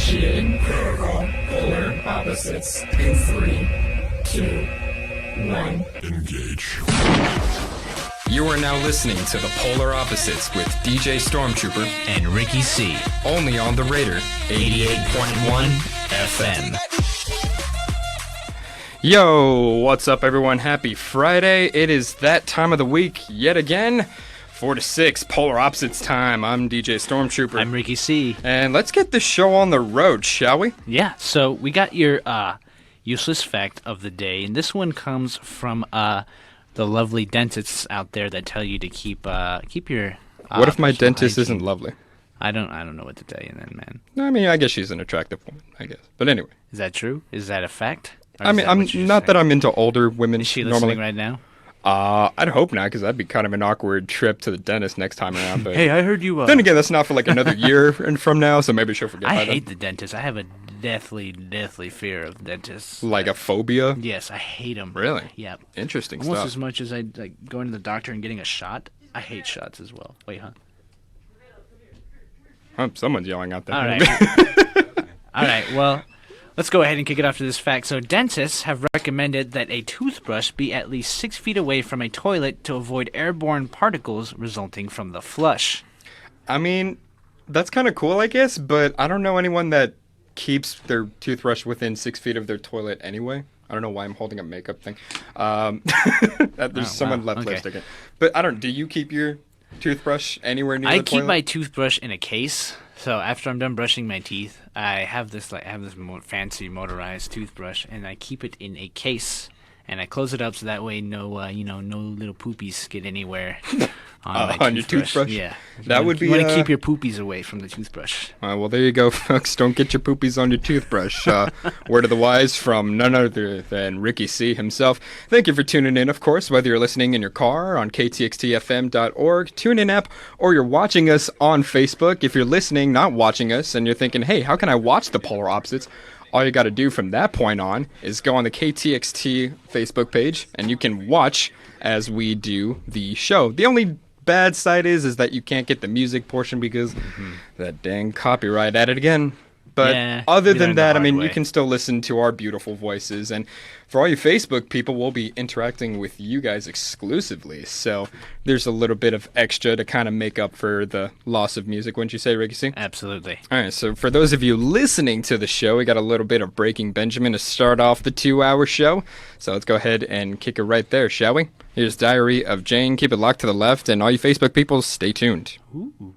Initiating protocol polar opposites in 3, 2, 1. Engage. You are now listening to The Polar Opposites with DJ Stormtrooper and Ricky C. Only on the Raider 88.1 FM. Yo, what's up everyone? Happy Friday. It is that time of the week yet again. 4 to 6, Polar Opposites time. I'm DJ Stormtrooper. I'm Ricky C. And let's get this show on the road, shall we? Yeah, so we got your useless fact of the day, and this one comes from the lovely dentists out there that tell you to keep your what if my dentist hygiene. isn't lovely? I don't know what to tell you then, man. I mean, I guess she's an attractive woman, I guess. But anyway. Is that true? Is that a fact? Or I mean, I'm not that I'm into older women. Is she normally. listening right now? I'd hope not, because that'd be kind of an awkward trip to the dentist next time around. But Hey, I heard you. then again, that's not for like another year from now, so maybe she'll forget. I hate the dentist. I have a deathly fear of dentists. Like a phobia? Yes, I hate them. Really? Yep. Interesting Almost stuff. as much as I like going to the doctor and getting a shot. I hate shots as well. Wait, huh? Someone's yelling out there. All right. All right, well, let's go ahead and kick it off to this fact. So dentists have recommended that a toothbrush be at least 6 feet away from a toilet to avoid airborne particles resulting from the flush. I mean, that's kind of cool, I guess, but I don't know anyone that keeps their toothbrush within 6 feet of their toilet anyway. I don't know why I'm holding a makeup thing. There's someone left lipstick in. But do you keep your toothbrush anywhere near the toilet? I keep my toothbrush in a case. So after I'm done brushing my teeth, I have this fancy motorized toothbrush, and I keep it in a case, and I close it up so that way no little poopies get anywhere on your toothbrush. Yeah, that would be. You want to keep your poopies away from the toothbrush. Well, there you go, folks. Don't get your poopies on your toothbrush. Word of the wise from none other than Ricky C. himself. Thank you for tuning in, of course, whether you're listening in your car on KTXT-FM.org, TuneIn app, or you're watching us on Facebook. If you're listening, not watching us, and you're thinking, hey, how can I watch the Polar Opposites? All you got to do from that point on is go on the KTXT Facebook page, and you can watch as we do the show. The only bad side is that you can't get the music portion because that dang copyright at it again. But yeah, other than that, I mean, way. you can still listen to our beautiful voices. And for all you Facebook people, we'll be interacting with you guys exclusively. So there's a little bit of extra to kind of make up for the loss of music, wouldn't you say, Ricky C? Absolutely. All right, so for those of you listening to the show, we got a little bit of Breaking Benjamin to start off the 2-hour show. So let's go ahead and kick it right there, shall we? Here's Diary of Jane. Keep it locked to the left. And all you Facebook people, stay tuned. Ooh.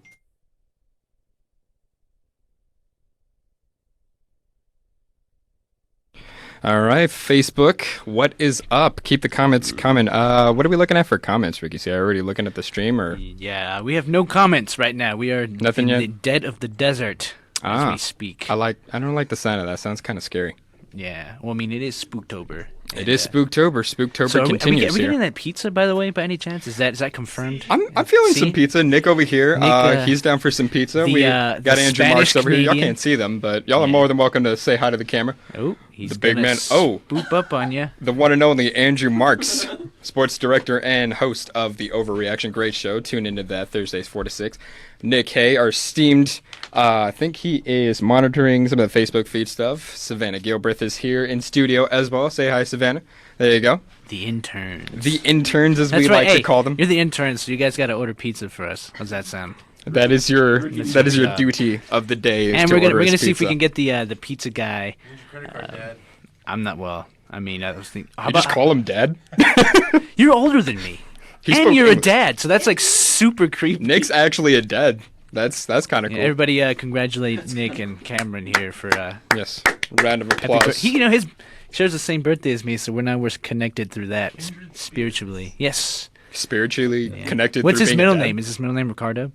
All right, Facebook, what is up? Keep the comments coming. What are we looking at for comments, Ricky? See, are you already looking at the stream, or? Yeah, we have no comments right now. We are Nothing in yet? the dead of the desert as we speak. I don't like the sound of that. Sounds kind of scary. Yeah, well, I mean, it is Spooktober. It is Spooktober. Spooktober So continues are we here. getting that pizza, by the way, by any chance? Is that confirmed? I'm feeling See? some pizza. Nick over here, Nick, he's down for some pizza. We got the Andrew Marks Spanish over here. Y'all Canadian. can't see them, but y'all are more than welcome to say hi to the camera. Oh, he's The big gonna man. Oh. Boop up on you. The one and only Andrew Marks, sports director and host of the Overreaction Great Show. Tune into that Thursdays 4 to 6. Nick Hay, our esteemed, I think he is monitoring some of the Facebook feed stuff. Savannah Gilbreth is here in studio as well. Say hi, Savannah. There you go. The interns. The interns, as That's we right. like Hey, to call them. You're the interns, so you guys got to order pizza for us. How's that sound? That is your duty of the day. Is And to we're order gonna us see if we pizza. can get the pizza guy. I'm not well. I mean, I was thinking. You just call him Dad. You're older than me, He and spoke you're a English. dad, so that's like super creepy. Nick's actually a dad. That's kind of Yeah, cool. everybody, congratulate Nick and Cameron here for Yes. Round of happy applause. He shares the same birthday as me, so we're connected through that spiritually. Yes. Spiritually Yeah. connected. What's through his being middle a dad. name? Is his middle name Ricardo?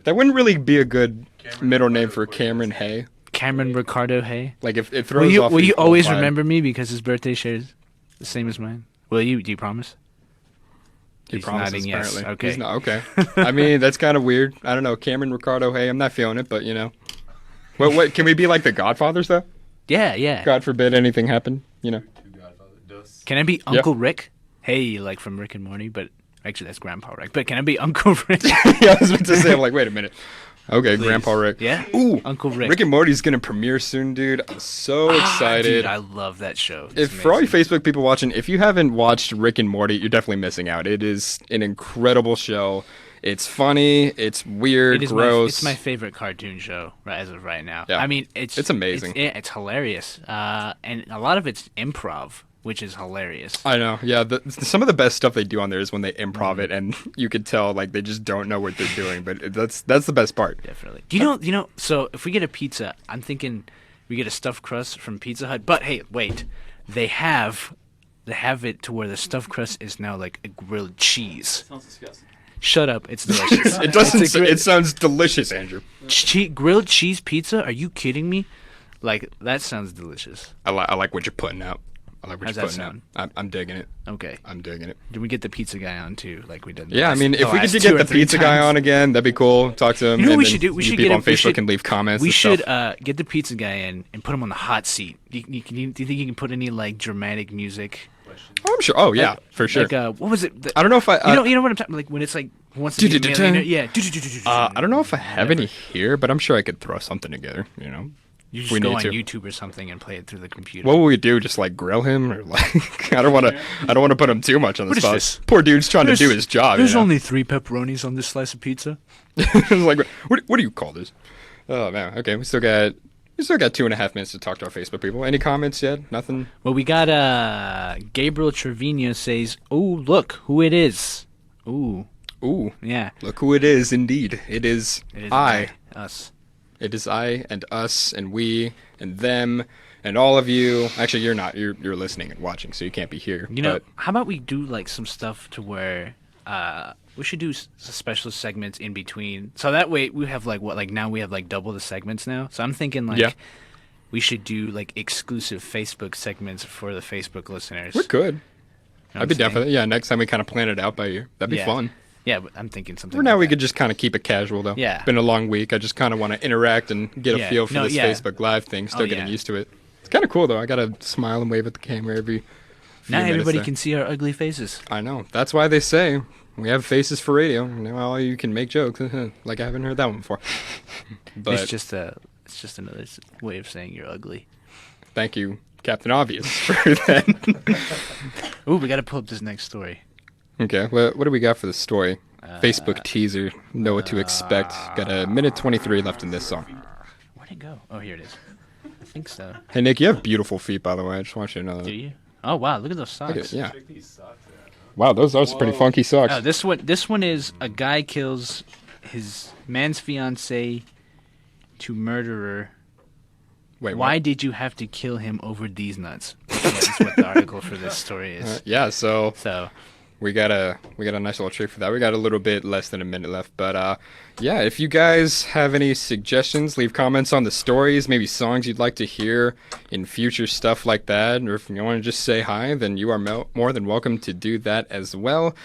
That wouldn't really be a good middle name for Cameron Hay. Cameron Ricardo Hay. Like if it throws off. Will you the whole always vibe. remember me because his birthday shares the same as mine? Will you? Do you promise? He He's promises, nodding yes. apparently. Okay. He's not, okay. I mean, that's kind of weird. I don't know. Cameron Ricardo Hay. I'm not feeling it, but you know. What can we be like the Godfathers though? Yeah. God forbid anything happen. You know. Can I be Uncle Rick? Hey, like from Rick and Morty, but actually that's Grandpa Rick. But can I be Uncle Rick? Yeah, I was about to say. I'm like, wait a minute. Okay, Please. Grandpa Rick. Yeah? Ooh, Uncle Rick. Rick and Morty's gonna premiere soon, dude. I'm so excited. Dude, I love that show. It's For all you amazing. Facebook people watching, if you haven't watched Rick and Morty, you're definitely missing out. It is an incredible show. It's funny. It's weird. Gross. It's my favorite cartoon show as of right now. Yeah. I mean, it's amazing. It's hilarious. And a lot of it's improv, which is hilarious. I know. Yeah, some of the best stuff they do on there is when they improv it, and you could tell like they just don't know what they're doing. But that's the best part. Definitely. Do you know? So if we get a pizza, I'm thinking we get a stuffed crust from Pizza Hut. But hey, wait, they have it to where the stuffed crust is now like a grilled cheese. Sounds disgusting. Shut up! It's delicious. It doesn't. It's a It sounds delicious, Andrew. grilled cheese pizza? Are you kidding me? Like that sounds delicious. I like what you're putting out. I like what How's you're that putting out. I'm digging it. Okay. I'm digging it. Did we get the pizza guy on too, like we did? Yeah, I mean, if we could last get two or the three pizza guy times? on again, that'd be cool. Talk to him. You know what and we then should do? We you should people get on Facebook and leave comments. We and should stuff. get the pizza guy in and put him on the hot seat. Do you think you can put any like dramatic music? Oh, I'm sure. Oh yeah, Like- for sure. Like what was it? I don't know if I. You know what I'm talking like when it's like once to be a millionaire. Yeah. I don't know if I have any here, but I'm sure I could throw something together. You know. You if we just go need on to. YouTube or something and play it through the computer. What will we do? Just like grill him, or like I don't want to put him too much on the What is spot. this? Poor dude's trying to do his job. There's you know? only 3 pepperonis on this slice of pizza. Like what do you call this? Oh man. Okay, we still got 2.5 minutes to talk to our Facebook people. Any comments yet? Nothing. Well, we got Gabriel Trevino says, "Oh, look who it is." Ooh, Ooh, yeah. look who it is. Indeed, it is I. Us. It is I and us and we and them and all of you. Actually, you're not. You're listening and watching, so you can't be here. You know, but how about we do like some stuff to where we should do special segments in between, so that way we have now we have like double the segments now. So I'm thinking like Yeah. we should do like exclusive Facebook segments for the Facebook listeners. we could. You know I'd what be I'm down for saying? that. Yeah, next time we kind of plan it out by year. That'd be Yeah. fun. Yeah, but I'm thinking something. For now, like we that. could just kind of keep it casual, though. Yeah. It's been a long week. I just kind of want to interact and get a Yeah. feel for No, this yeah. Facebook Live thing. Still Oh, getting yeah. used to it. It's kind of cool, though. I got to smile and wave at the camera every few Now minutes everybody there. can see our ugly faces. I know. That's why they say we have faces for radio. Now you can make jokes. Like I haven't heard that one before. But It's just another way of saying you're ugly. thank you, Captain Obvious, for that. Ooh, we got to pull up this next story. Okay, what do we got for the story? Facebook teaser. Know what to expect. Got a minute 23 left in this song. Where'd it go? Oh, here it is. I think so. Hey Nick, you have beautiful feet, by the way. I just want you to know that. Do you? Oh wow, look at those socks. Look at- yeah. Check these socks out. Wow, those are some pretty funky socks. Oh, this one is a guy kills his man's fiance to murderer. Wait, Why what? did you have to kill him over these nuts? That's what the article for this story is. Yeah, so So we got a nice little treat for that. We got a little bit less than a minute left, but yeah, if you guys have any suggestions, leave comments on the stories, maybe songs you'd like to hear in future stuff like that, or if you want to just say hi, then you are more than welcome to do that as well.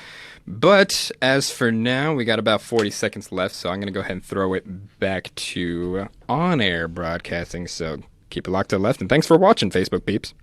But as for now, we got about 40 seconds left, so I'm going to go ahead and throw it back to on-air broadcasting. So keep it locked to the left, and thanks for watching, Facebook peeps.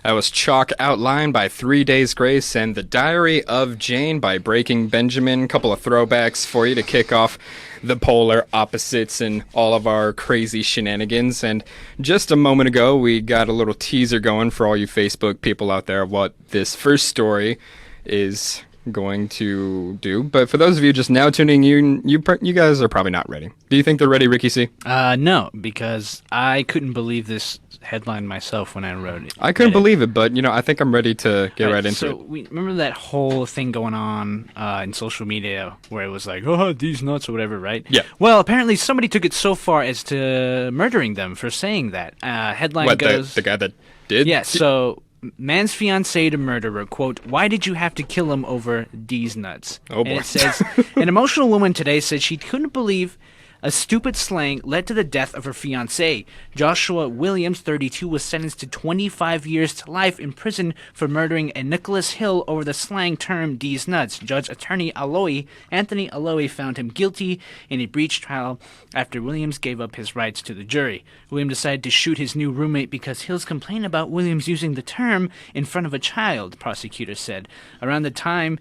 That was Chalk Outline by 3 Days Grace and The Diary of Jane by Breaking Benjamin. Couple of throwbacks for you to kick off the polar opposites and all of our crazy shenanigans. And just a moment ago, we got a little teaser going for all you Facebook people out there of what this first story is going to do. But for those of you just now tuning in, you guys are probably not ready. Do you think they're ready, Ricky C? no, because I couldn't believe this headline myself when I wrote it. I couldn't believe it, but I think I'm ready to get right into so it. we remember that whole thing going on in social media where it was like, oh, these nuts or whatever, right? Yeah. Well, apparently somebody took it so far as to murdering them for saying that. Headline What, goes... the guy that did? Yeah, so man's fiancée to murderer, quote, why did you have to kill him over D's nuts? Oh, boy. And it says, an emotional woman today said she couldn't believe a stupid slang led to the death of her fiancé. Joshua Williams, 32, was sentenced to 25 years to life in prison for murdering a Nicholas Hill over the slang term D's nuts. Judge Anthony Alloy found him guilty in a breach trial after Williams gave up his rights to the jury. Williams decided to shoot his new roommate because Hills complained about Williams using the term in front of a child, prosecutors said. Around the time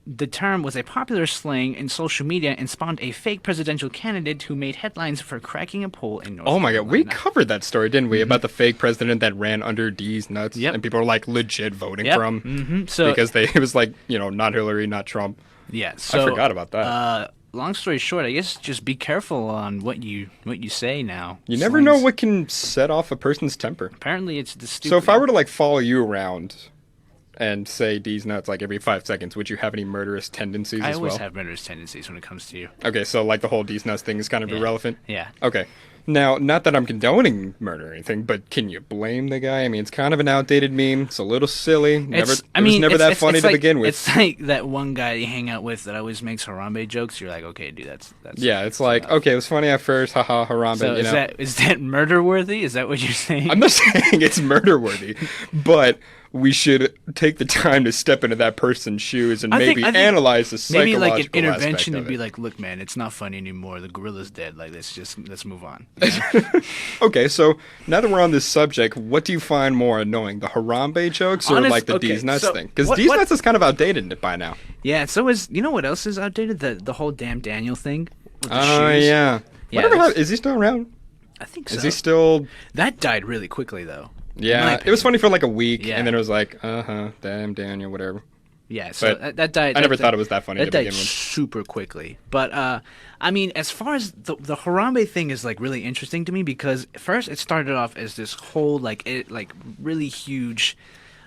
the term was a popular slang in social media and spawned a fake presidential candidate who made headlines for cracking a poll in North Carolina. Oh my God, we covered that story, didn't we? About the fake president that ran under D's nuts, and people were like legit voting for him because it was like, not Hillary, not Trump. Yeah, so I forgot about that. Long story short, I guess just be careful on what you say now. You never know what can set off a person's temper. Apparently, it's the stupid. So if I were to follow you around and say D's nuts every 5 seconds, would you have any murderous tendencies as well? I always have murderous tendencies when it comes to you. Okay, so the whole D's nuts thing is kind of irrelevant? Yeah. Okay. Now, not that I'm condoning murder or anything, but can you blame the guy? I mean, it's kind of an outdated meme. It's a little silly. It was never that funny to begin with. It's like that one guy you hang out with that always makes Harambe jokes. You're like, okay, dude, that's yeah, it's okay, it was funny at first, haha, Harambe, so is that murder-worthy? Is that what you're saying? I'm not saying it's murder-worthy, but we should take the time to step into that person's shoes and maybe analyze the psychological maybe an intervention aspect of and be it. like, look, man, it's not funny anymore. The gorilla's dead. Let's move on. Okay, so now that we're on this subject, what do you find more annoying, the Harambe jokes or the D's nuts thing? Because D's nuts is kind of outdated by now. Yeah, so you know what else is outdated? The whole damn Daniel thing with the shoes. Yeah. Is he still around? I think so. Is he still... That died really quickly, though. Yeah, it was funny for a week, and then it was damn Daniel, whatever. Yeah, so that died. I never thought it was that funny to begin with. Super quickly. But, I mean, as far as the Harambe thing is, really interesting to me because first it started off as this whole, really huge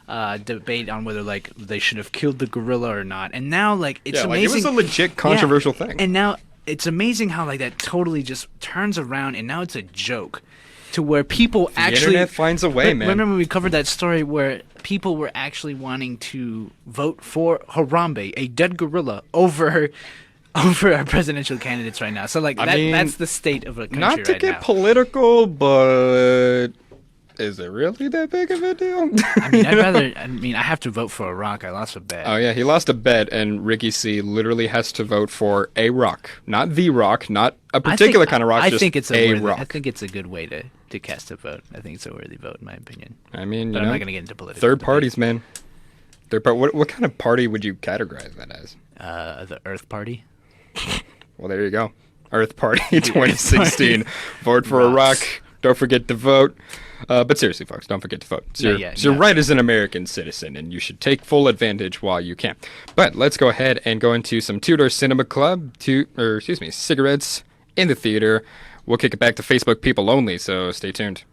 debate on whether, they should have killed the gorilla or not. And now, it's amazing. It was a legit controversial thing. And now it's amazing how, that totally just turns around and now it's a joke. To where people the internet finds a way, man. Remember when we covered that story where people were actually wanting to vote for Harambe, a dead gorilla, over our presidential candidates right now. So that's the state of a country right now. Not to get political, but is it really that big of a deal? I have to vote for a rock. I lost a bet. Oh yeah, he lost a bet, and Ricky C literally has to vote for a rock, not the rock, not a particular kind of rock. I think it's a rock. I think it's a good way to cast a vote. I think it's a worthy vote, in my opinion. I mean, but I'm not going to get into politics. Third parties, man. What kind of party would you categorize that as? The Earth Party. Well, there you go. Earth Party 2016. Vote for a rock. Don't forget to vote. But seriously, folks, don't forget to vote. It's your right as an American citizen, and you should take full advantage while you can. But let's go ahead and go into some Tudor Cinema Club, cigarettes in the theater. We'll kick it back to Facebook people only, so stay tuned.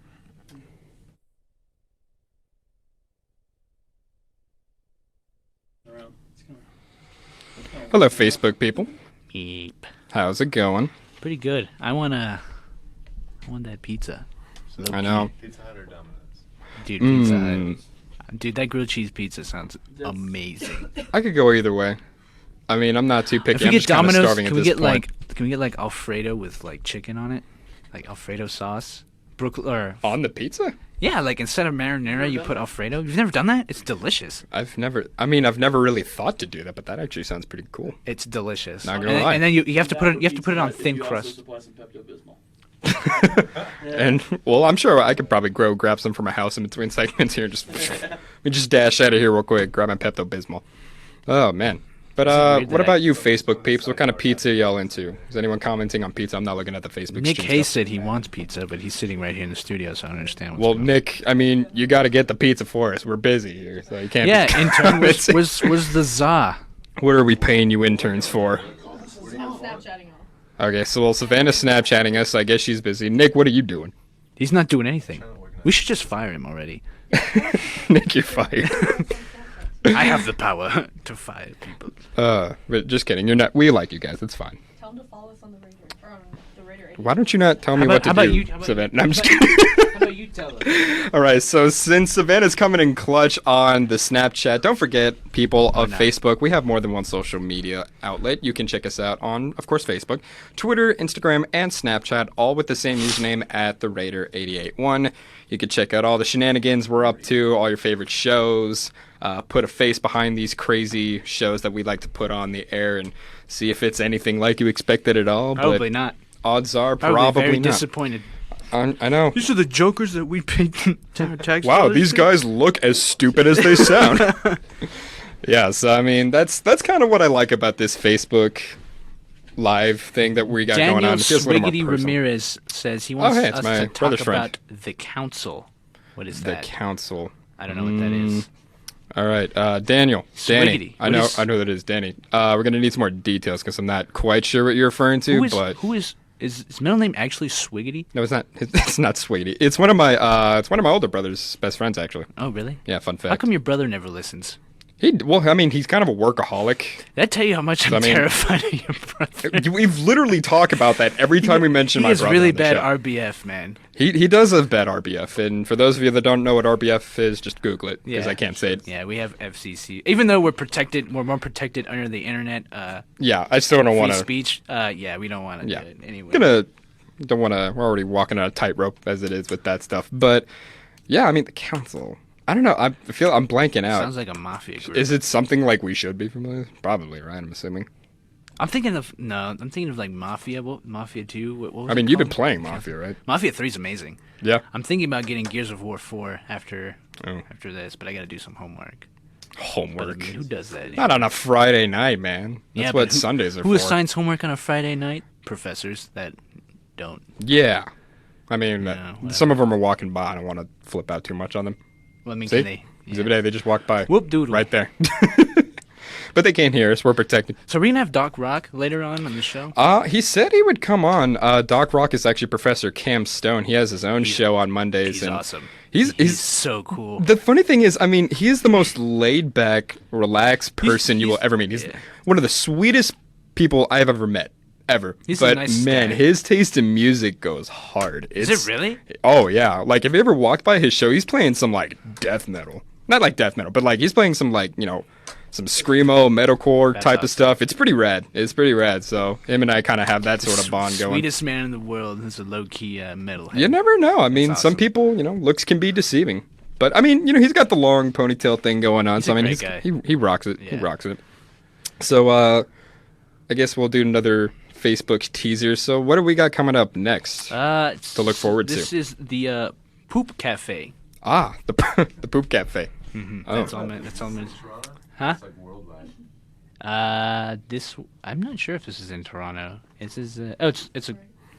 Hello, Facebook people. Beep. How's it going? Pretty good. I want that pizza. I know. Pizza Hut or Domino's? Dude, Pizza Hut. Dude, that grilled cheese pizza sounds amazing. I could go either way. I mean, I'm not too picky. If we I'm get just kind of Domino's, starving at this point. Can we get Alfredo with chicken on it? Alfredo sauce? On the pizza? Yeah, instead of marinara, you put Alfredo. You've never done that? It's delicious. I've never really thought to do that, but that actually sounds pretty cool. It's delicious. Not gonna lie. And then you have to put it on thin crust. And I'm sure I could probably grab some from my house in between segments here. Let me just dash out of here real quick. Grab my Pepto-Bismol. Oh man. But what about you, Facebook peeps? What kind of pizza are y'all into? Is anyone commenting on pizza? I'm not looking at the Facebook. Nick Hayes said he wants pizza, but he's sitting right here in the studio, so I don't understand what's going on. Nick, I mean, you got to get the pizza for us. We're busy here, so you can't. Yeah, intern, where's the za? What are we paying you interns for? Snapchatting all. Okay, so Savannah's Snapchatting us. I guess she's busy. Nick, what are you doing? He's not doing anything. We should just fire him already. Nick, you're fired. I have the power to fire people. But just kidding. You're not. We like you guys. It's fine. Tell him to follow us on the radar. Or on the radar. Why don't you not tell me what to do, Savannah? No, I'm just kidding. about you tell them? All right, so since Savannah's coming in clutch on the Snapchat, don't forget, people of Facebook, we have more than one social media outlet. You can check us out on, of course, Facebook, Twitter, Instagram, and Snapchat, all with the same username at the Raider881. You can check out all the shenanigans we're up to, all your favorite shows, put a face behind these crazy shows that we like to put on the air and see if it's anything like you expected at all. Probably not. Odds are probably very not. Disappointed. I know. These are the jokers that we paid tax. Wow, these guys look as stupid as they sound. Yeah, so I mean, that's kind of what I like about this Facebook Live thing that we got going on. It feels a little more Swiggity personal. Ramirez says he wants us my to talk brother's about friend. the council. What is The that? council. I don't know what that is. All right, Daniel. Danny. Swiggity. I know that is Danny. We're gonna need some more details because I'm not quite sure what you're referring to. Who is his middle name actually Swiggity? No, it's not. It's not Sweetie. It's one of my older brother's best friends, actually. Oh, really? Yeah, fun fact. How come your brother never listens? I mean, he's kind of a workaholic. Did I tell you how much I'm terrified of your brother? We've literally talked about that every time we mention my brother. He has really on the bad show. RBF, man. He does have bad RBF, and for those of you that don't know what RBF is, just Google it because Yeah. I can't say it. Yeah, we have FCC. Even though we're more protected under the internet. Yeah, I still don't want free to. speech. Yeah, we don't want to Yeah, do it anyway. don't want to. We're already walking on a tightrope as it is with that stuff. But yeah, I mean the council. I don't know. I feel I'm blanking out. Sounds like a mafia group. Is it something like we should be familiar with? Probably, right? I'm assuming. I'm thinking of like Mafia. Mafia 2. What was I mean, it you've been called? playing Mafia, right? Mafia 3 is amazing. Yeah. I'm thinking about getting Gears of War 4 after Oh. this, but I got to do some homework. But, I Homework. mean, who does that? Not on a Friday night, man. That's Yeah, what but Sundays are Who for. assigns homework on a Friday night? Professors that don't. Yeah. I mean, Yeah, well. some of them are walking by. I don't want to flip out too much on them. Well, I mean, See? can they? Exhibit A, they just walked by. Whoop doodle. Right there. But they can't hear us. We're protected. So are we gonna have Doc Rock later on the show? He said he would come on. Doc Rock is actually Professor Cam Stone. He has his own show on Mondays. He's and awesome. He's so cool. The funny thing is, I mean, he is the most laid-back, relaxed person you will ever meet. He's one of the sweetest people I've ever met. Ever. He's a but nice man, guy. his taste in music goes hard. Is it really? Oh yeah. Like if you ever walked by his show, he's playing some like death metal. Not like death metal, but like he's playing some like, some screamo, metalcore That's type awesome. of stuff. It's pretty rad. So him and I kind of have that sort of bond going. Sweetest man in the world is a low-key metalhead. You never know. I mean, some awesome. people, looks can be deceiving. But I mean, he's got the long ponytail thing going on. He's So a I mean, great guy. he rocks it. He Yeah. rocks it. So I guess we'll do another Facebook teaser. So what do we got coming up next? To look forward to. This is the Poop Cafe. The the Poop Cafe. Oh. That's all. That's all. Huh? It's like worldwide. This I'm not sure if this is in Toronto. It's a.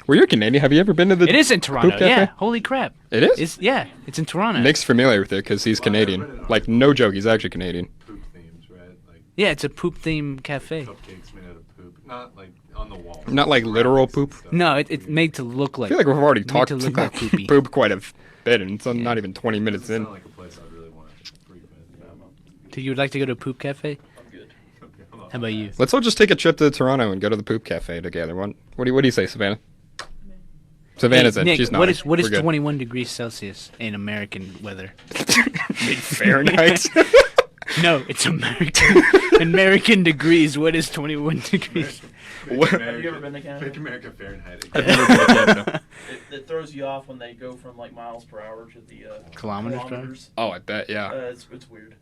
Well, you're Canadian. Have you ever been to the? It is in Toronto. Poop Cafe? Yeah. Holy crap. It is? It's in Toronto. Nick's familiar with it because he's Canadian. Like no joke, he's actually Canadian. Poop themes, right? Like Yeah, it's a poop theme cafe. cupcakes made out of poop. Not like on the wall. Not like literal poop. No, it's made to look like. I feel like we've already made talked to look about like poopy. poop quite a bit, and it's not even 20 minutes It's in. not like a place I really want to frequent. So you would like to go to a poop cafe? I'm good. Okay, hold on. How about you? Let's all just take a trip to Toronto and go to the Poop Cafe together. What do you say, Savannah? Savannah's in. Nick, She's not. what is We're good. 21 degrees Celsius in American weather? Fahrenheit? No, it's American. American degrees. What is 21 degrees? Have you ever been to Make Canada? America Fahrenheit. I've never been to Canada. It throws you off when they go from like miles per hour to the Kilometers per hour? Oh, I bet, yeah. It's weird.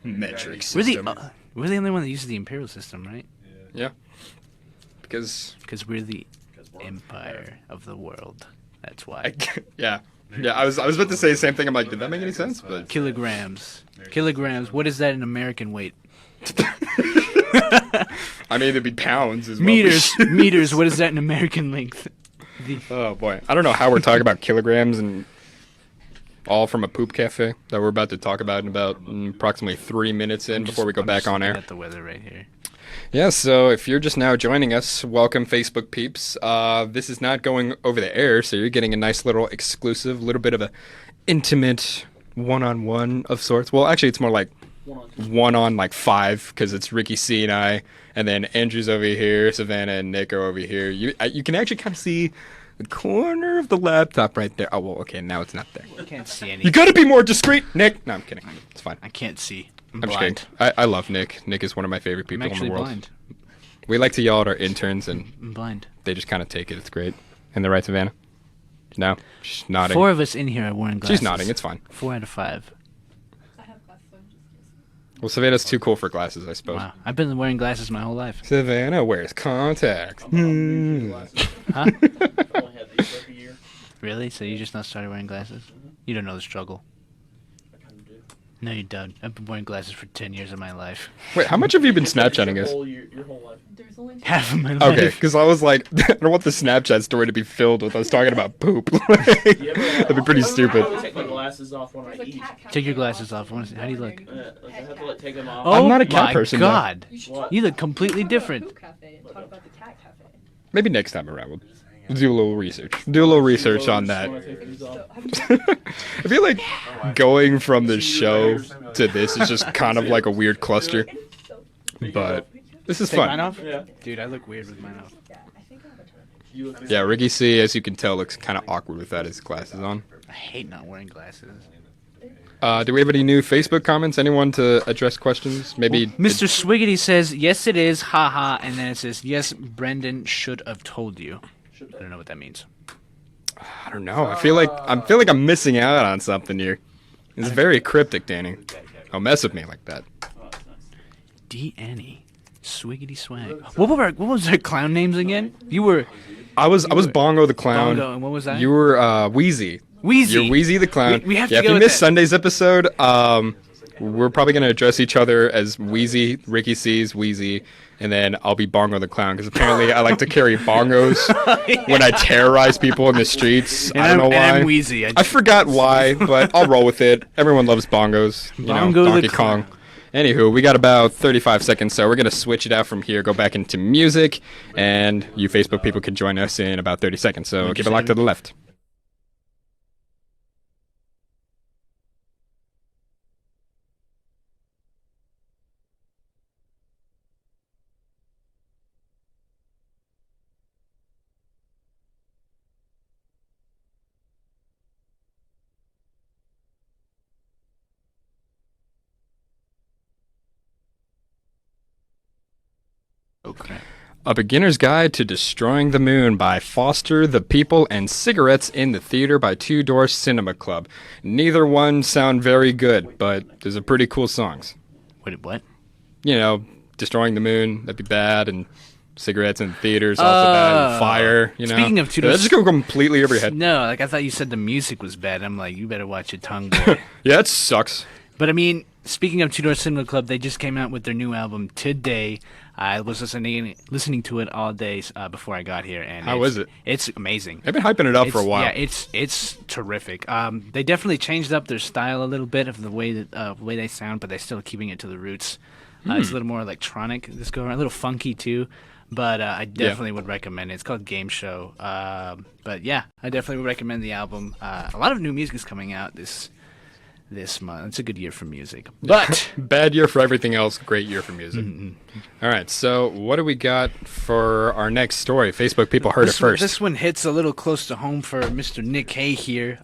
Metric We're system. we're the only one that uses the imperial system, right? Yeah. Because, Because we're the 'Cause we're empire of the world. That's why. yeah. Yeah, I was about to say the same thing. I'm like, did that make any sense? But Kilograms. Kilograms. What is that in American weight? I mean, it'd be pounds as well. Meters. Meters. What is that in American length? Oh, boy. I don't know how we're talking about kilograms and all from a poop cafe that we're about to talk about in about approximately 3 minutes in before we go back on air. Got the weather right here. Yeah, so if you're just now joining us, welcome, Facebook peeps. This is not going over the air, so you're getting a nice little exclusive, little bit of a intimate one-on-one of sorts. Well, actually, it's more like one-on like five, because it's Ricky C and I, and then Andrew's over here, Savannah and Nick are over here. You can actually kind of see The corner of the laptop right there. Oh, well, okay, now it's not there. I can't see You anything. gotta be more discreet, Nick. No, I'm kidding. It's fine. I can't see. I'm I'm just blind. kidding. I love Nick. Nick is one of my favorite I'm people in actually the world. blind. We like to yell at our interns, and I'm blind. they just kind of take it. It's great. And the right, Savannah? No? She's nodding. 4 of us in here are wearing glasses. She's nodding. It's fine. 4 out of 5. I have glasses. I'm just Well, Savannah's too cool for glasses, I suppose. Wow. I've been wearing glasses my whole life. Savannah wears contacts. I'm new to glasses. Huh? I've only had these for a year. Really? So you just now started wearing glasses? You don't know the struggle. I kind of do. No, you don't. I've been wearing glasses for 10 years of my life. Wait, how much have you been Snapchatting us? Your whole life. there's only Half of my life. Okay, because I was like, I don't want the Snapchat story to be filled with us talking about poop. That'd be pretty I stupid. always take my glasses off when I there's a eat. cat cafe Take your in glasses Austin. off. I wanna see- how do you look? You Like, I have to cat like take them off. Oh I'm not a cat my person, though. God. You should What? talk- You look completely talk about different. Poop Cafe and talk about the cat cafe. Maybe next time around we'll do a little research. Do a little research on that. Wanna take these off? So, have you I feel like going from the show to this is just kind of like a weird cluster, but this is Take mine fun. off? Yeah. Dude, I look weird with mine off. yeah, I think I have a turn. You look Yeah, Ricky C, as you can tell, looks kind of awkward without his glasses on. I hate not wearing glasses. Do we have any new Facebook comments? Anyone to address questions? Maybe. Mr. Swiggity says, yes, it is, haha, and then it says, yes, Brendan should have told you. I don't know what that means. I don't know. I feel like I'm missing out on something here. It's very cryptic, Danny. Don't mess with me like that. D. Annie. Swiggity swag. What was our clown names again? You were I was Bongo the clown. Bongo, and what was that? You were Wheezy. Wheezy. You're Wheezy the clown. We have to yeah, if go you with missed that. Sunday's episode, we're probably gonna address each other as Wheezy. Ricky C's Wheezy, and then I'll be Bongo the clown because apparently I like to carry bongos when I terrorize people in the streets. I don't know why. And I'm Wheezy. I forgot why, but I'll roll with it. Everyone loves bongos. You Bongo know, the Donkey Kong. Clown. Anywho, we got about 35 seconds, so we're going to switch it out from here, go back into music, and you Facebook people can join us in about 30 seconds, so What'd keep you it locked say? to the left. Okay. A Beginner's Guide to Destroying the Moon by Foster the People and Cigarettes in the Theater by Two Door Cinema Club. Neither one sound very good, but there's a pretty cool songs. Wait, what? You know, Destroying the Moon, that'd be bad, and Cigarettes in the Theaters, also bad, and Fire, you know. Speaking of Two Door- That just go completely over your head. No, like I thought you said the music was bad. I'm like, you better watch your tongue, boy. Yeah, it sucks. But I mean, speaking of Two Door Cinema Club, they just came out with their new album today. I was listening to it all day before I got here, and How is it? It's amazing. They've been hyping it up for a while. Yeah, it's terrific. They definitely changed up their style a little bit of the way that way they sound, but they're still keeping it to the roots. It's a little more electronic this go around, a little funky too. But I definitely would recommend it. It's called Game Show. But yeah, I definitely would recommend the album. A lot of new music is coming out this month. It's a good year for music. But Bad year for everything else, great year for music. All right, so what do we got for our next story? Facebook people heard it first. This one hits a little close to home for Mr. Nick Hay here.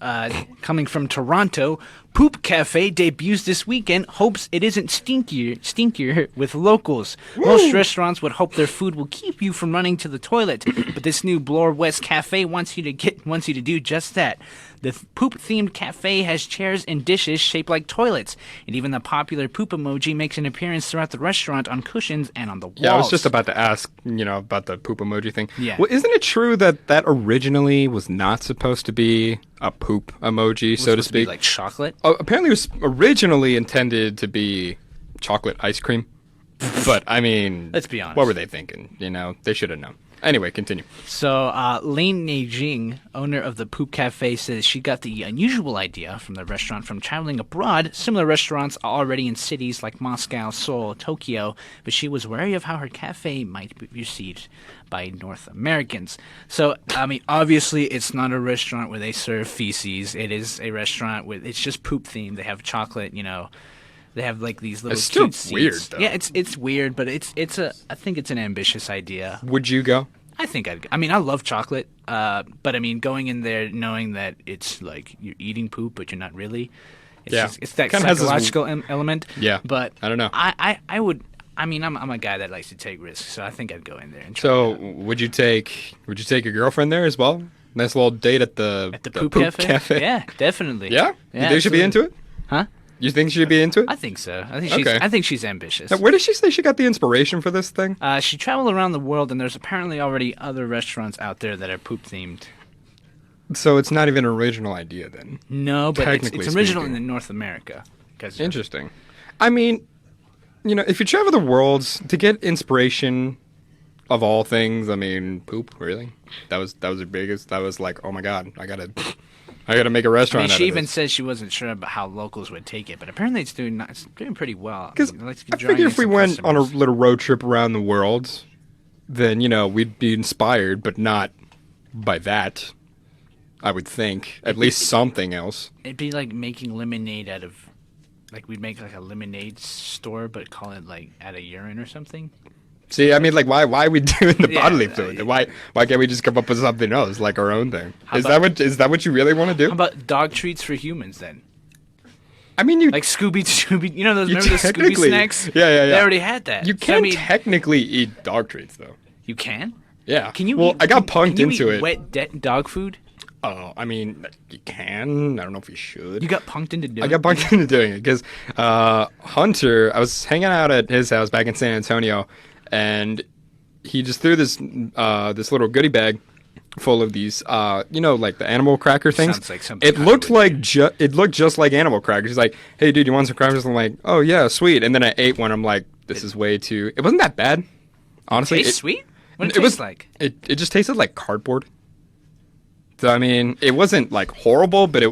Coming from Toronto, Poop Cafe debuts this weekend. Hopes it isn't stinkier with locals. Most restaurants would hope their food will keep you from running to the toilet, but this new Bloor West Cafe wants you to do just that. The poop-themed cafe has chairs and dishes shaped like toilets, and even the popular poop emoji makes an appearance throughout the restaurant on cushions and on the walls. Yeah, I was just about to ask, about the poop emoji thing. Yeah. Well, isn't it true that originally was not supposed to be a poop emoji, It's so to supposed be speak? like chocolate. Apparently, it was originally intended to be chocolate ice cream. But, I mean... Let's be honest. What were they thinking? They should have known. Anyway, continue. So, Lane Neijing, owner of the Poop Cafe, says she got the unusual idea from the restaurant from traveling abroad. Similar restaurants are already in cities like Moscow, Seoul, Tokyo, but she was wary of how her cafe might be received by North Americans. So, I mean, obviously, it's not a restaurant where they serve feces. It is a restaurant with it's just poop themed. They have chocolate, They have like these little. It's still cute weird, seats. though. Yeah, it's weird, but I think it's an ambitious idea. Would you go? I think I mean, I love chocolate, but I mean, going in there knowing that it's like you're eating poop, but you're not really. It's Yeah. just, it's that Kinda has this- psychological element. Yeah. But I don't know. I would. I mean, I'm a guy that likes to take risks, so I think I'd go in there and try So it out. would you take your girlfriend there as well? Nice little date at the Poop cafe. Yeah, definitely. Yeah? You think she'd be into it? Huh? You think she'd be into it? I think so. Okay. I think she's ambitious. Now, where did she say she got the inspiration for this thing? She traveled around the world, and there's apparently already other restaurants out there that are poop themed. So it's not even an original idea then. No, but Technically it's original speaking. in North America. 'Cause, Interesting. I mean, if you travel the world to get inspiration of all things, I mean, poop, really? That was the biggest. That was like, oh my god, I gotta make a I restaurant. mean, out she of even this. said she wasn't sure about how locals would take it, but apparently it's doing pretty well. Because mean, I figure if we went on a little road trip around the world, then we'd be inspired, but not by that. I would think at least something else. It'd be like making lemonade out of, like we'd make like a lemonade store, but call it like out of urine or something. See, I mean, like, why are we doing the Yeah, bodily fluid? Why can't we just come up with something else, like our own thing? How Is about- that what you really want to do? How about dog treats for humans then? I mean, you Like Scooby, you know those? You Remember the Scooby technically- snacks? Yeah. They already had that. you So, can I mean, technically eat dog treats though. you can. Yeah. Can you? Well, eat, I got can punked you into eat it. Wet dog food. Oh, I mean, you can. I don't know if you should. You got punked into doing. I got punked into doing it because Hunter. I was hanging out at his house back in San Antonio, and he just threw this little goodie bag full of these, like the animal cracker things. Sounds like something It I looked would like it looked just like animal crackers. He's like, "Hey, dude, you want some crackers?" I'm like, "Oh yeah, sweet." And then I ate one. I'm like, "This is way too." It wasn't that bad, honestly. Tastes sweet. What did it it was taste like? It just tasted like cardboard. So I mean, it wasn't like horrible, but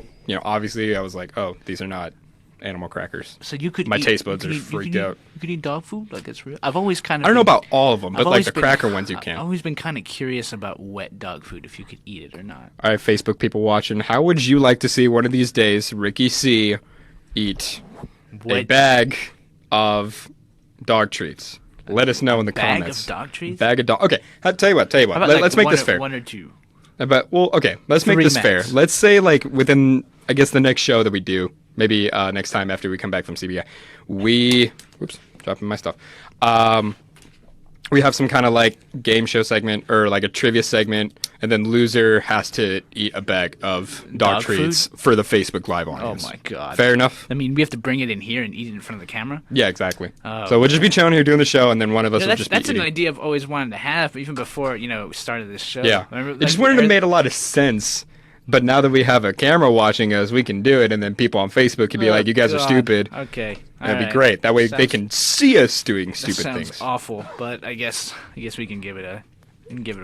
obviously I was like, "Oh, these are not animal crackers." So you could. My eat, taste buds you are could eat- freaked you could out. Eat, you could eat dog food. Like it's real. I've always kind of. I don't know about all of them, but I've like always the been- cracker ones you I've can. always been kind of curious about wet dog food, if you could eat it or not. All right, Facebook people watching, how would you like to see one of these days Ricky C eat a Wet bag of dog treats? Let us know in the bag comments. of dog treats? Bag of dog. Okay, tell you what. How about, like, Let's make one this or- fair. One or two. Okay, let's make 3 this fair. max. Let's say like within, I guess, the next show that we do, maybe next time after we come back from CBI, dropping my stuff. We have some kind of like game show segment or like a trivia segment, and then loser has to eat a bag of dog Dog treats for the Facebook Live audience. Oh my god. Fair enough? I mean, we have to bring it in here and eat it in front of the camera. Yeah, exactly. Oh, So we'll just be chilling here doing the show, and then one of us Yeah, will that's just be that's an eating. idea I've always wanted to have, even before we started this show. Yeah. Remember, It just wouldn't have made a lot of sense. But now that we have a camera watching us, we can do it, and then people on Facebook can be like, "You guys are stupid." Okay, That'd be alright. great. That way they Sounds- can see us doing That stupid sounds things. awful, but I guess we can give it a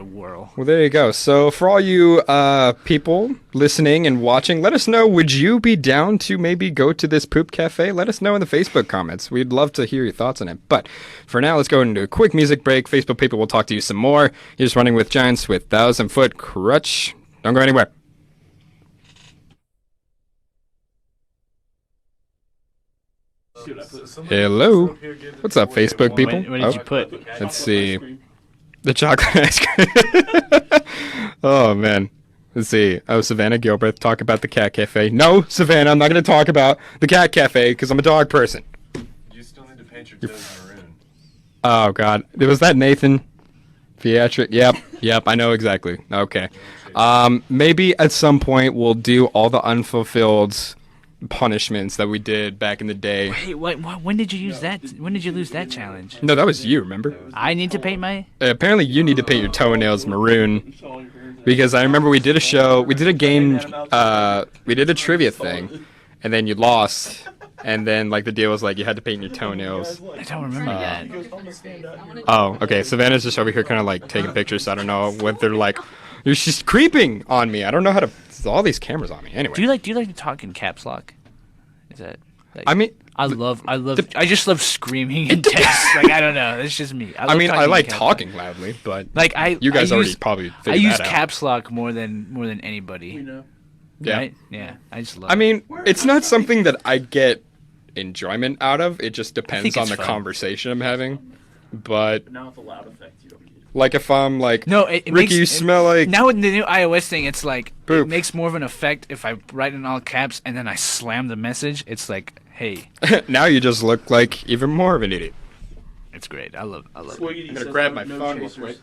whirl. Well, there you go. So for all you people listening and watching, let us know, would you be down to maybe go to this poop cafe? Let us know in the Facebook comments. We'd love to hear your thoughts on it. But for now, let's go into a quick music break. Facebook people will talk to you some more. Here's Running with Giants with 1,000-Foot Crutch. Don't go anywhere. Hello. What's up, Facebook people? What did you put? Let's see. The chocolate ice cream. Oh, man. Let's see. Oh, Savannah Gilbert, talk about the cat cafe. No, Savannah, I'm not going to talk about the cat cafe because I'm a dog person. You still need to paint your toes maroon. Oh, God. Was that Nathan? Theatric? Yep, I know exactly. Okay. Maybe at some point we'll do all the unfulfilled punishments that we did back in the day. Hey, when did you use that? When did you lose that challenge? No, that was you, remember? I need to paint my. Apparently you need to paint your toenails maroon. Because I remember we did a show, we did a game, we did a trivia thing, and then you lost, and then like the deal was like you had to paint your toenails. I don't remember that. Oh, okay. Savannah's just over here kind of like taking pictures. So I don't know what they're like. She's creeping on me. I don't know how to. All these cameras on me. Anyway. Do you like to talk in caps lock? Is that? Like, I mean, I just love screaming and text. Like I don't know. It's just me. I mean, I in like caps talking lock. loudly, but Like you guys I already use, probably I figured use that out. caps lock more than anybody. You know. Yeah. Right? Yeah. I just love. I mean, it's not something that I get enjoyment out of. It just depends think on it's the fun. conversation I'm having. But But now with the loud effect, you don't get it. Like if I'm like, No, it Ricky, makes, you smell like now with the new iOS thing, it's like poop. it makes more of an effect if I write in all caps and then I slam the message. It's like, hey, now you just look like even more of an idiot. it's great. I love it. Swiggity I'm gonna says grab no- my no phone real chasers. quick.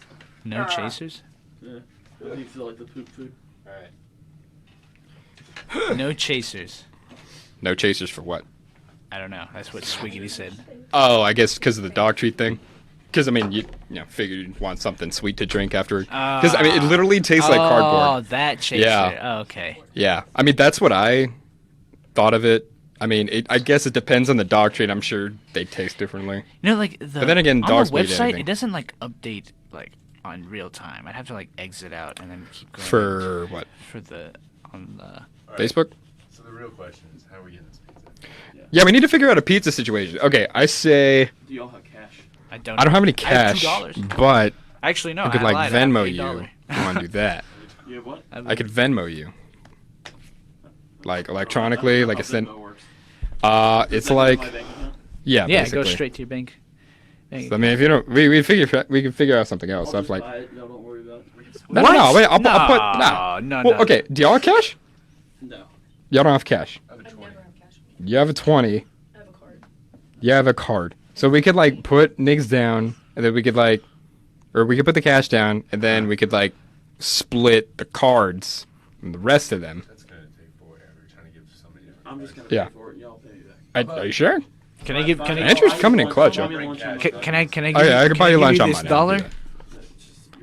No chasers? Yeah. You feel like the poop food. All right. No chasers. No chasers for what? I don't know. That's what Swiggity said. Oh, I guess because of the dog treat thing. Because I mean, you figured you'd want something sweet to drink after. Because I mean, it literally tastes like Oh, cardboard. that chaser. Yeah. Oh, okay. Yeah, I mean that's what I thought of it. I mean, I guess it depends on the dog treat. I'm sure they taste differently. You know, like the But then again, on dogs the will eat website, anything. it doesn't like update like on real time. I'd have to like exit out and then keep going For what? for the on the. All right, Facebook? So the real question is, how are we getting this pizza? Yeah, we need to figure out a pizza situation. Okay, I say Do y'all have cash? I don't. I don't have any I have cash, $2. but Actually, no. I could I like lied. I have Venmo you. $8. If you want to do that? You have what? I could Venmo you, like electronically, like How a send. Venmo works. It's Send it to like my bank account? yeah, Yeah, basically. go straight to your bank. So, I mean, if you don't, we can figure out something else. I'll So just like, buy it. No, don't worry about it. We can split no, it. no, no, wait, I'll put No, Well, no. okay, do y'all have cash? No. Y'all don't have cash. I have a I 20. never have cash. You have a 20. I have a card. You have a card. So we could like put Nick's down, and then we could like, or we could put the cash down, and then we could like split the cards and the rest of them. That's going to take forever trying to give somebody different. I'm just gonna Yeah. pay for it. Y'all pay me back. Are you sure? Can I give? Can I? Andrew's coming in clutch, Buy yo. me lunch on Can, my can I? Can I? Oh yeah, I can buy you lunch on this mine. dollar?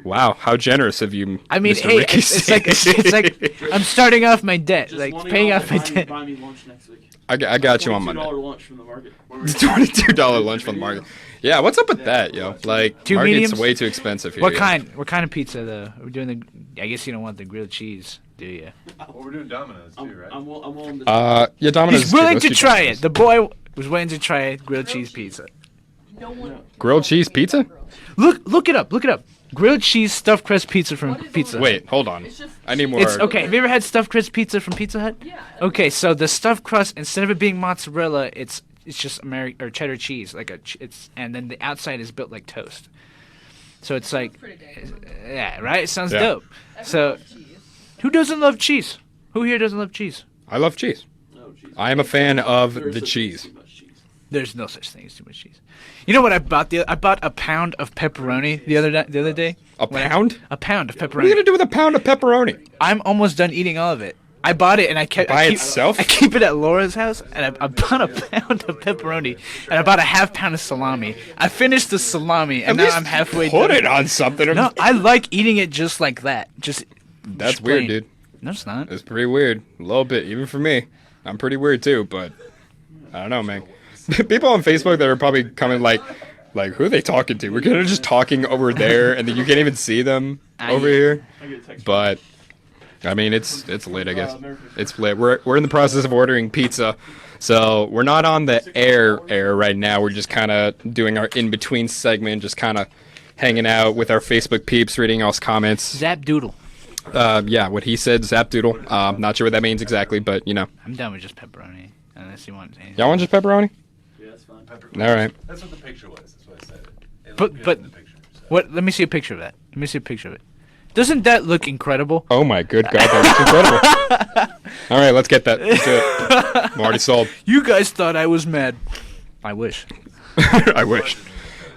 Wow, how generous of you, I mean, Mr. hey, Ricky it's like I'm starting off my debt, Just like one of paying y'all off my buy me- debt. Buy me lunch next week. I got you on Monday. $22 lunch from the market. $22 lunch from the market. Yeah, what's up with that, yo? Like, Two market's mediums? way too expensive here. What yo. kind? What kind of pizza though? Are we doing the? I guess you don't want the grilled cheese, do you? Well, we're doing Domino's too, right? I'm willing to. Yeah, Domino's. He's willing let's to do try Domino's. it. The boy was willing to try it. Grilled cheese pizza. No one. Grilled cheese pizza? Look it up. Look it up. Grilled cheese stuffed crust pizza from What is Pizza. on Wait, hold on. It's just. I need more. It's okay. Have you ever had stuffed crust pizza from Pizza Hut? Yeah. Okay, so the stuffed crust, instead of it being mozzarella, it's just American or cheddar cheese, like and then the outside is built like toast. So it's like, Pretty dang. yeah, right. It sounds Yeah. dope. Everyone So loves cheese. who doesn't love cheese? Who here doesn't love cheese? I love cheese. No, cheese. I am a fan of There's the such cheese. too much cheese. There's no such thing as too much cheese. You know what I bought? I bought a pound of pepperoni the other day. A pound? A pound of What are you pepperoni. gonna do with a pound of pepperoni? I'm almost done eating all of it. I bought it and I kept. By I keep, itself? I keep it at Laura's house, and I bought a pound of pepperoni, and I bought a half pound of salami. I finished the salami, and At now least I'm halfway Put done. it on something. No, I like eating it just like that. Just That's just weird, plain. dude. No, it's not. It's pretty weird. A little bit, even for me. I'm pretty weird too, but I don't know, man. People on Facebook that are probably coming like who are they talking to? We're kind of just talking over there, and then you can't even see them over here. I get a text. But I mean, it's lit, I guess. It's lit. We're in the process of ordering pizza, so we're not on the air right now. We're just kind of doing our in between segment, just kind of hanging out with our Facebook peeps, reading y'all's comments. Zap doodle. Yeah, what he said, zap doodle. Not sure what that means exactly, but you know. I'm done with just pepperoni, unless you want anything. Y'all want just pepperoni? Yeah, that's fine. All right. That's what the picture was. That's what I said. It But- looked good but- in the picture, so. What? Let me see a picture of that. Let me see a picture of it. Doesn't that look incredible? Oh my good God, that looks incredible. All right, let's get that. Let's do it. I'm already sold. You guys thought I was mad. I wish. I wish.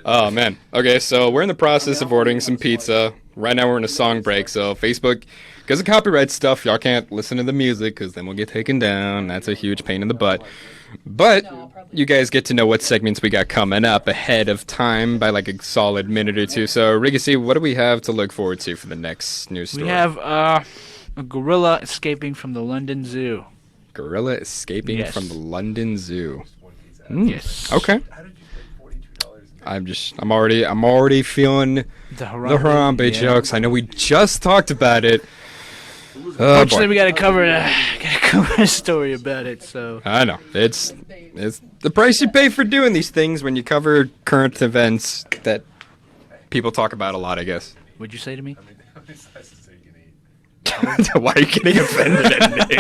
Oh man. Okay, so we're in the process of ordering some pizza. Right now we're in a song break, so Facebook, because of copyright stuff, y'all can't listen to the music because then we'll get taken down. That's a huge pain in the butt. But you guys get to know what segments we got coming up ahead of time by like a solid minute or two. So Ricky, C, what do we have to look forward to for the next news story? We have a gorilla escaping from the London Zoo. Gorilla escaping Yes. from the London Zoo. One pizza. Yes. Okay. How did you spend $42? I'm already feeling The the Harambe. Harambe Yeah. jokes. I know we just talked about it. Oh, Fortunately, boy. we gotta cover a story about it. So I know. It's the price you pay for doing these things when you cover current events that people talk about a lot, I guess. what'd you say to me? How many slices are you going to eat? Why are you getting offended at me?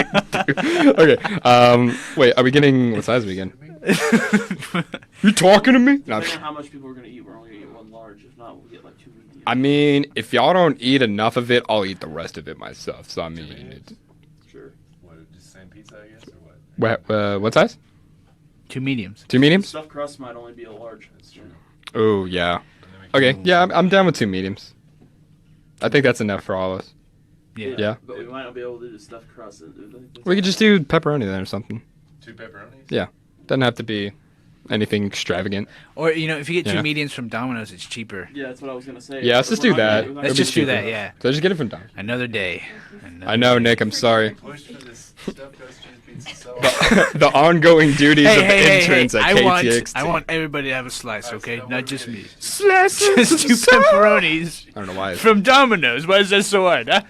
Okay. Wait, are we getting what size are we getting? You talking to me? No, Depending on how much people are gonna eat, we're only gonna eat one large. If not, we'll get like two mediums. I mean, if y'all don't eat enough of it, I'll eat the rest of it myself. So I mean, it's, Sure. What, just same pizza, I guess, or what? what size? 2 mediums. 2 mediums? Stuffed crust might only be a large. That's true. Oh yeah. And then we Okay, can- yeah, I'm down with 2 mediums. I think that's enough for all of us. Yeah. But we might not be able to do the stuffed crust. We could just do pepperoni then or something. 2 pepperonis? Yeah, doesn't have to be anything extravagant. Or, if you get 2 Yeah. mediums from Domino's, it's cheaper. Yeah, that's what I was gonna say. Yeah, let's just do that. We're not Let's It'll be just do cheaper. that, yeah. So just get it from Dom. Another day. I know, Nick. I'm sorry. Push for this stuffed crust cheese pizza so The ongoing duties of interns at I KTXT. want everybody to have a slice, okay? so Not what just are we me. getting? Just 2 pepperonis I don't know why. from Domino's. Why is that so hard, huh?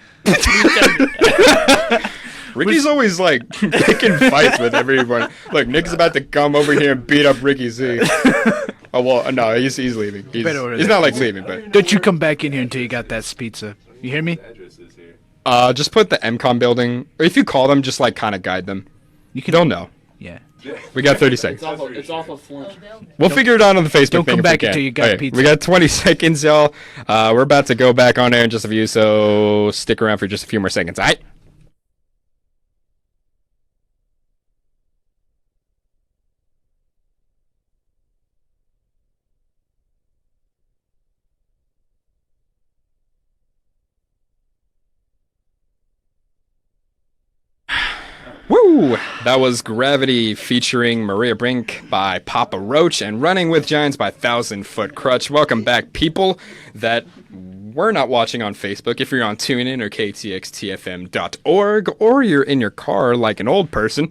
Ricky's always like picking fights with everyone. Look, Nick's about to come over here and beat up Ricky Z. Oh well, no, he's leaving. He's Better order not that. like leaving, but Don't you come back in here until you got that pizza. You hear me? The address is here. just put the MCOM building. Or if you call them, just like kind of guide them. You can. They'll know. Yeah. We got 30 seconds. It's off of Flint. We'll figure it out on the Facebook Don't thing come if we back can. until you got Okay, pizza. We got 20 seconds, y'all. We're about to go back on air in just a few, so stick around for just a few more seconds. All right. Woo! That was Gravity featuring Maria Brink by Papa Roach and Running with Giants by 1,000 Foot Crutch. Welcome back, people that were not watching on Facebook. If you're on TuneIn or KTXT-FM.org or you're in your car like an old person,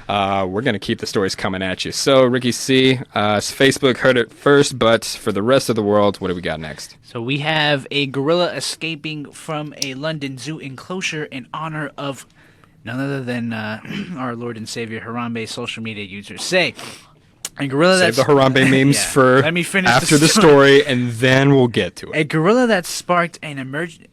we're going to keep the stories coming at you. So, Ricky C., Facebook heard it first, but for the rest of the world, what do we got next? So we have a gorilla escaping from a London zoo enclosure in honor of none other than our Lord and Savior Harambe, social media users say. A gorilla Save that's the Harambe memes Yeah. for Let me finish after the story, and then we'll get to it. A gorilla that sparked an emergency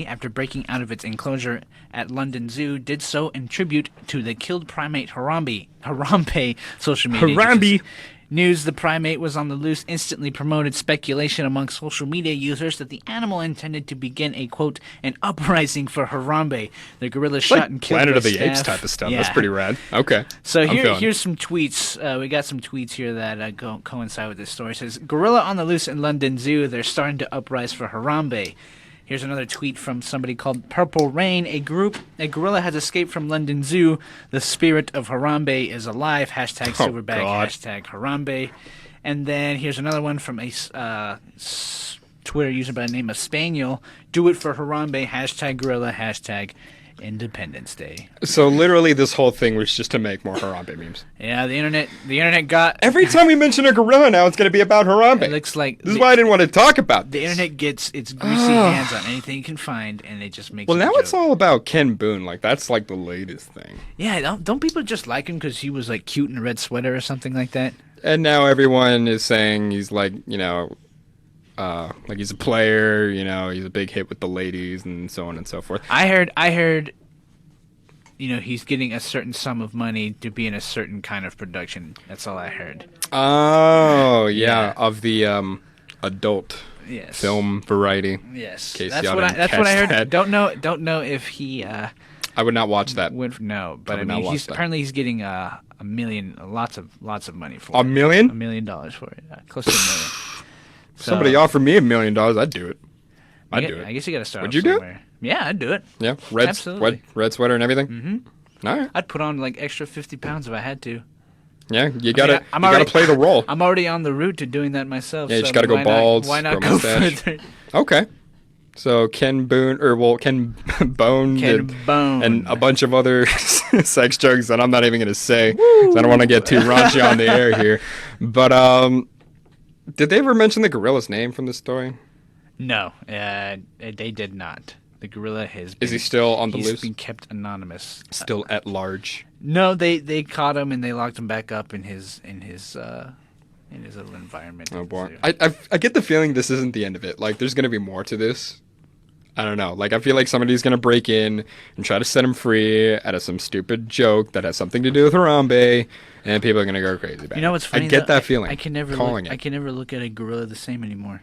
after breaking out of its enclosure at London Zoo did so in tribute to the killed primate Harambe social media Harambe. users. News the primate was on the loose instantly promoted speculation among social media users that the animal intended to begin a, quote, an uprising for Harambe. The gorilla shot Like and killed Planet by of the staff. Apes type of stuff. Yeah. That's pretty rad. Okay. So I'm feeling it. here's some tweets. We got some tweets here that coincide with this story. It says, gorilla on the loose in London Zoo. They're starting to uprise for Harambe. Here's another tweet from somebody called Purple Rain. A gorilla has escaped from London Zoo. The spirit of Harambe is alive. Hashtag silverback. God. Hashtag Harambe. And then here's another one from a Twitter user by the name of Spaniel. Do it for Harambe. Hashtag gorilla. Hashtag Independence Day. So literally, this whole thing was just to make more Harambe memes. Yeah, the internet got. Every time we mention a gorilla now, it's going to be about Harambe. It looks like This is why I didn't want to talk about the this. internet gets its greasy hands on anything it can find, and it just makes. Well, it a now it's joke. all about Ken Boone. Like that's like the latest thing. Yeah, don't people just like him because he was like cute in a red sweater or something like that? And now everyone is saying he's like, like he's a player. He's a big hit with the ladies and so on and so forth. I heard. He's getting a certain sum of money to be in a certain kind of production. That's all I heard. Oh Yeah. of the adult Yes. film variety. Yes. case That's y'all what I. didn't That's what I catch heard. that. Don't know if he I would not watch that. went. No, but I I would not mean, watch he's that. apparently he's getting lots of money for $1 it. million? $1 million for it. Close to $1 million. Somebody So- offered me $1 million. I'd do it. I'd do it. I guess you got to start. Would off you do it? somewhere. Yeah, I'd do it. Yeah, red Absolutely. sweater and everything. Mm-hmm. All right. I'd put on like extra 50 pounds if I had to. Yeah, you gotta I'm you gotta already- play the role. I'm already on the route to doing that myself. Yeah, you so just gotta go why bald, Why not grow go mustache. further? Okay. So Ken Boone Ken Bone Ken did- Bone. and a bunch of other sex jokes that I'm not even gonna say. 'Cause I don't want to get too raunchy on the air here. But did they ever mention the gorilla's name from the story? No, they did not. The gorilla has. Is he still on the He's loose? been kept anonymous. Still at large. No, they caught him and they locked him back up in his little environment. Oh boy, So- I get the feeling this isn't the end of it. Like there's gonna be more to this. I don't know. Like, I feel like somebody's going to break in and try to set him free out of some stupid joke that has something to do with Harambe, and people are going to go crazy about it. You know what's funny? I get though? that feeling. I can never calling look, it. I can never look at a gorilla the same anymore.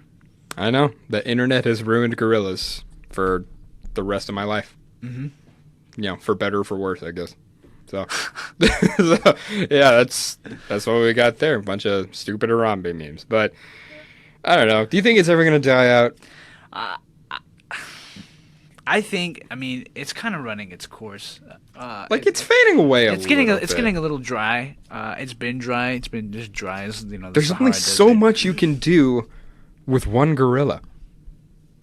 I know. The internet has ruined gorillas for the rest of my life. Mm-hmm. You know, for better or for worse, I guess. So, so yeah, that's what we got there. A bunch of stupid Harambe memes. But, I don't know. Do you think it's ever going to die out? I think. I mean, it's kind of running its course. Like, it's fading away a It's getting little it's bit. getting a little dry. It's been dry. It's been just dry as the There's Sahara only Desert. so much you can do with one gorilla.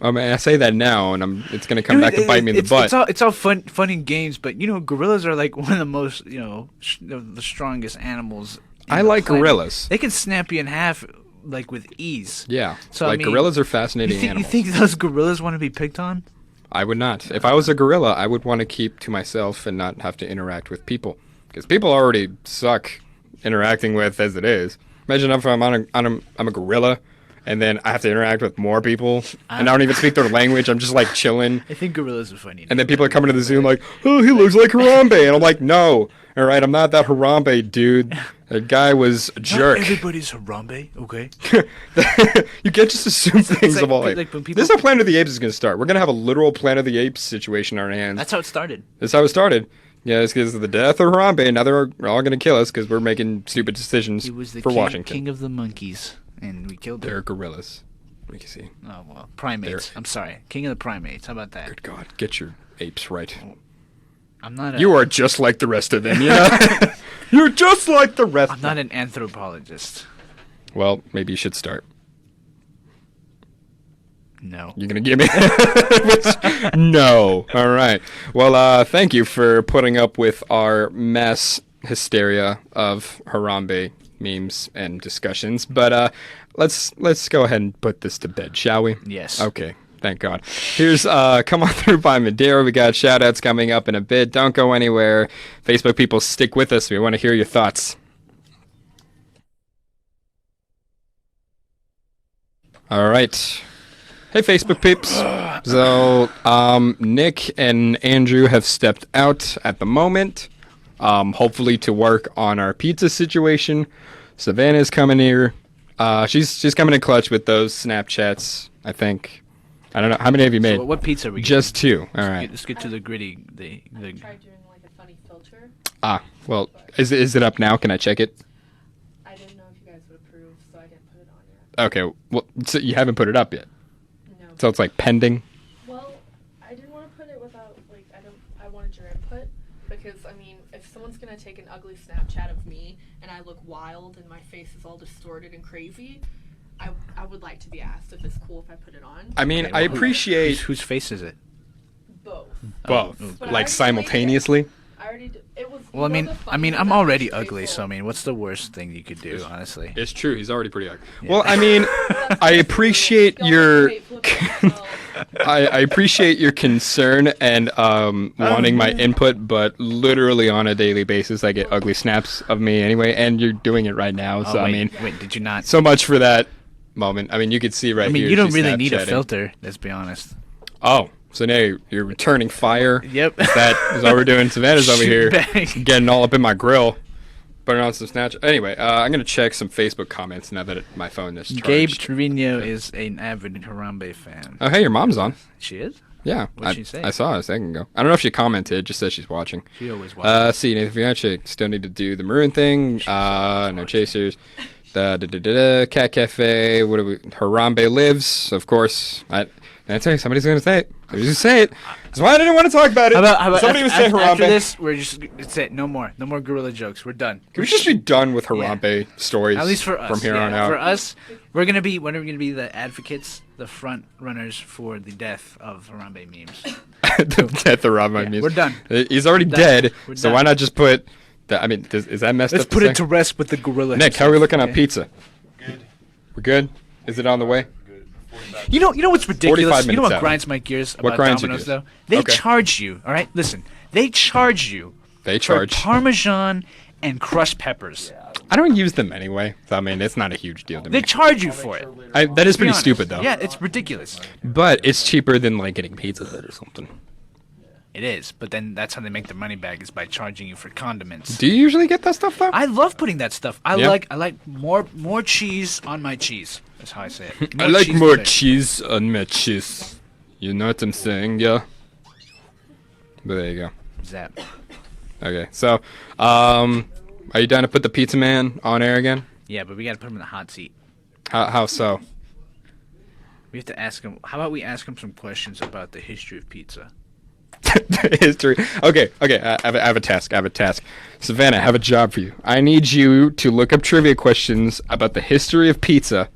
I mean, I say that now, and it's going to come back and bite me in the butt. It's all fun and games, but gorillas are like one of the most the strongest animals. I like gorillas. They can snap you in half like with ease. Yeah, So, like I mean, gorillas are fascinating You animals. think those gorillas want to be picked on? I would not. If I was a gorilla, I would want to keep to myself and not have to interact with people. Because people already suck interacting with as it is. Imagine if I'm a gorilla, and then I have to interact with more people, and I don't even speak their language. I'm just like chilling. I think gorillas are funny. And then people are coming to the zoo like, oh, he looks like Harambe. And I'm like, no. All right, I'm not that Harambe, dude. That guy was a jerk. Not everybody's Harambe, okay? You can't just assume things like- of all like apes. when people- This is how Planet of the Apes is going to start. We're going to have a literal Planet of the Apes situation in our hands. That's how it started. That's how it started. Yeah, it's because of the death of Harambe, and now they're all going to kill us because we're making stupid decisions He was the for king, Washington. king of the monkeys, and we killed They're him. gorillas. We can see. Oh well, primates. I'm sorry, king of the primates. How about that? Good God, get your apes right. I'm not. A, You are just like the rest of them, you know? You're just like the rest I'm of not them. an anthropologist. Well, maybe you should start. No. You're going to give me... No. All right. Well, thank you for putting up with our mass hysteria of Harambe memes and discussions. But let's go ahead and put this to bed, shall we? Yes. Okay. Thank God. Here's Come On Through by Madeira. We got shout-outs coming up in a bit. Don't go anywhere. Facebook people, stick with us. We want to hear your thoughts. All right. Hey, Facebook peeps. So, Nick and Andrew have stepped out at the moment, hopefully to work on our pizza situation. Savannah's coming here. She's coming in clutch with those Snapchats, I think. I don't know. How many have you made? So what pizza are we Just two. All right. Let's get to the gritty. The Tried doing like a funny filter. Well, is it up now? Can I check it? I didn't know if you guys would approve, so I didn't put it on yet. Okay. Well, so you haven't put it up yet. No. So it's like pending. Well, I didn't want to put it without I wanted your input because I mean, if someone's gonna take an ugly Snapchat of me and I look wild and my face is all distorted and crazy, I would like to be asked if it's cool if I put it on. I mean, I appreciate whose face is it? Both. both, But I like already simultaneously. I already did. It was. Well, you know the funny I'm thing already about ugly, facial- so I mean, what's the worst thing you could do, honestly? It's true. He's already pretty ugly. Well, I mean, I appreciate your. I appreciate your concern and wanting my input, but literally on a daily basis, I get ugly snaps of me anyway, and you're doing it right now. So Oh, I wait, mean, wait, did you not? so much for that moment. I mean, you could see right I mean, here. you don't she's really need a Snapchatting. filter. Let's be honest. Oh, so now you're returning fire. Yep. That is what we're doing. Savannah's over here Shoot getting all up in my grill. Putting on some Snapchat. Anyway, I'm going to check some Facebook comments now that my phone is charged. Gabe Trevino is an avid Harambe fan. Oh, hey, your mom's on. She is? Yeah. What'd she say? I saw it a second ago. I don't know if she commented. Just says she's watching. She always watches. See, Nathan Fiance still need to do the maroon thing. No chasers. Cat Cafe. What do we? Harambe lives, of course. I tell you, somebody's gonna say it. Somebody's gonna say it. That's why I didn't want to talk about it. How about somebody would say after Harambe? this, we're just, it's it. No more gorilla jokes. We're done. Can we just be done with Harambe stories? At least for us. From here yeah. on out. For us, when are we gonna be the advocates, the front runners for the death of Harambe memes? The death of Harambe Yeah, memes. we're done. He's already We're done. dead. We're So done. why not just put? I mean, is that messed Let's up? put say? it to rest with the gorilla. Nick, how are we looking on Okay. pizza? Good. We're good. Is it on the way? Good. 45. You know what's 45 ridiculous? You know minutes what out. grinds my gears What about grinds your Domino's gears? though? They Okay. charge you. All right, listen. They charge you They for charge. Parmesan and crushed peppers. I don't use them anyway. So, I mean, it's not a huge deal to They me. charge you for it. That is Be pretty honest. stupid, though. Yeah, it's ridiculous. But it's cheaper than, like, getting Pizza Hut or something. It is, but then that's how they make their money back is by charging you for condiments. Do you usually get that stuff, though? I love putting that stuff. I Yeah. like more cheese on my cheese. That's how I say it. I like more butter. cheese on my cheese. You know what I'm saying, yeah? But there you go. Zap. Okay, so, are you down to put the Pizza Man on air again? Yeah, but we gotta put him in the hot seat. How so? We have to ask him. How about we ask him some questions about the history of pizza? History. Okay. I have a task. Savannah, I have a job for you. I need you to look up trivia questions about the history of pizza.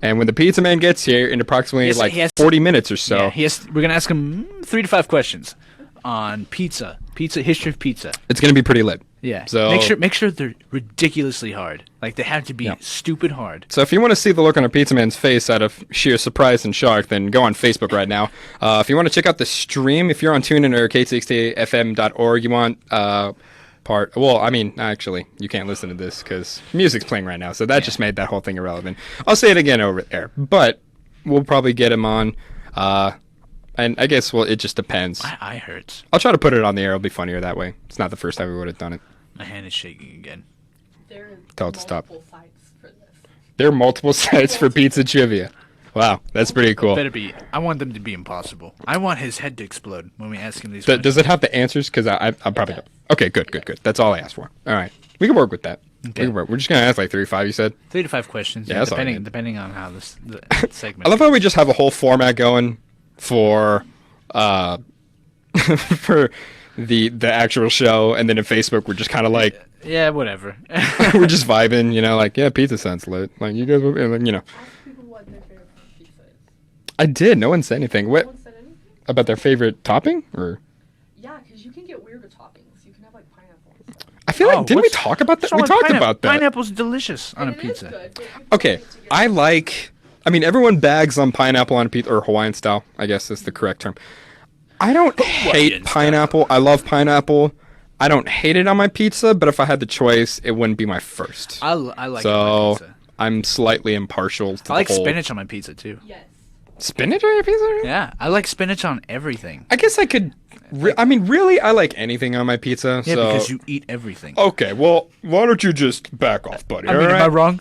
And when the Pizza Man gets here in approximately He has 40 minutes or so, Yeah, we're gonna ask him 3 to 5 questions on pizza, history of pizza. it's going to be pretty lit. Yeah. So make sure they're ridiculously hard. Like they have to be stupid hard. So if you want to see the look on a Pizza Man's face out of sheer surprise and shock, then go on Facebook right now. If you want to check out the stream, if you're on TuneIn or KTXT-FM.org, you want actually, you can't listen to this because music's playing right now, so that just made that whole thing irrelevant. I'll say it again over there, but we'll probably get him on, and I guess, it just depends. My eye hurts. I'll try to put it on the air. It'll be funnier that way. It's not the first time we would have done it. My hand is shaking again. There are Tell it to stop. multiple sites for this. There are multiple sites for pizza trivia. Wow, that's pretty cool. Better be. I want them to be impossible. I want his head to explode when we ask him these questions. Does it have the answers? Because I probably don't. Okay, good. That's all I asked for. All right. We can work with that. Okay. We're just going to ask like 3 or 5, you said? 3 to 5 questions. Yeah, that's all depending good. depending on how the segment. I love how we just have a whole format going for for the actual show, and then in Facebook we're just kind of like, Yeah, whatever. we're just vibing, yeah, pizza sounds lit. Like, you guys, Ask people what their favorite kind of pizza is. I did. No one said anything. What No one said anything? about their favorite topping? Or Yeah, because you can get weirder toppings. You can have like pineapple and stuff. I feel like, didn't we what's- talk about that? what's wrong We with talked pineapple? about that. Pineapple's delicious on a And it is pizza. good, but people Okay, like to get I like. I mean, everyone bags on pineapple on a pizza, or Hawaiian style. I guess is the correct term. I don't hate style. pineapple. I love pineapple. I don't hate it on my pizza, but if I had the choice, it wouldn't be my first. I like it on So my pizza. I'm slightly impartial to I like the whole spinach on my pizza too. Yes. Spinach on your pizza? Yeah, I like spinach on everything. I guess I could. Really, I like anything on my pizza. Yeah, so. because you eat everything. Okay, well, why don't you just back off, buddy? I mean, all am I right? wrong?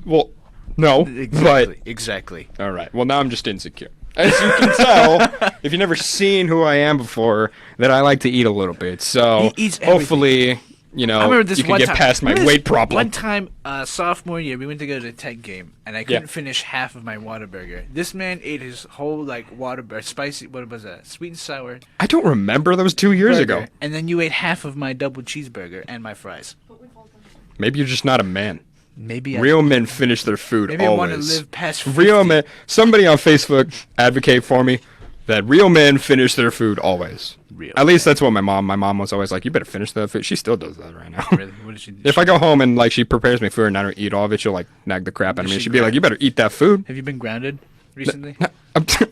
Well, no, Exactly. but all right. Well, now I'm just insecure. As you can tell, if you've never seen who I am before, that I like to eat a little bit. So He eats everything. hopefully, I remember this you can one get time. past my Remember this weight problem. One time, sophomore year, we went to go to a tech game, and I couldn't finish half of my Whataburger. This man ate his whole Whataburger, spicy. What was that? Sweet and sour. I don't remember. That was 2 years ago. burger, and then you ate half of my double cheeseburger and my fries. But we've all done it. Maybe you're just not a man. Maybe Real men finish their food Maybe I want to always. live past Real 50. men. Somebody on Facebook advocate for me that real men finish their food always. Real At least that's what my mom was always like. You better finish that food. She still does that right now. Really? What did she do? If I go home and she prepares me food and I don't eat all of it, she'll nag the crap out of Does me. she She'd be like, grind? "You better eat that food." Have you been grounded recently?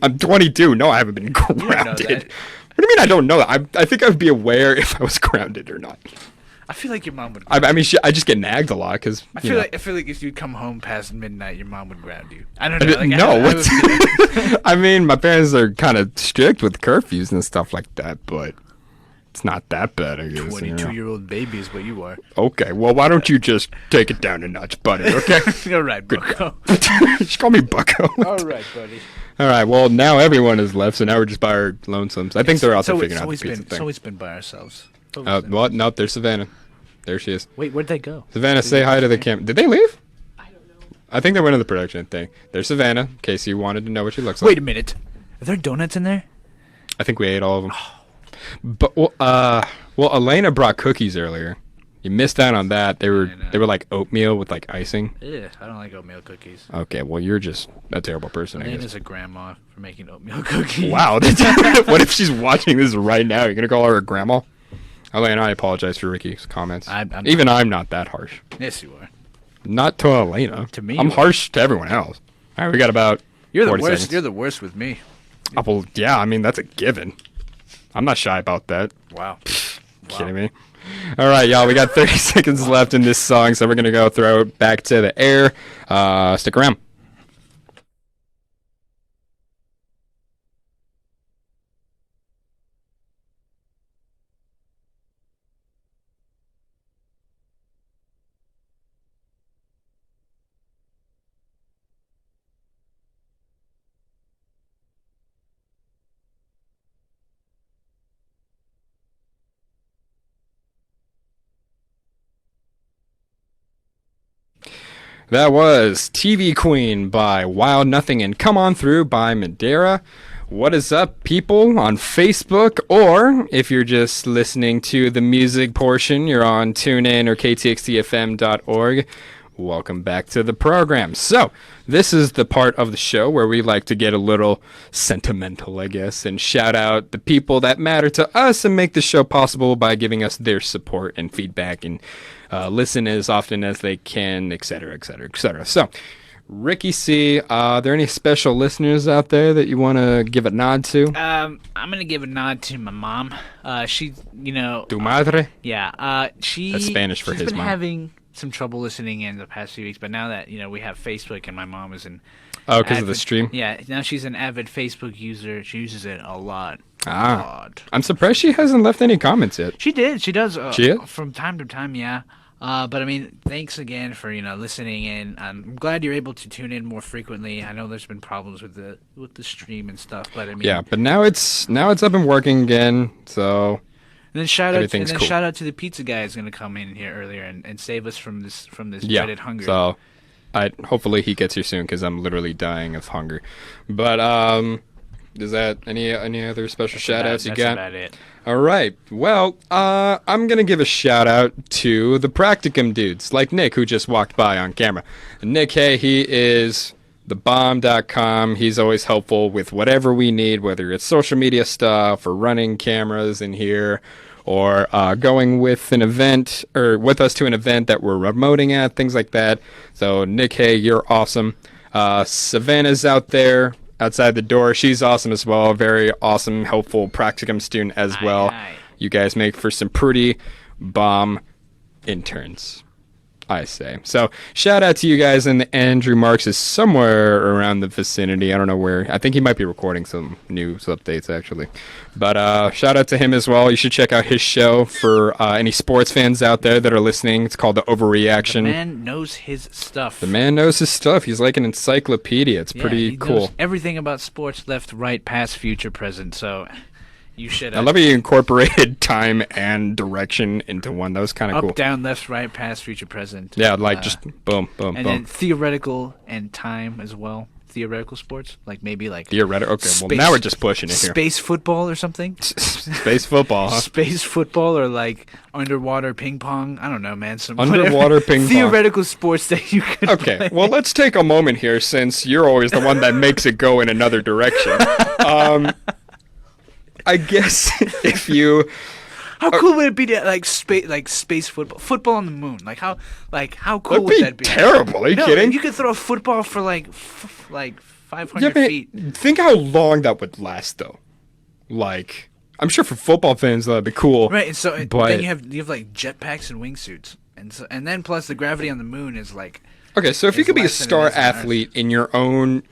I'm 22. No, I haven't been know grounded. that. What do you mean I don't know that? I think I would be aware if I was grounded or not. I feel like your mom would. I mean, I just get nagged a lot because. I feel like if you come home past midnight, your mom would ground you. I don't know. Like, No, I would- I mean, my parents are kind of strict with curfews and stuff like that, but it's not that bad, I guess. 22-year-old baby is what you are. Okay, well, why don't you just take it down a notch, buddy? Okay, All right, Bucko. just call me Bucko. All right, buddy. All right, well, now everyone is left, so now we're just by our lonesomes. I think they're also figuring out the pizza It's thing. always been by ourselves. What? No, there's Savannah. There she is. Wait, where'd they go? Savannah, say hi to the camera. Did they leave? I don't know. I think they went to the production thing. There's Savannah, in case you wanted to know what she looks like. Wait a minute. Are there donuts in there? I think we ate all of them. But Elena brought cookies earlier. You missed out on that. They were like oatmeal with icing. Yeah, I don't like oatmeal cookies. Okay, well you're just a terrible person, I guess. Elena's a grandma for making oatmeal cookies. Wow, what if she's watching this right now? You're gonna call her a grandma? Elena, I apologize for Ricky's comments. I'm Even I'm not that harsh. Yes, you are. Not to Elena. To me, I'm you are. harsh to everyone else. All right, we got about You're the 40 worst. seconds. You're the worst with me. Well, yeah, I mean, that's a given. I'm not shy about that. Wow. Kidding me? All right, y'all. We got 30 seconds left in this song, so we're gonna go throw it back to the air. Stick around. That was TV Queen by Wild Nothing and Come On Through by Madeira. What is up, people, on Facebook, or if you're just listening to the music portion, you're on TuneIn or KTXT-FM.org. Welcome back to the program. So, this is the part of the show where we like to get a little sentimental, I guess, and shout out the people that matter to us and make the show possible by giving us their support and feedback and listen as often as they can, etc., etc., etc. So, Ricky C, are there any special listeners out there that you want to give a nod to? I'm going to give a nod to my mom. She, Tu madre? Yeah. That's Spanish for his mom. She's been having some trouble listening in the past few weeks, but now that, we have Facebook and my mom is an... Oh, because of the stream? Yeah, now she's an avid Facebook user. She uses it a lot. I'm surprised she hasn't left any comments yet. She did. She does. She is? From time to time, yeah. But I mean, thanks again for listening in. I'm glad you're able to tune in more frequently. I know there's been problems with the stream and stuff, but I mean, yeah. But now it's up and working again. So and then shout out cool. to the pizza guy who's going to come in here earlier and save us from this dreaded hunger. So hopefully he gets here soon because I'm literally dying of hunger. But is that any other special shout outs you got? That's about it. All right. Well, I'm going to give a shout out to the Practicum dudes, like Nick, who just walked by on camera. Nick, hey, he is thebomb.com. He's always helpful with whatever we need, whether it's social media stuff or running cameras in here or going with an event or with us to an event that we're remoting at, things like that. So, Nick, hey, you're awesome. Savannah's out there. Outside the door, she's awesome as well. Very awesome, helpful practicum student as well. Aye. You guys make for some pretty bomb interns, I say. So shout out to you guys. And Andrew Marks is somewhere around the vicinity. I don't know where. I think he might be recording some news updates actually. But shout out to him as well. You should check out his show for any sports fans out there that are listening. It's called The Overreaction. The man knows his stuff. The man knows his stuff. He's like an encyclopedia. It's pretty he cool. Knows everything about sports, left, right, past, future, present. So you should. I love how you incorporated time and direction into one. That was kind of cool. Up, down, left, right, past, future, present. Yeah, like just boom, boom, and boom. then theoretical and time as well. Theoretical sports, like maybe like theoretical. Okay, well now we're just pushing it here. Space football or something. Space football, huh? Space football or like underwater ping pong. I don't know, man. Some underwater ping pong. Theoretical sports that you could. Okay, play. well let's take a moment here since you're always the one that makes it go in another direction. I guess if you. How cool would it be to space football on the moon? Like how cool would that be? Terrible. Are you kidding? You could throw a football for like 500 feet. Think how long that would last though. Like I'm sure for football fans that'd be cool. Right, and so then you have like jetpacks and wingsuits, and then plus the gravity on the moon is like. Okay, so if you could be a star athlete in your own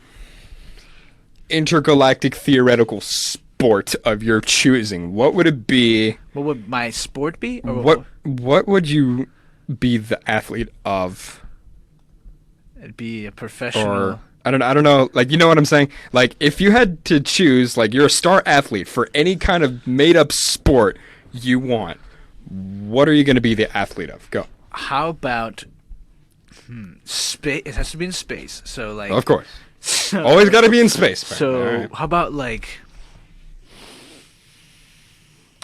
intergalactic theoretical sport of your choosing, what would it be? What would my sport be? Or what would you be the athlete of? It'd be a professional. Or I don't know. Like, you know what I'm saying? Like, if you had to choose, like, you're a star athlete for any kind of made-up sport you want, what are you going to be the athlete of? Go. How about space? It has to be in space. So like. Of course. Always got to be in space. So right. How about like.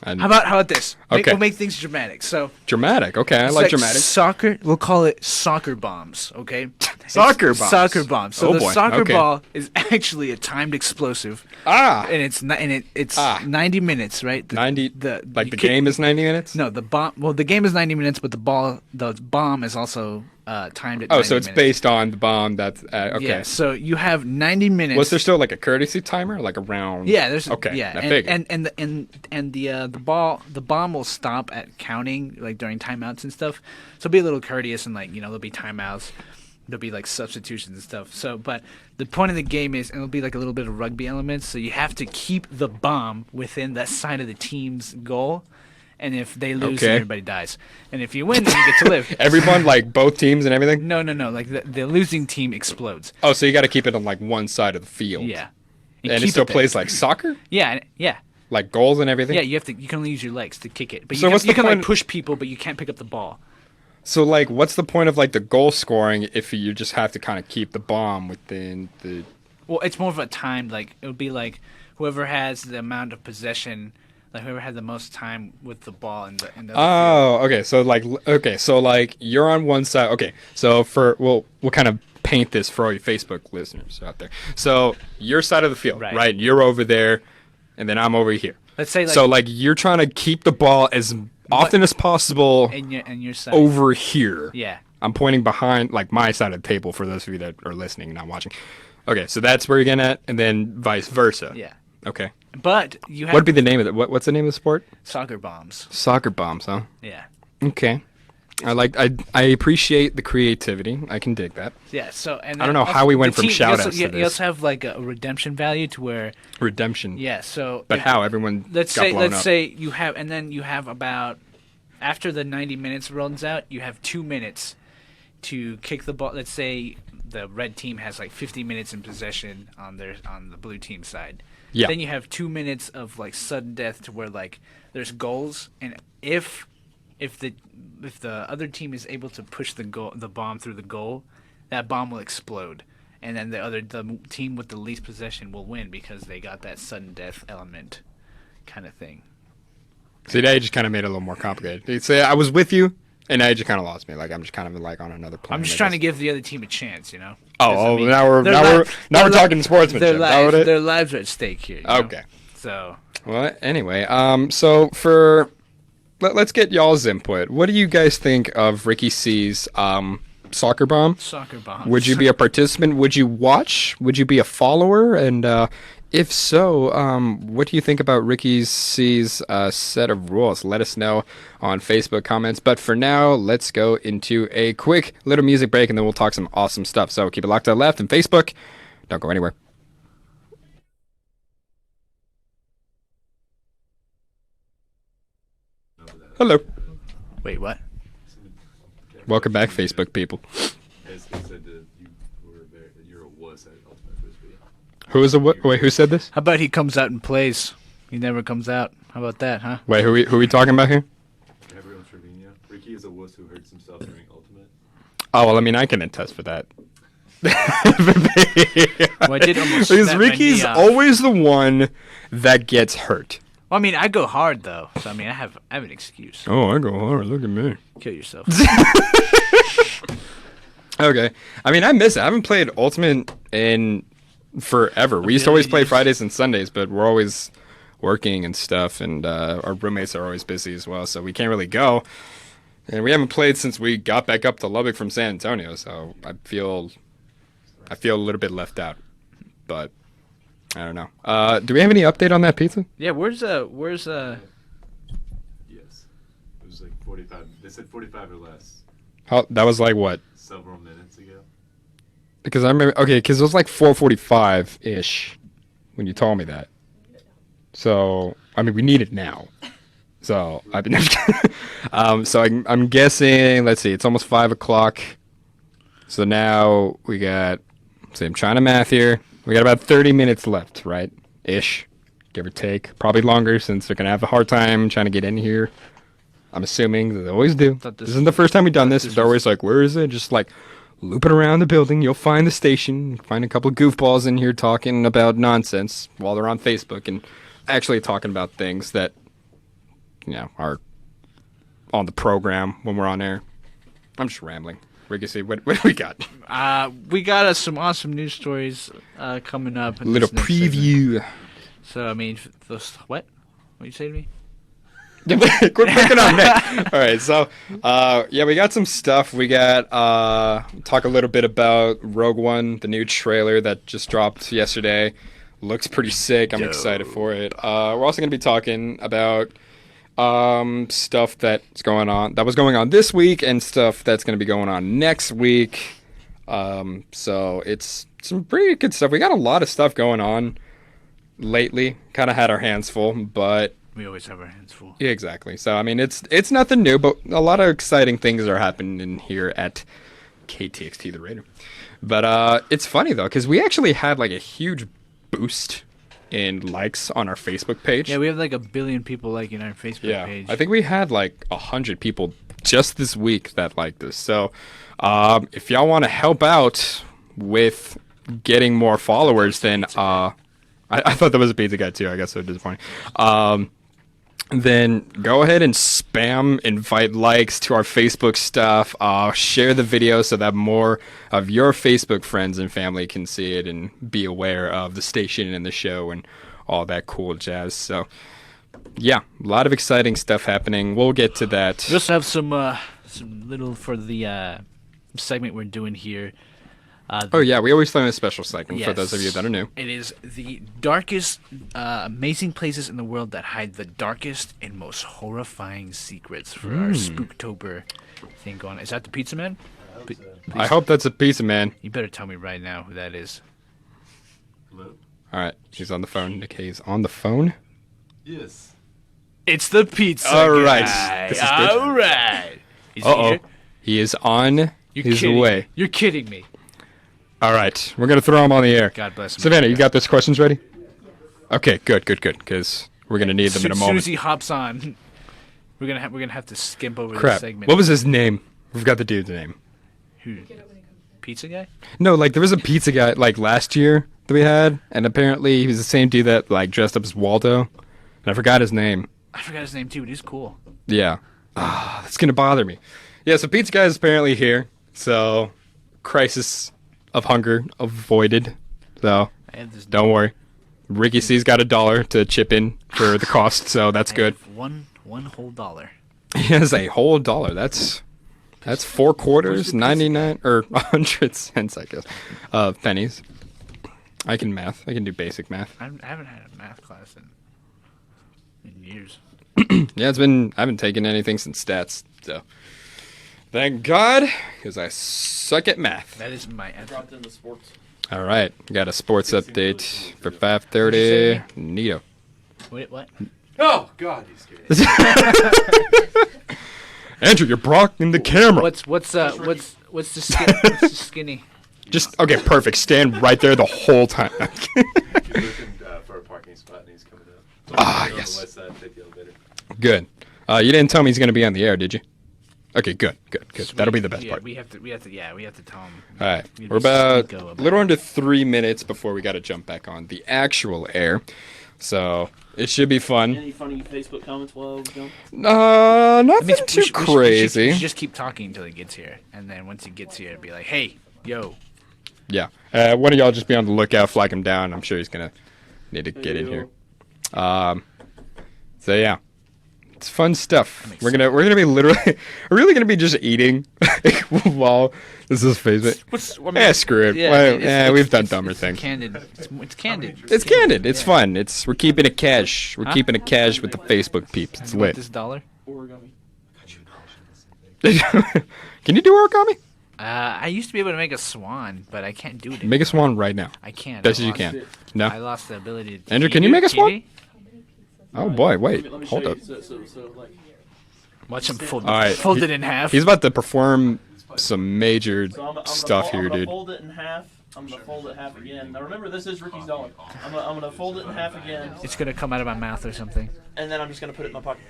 How about this? Okay. We'll make things dramatic. So dramatic. Okay, I like dramatic. Soccer. We'll call it soccer bombs. Okay. Soccer bombs. Soccer bomb. So Oh, the boy. soccer Okay. ball is actually a timed explosive, Ah, and it's 90 minutes, right? 90. The Game is 90 minutes. No, the bomb. Well, the game is 90 minutes, but the bomb is also timed at. Oh, 90 so it's minutes. based on the bomb. That's okay. Yeah. So you have 90 minutes. Was there still like a courtesy timer, like around? Yeah, there's Okay, Yeah, I figured. and the bomb will stop at counting like during timeouts and stuff. So be a little courteous and like there'll be timeouts, there'll be like substitutions and stuff. So, but the point of the game is, and it'll be like a little bit of rugby elements. So you have to keep the bomb within that side of the team's goal, and if they lose, then Okay. everybody dies. And if you win, then you get to live. Everyone, like both teams and everything. No. Like the losing team explodes. Oh, so you got to keep it on like one side of the field. Yeah. and it keep still there. plays like soccer, Yeah. like goals and everything. Yeah, you can only use your legs to kick it, but So what's you the can like point- push people, but you can't pick up the ball. So like, what's the point of like the goal scoring if you just have to kind of keep the bomb within the? Well, it's more of a timed, like it would be like whoever has the amount of possession, like whoever had the most time with the ball in the other field. Oh, okay. So like you're on one side. Okay, so we'll kind of paint this for all you Facebook listeners out there. So your side of the field, Right. right? You're over there, and then I'm over here. Let's say like So like you're trying to keep the ball as often as possible and your side. over here. Yeah. I'm pointing behind, like my side of the table for those of you that are listening and not watching. Okay, so that's where you're getting at, and then vice versa. Yeah. Okay. But you have What'd be the name of it? What's the name of the sport? soccer bombs. Soccer bombs, huh? Yeah. Okay. I appreciate the creativity. I can dig that. Yeah. So and I don't know then how we also went the from team- shout you also, outs to you, this. You also have like a redemption value to where Redemption. yeah. So But if- how? Everyone Let's got say blown let's up. say you have, and then you have about after the 90 minutes runs out, you have 2 minutes to kick the ball. Let's say the red team has like 50 minutes in possession on the blue team side. Yeah. Then you have 2 minutes of like sudden death to where like there's goals, and if the other team is able to push the bomb through the goal, that bomb will explode. And then the team with the least possession will win because they got that sudden death element kind of thing. See, now you just kind of made it a little more complicated. You say I was with you, and now you just kind of lost me. Like I'm just kind of like on another planet. I'm just trying to give the other team a chance, you know. Oh, I mean, now we're their now li- we're now their we're li- talking sportsmanship. Their Is that what it- lives are at stake here. You know? Okay. So Well, anyway, so let's get y'all's input. What do you guys think of Ricky C's soccer bomb? soccer bombs. Would you be a participant? Would you watch? Would you be a follower? And if so, what do you think about Ricky C's set of rules? Let us know on Facebook comments. But for now, let's go into a quick little music break, and then we'll talk some awesome stuff. So keep it locked to the left and Facebook. Don't go anywhere. Hello. Wait, what? Welcome back, Facebook people. As they said that you're a wuss at Ultimate Frisbee. Who is a wait? Who said this? How about he comes out and plays? He never comes out. How about that, huh? Wait, who we talking about here? Everyone Trevino. Ricky is a wuss who hurts himself during Ultimate. Oh well, I mean, I can attest for that. Well, I did almost Because snap my Ricky's knee off. always the one that gets hurt. Well, I mean, I go hard though, so I mean, I have an excuse. Oh, I go hard. Look at me. Kill yourself. Okay. I mean, I miss it. I haven't played Ultimate in forever. We used to always play Fridays and Sundays, but we're always working and stuff, and our roommates are always busy as well, so we can't really go. And we haven't played since we got back up to Lubbock from San Antonio, so I feel a little bit left out. But I don't know. Do we have any update on that pizza? Yeah, where's Yes. It was like 45. They said 45 or less That was like what? several minutes ago. Because I remember, okay, because it was like 4:45-ish when you told me that. So, I mean, we need it now. So, I've been, so I'm guessing, let's see, it's almost 5 o'clock. So now we got, see, I'm trying to math here. We got about 30 minutes left, right? Ish, give or take. Probably longer since they're going to have a hard time trying to get in here. I'm assuming that they always do. Thought This this isn't the first time we've done this. this They're always like, where is it? Just like looping around the building. You'll find the station. Find a couple of goofballs in here talking about nonsense while they're on Facebook and actually talking about things that, you know, are on the program when we're on air. I'm just rambling. Ricky C, what do we got? We got some awesome news stories coming up. A little this next segment. preview. So, I mean, those... What? What you say to me? Quit picking on Nick. All right, so we got some stuff. We got talk a little bit about Rogue One, the new trailer that just dropped yesterday. Looks pretty sick. I'm excited for it. We're also going to be talking about stuff that was going on this week and stuff that's going to be going on next week. So it's some pretty good stuff. We got a lot of stuff going on lately. Kind of had our hands full, but We always have our hands full. yeah, exactly. So I mean, it's nothing new, but a lot of exciting things are happening here at KTXT the Radio. But it's funny though, because we actually had like a huge boost in likes on our Facebook page. Yeah, we have like 1 billion people liking our Facebook page. I think we had like 100 people just this week that liked this. So if y'all want to help out with getting more followers, then I thought that was a pizza guy too. I guess so disappointing. Then go ahead and invite likes to our Facebook stuff. Share the video so that more of your Facebook friends and family can see it and be aware of the station and the show and all that cool jazz. So, yeah, a lot of exciting stuff happening. We'll get to that. We also have some little for the segment we're doing here. We always throw in a special segment for Yes. those of you that are new. It is the darkest, amazing places in the world that hide the darkest and most horrifying secrets for our Spooktober thing going on. Is that the Pizza Man? I hope that's a pizza, man. You better tell me right now who that is. Hello? All right, he's on the phone. Nick Hayes on the phone. Yes. It's the Pizza All right. Guy. This is good. All right. Is he Uh-oh. here? He is on You're his kidding way. me. You're kidding me. All right, we're gonna throw him on the air. God bless him. Savannah, you got those questions ready? Okay, good, because we're gonna need them in a As soon moment. as he hops on, we're gonna have to skimp over Crap. this segment. What was his name? We forgot the dude's name. Who? Pizza Guy? No, like there was a pizza guy like last year that we had, and apparently he was the same dude that like dressed up as Waldo, and I forgot his name. I forgot his name too. He's cool. Yeah. That's gonna bother me. Yeah, so pizza guy is apparently here. So crisis of hunger avoided. So I have this. don't worry. Ricky C's got $1 to chip in for the cost, so that's I good. have one whole dollar. He has a whole $1. That's 4 quarters, 99 or 100 cents, I guess, pennies. I can math. I can do basic math. I haven't had a math class in years. Yeah, I haven't taken anything since stats, so thank God, because I suck at math. That is my answer. Dropped into sports. All right, we got a sports update for 5:30. Neato. Wait, what? Oh, God, he's kidding. Andrew, you're blocking the camera. What's the skinny? Just okay, perfect. Stand right there the whole time. He's looking for a parking spot and he's coming up. Ah, On yes. the west side, take the elevator. Good. You didn't tell me he's gonna be on the air, did you? Okay, good. That'll be the best Yeah, part. we have to tell him. All right, We'd we're be about sneako a about little under 3 minutes before we got to jump back on the actual air, so it should be fun. Any funny Facebook comments while we're going? Nothing too crazy. We should just keep talking until he gets here, and then once he gets here, it'd be like, "Hey, yo." Yeah, one of y'all just be on the lookout, flag him down. I'm sure he's gonna need to get in here. So yeah. It's fun stuff. We're gonna be literally, we're really gonna be just eating while this is Facebook. Screw it. We've done dumber things. Candid. It's candid. It's candid. It's fun. We're keeping it cash. We're keeping it cash with the Facebook peeps. It's You want lit. this $1? Origami. Can you do origami? I used to be able to make a swan, but I can't do it. Make a swan right now. I can't. Best I as you lost can. it. I No. lost the ability to. Andrew, can you make a swan? you? Oh boy, wait, Let me hold show up. you. So, like, Watch him fold, All right, fold it in half. He's about to perform some major I'm stuff here, gonna dude. fold it in half. I'm gonna fold it half again. Now remember, this is Ricky's dollar. I'm gonna fold it in half again, It's gonna come out of my mouth or something. and then I'm just gonna put it in my pocket.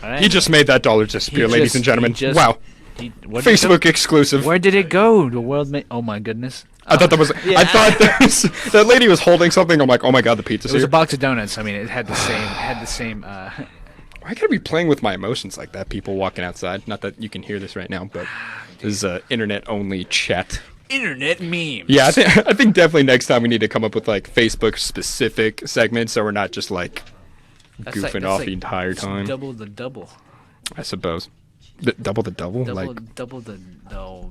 All right. He just made that dollar disappear, ladies and gentlemen. Wow, What did it Facebook go? exclusive. Where did it go? The world made. Oh my goodness. I thought that was. I thought that lady was holding something. I'm like, oh my god, the pizza's It was here. a box of donuts. I mean, it had the same. Why gotta be playing with my emotions like that? People walking outside. Not that you can hear this right now, but This is an internet-only chat. Internet memes. Yeah, I think definitely next time we need to come up with like Facebook-specific segments, so we're not just like goofing off the entire time. Double the double. I suppose. Double the double? Double Like the no.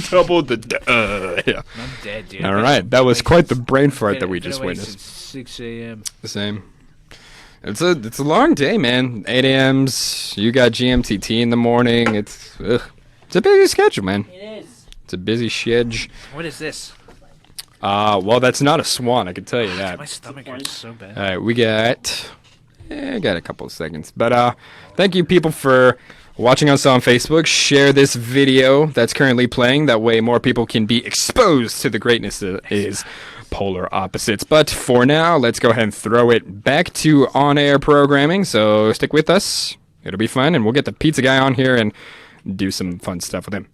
double the yeah. I'm dead, dude. All right, that was quite the brain fart that we just witnessed. 6 a.m. The same. It's a long day, man. 8 a.m.s. You got GMTT in the morning. It's a busy schedule, man. It is. It's a busy schedule. What is this? Well, that's not a swan. I can tell you that. My stomach hurts so bad. All right, we got a couple of seconds, but thank you people for watching us on Facebook. Share this video that's currently playing. That way, more people can be exposed to the greatness that is Polar Opposites. But for now, let's go ahead and throw it back to on-air programming. So stick with us. It'll be fun, and we'll get the pizza guy on here and do some fun stuff with him.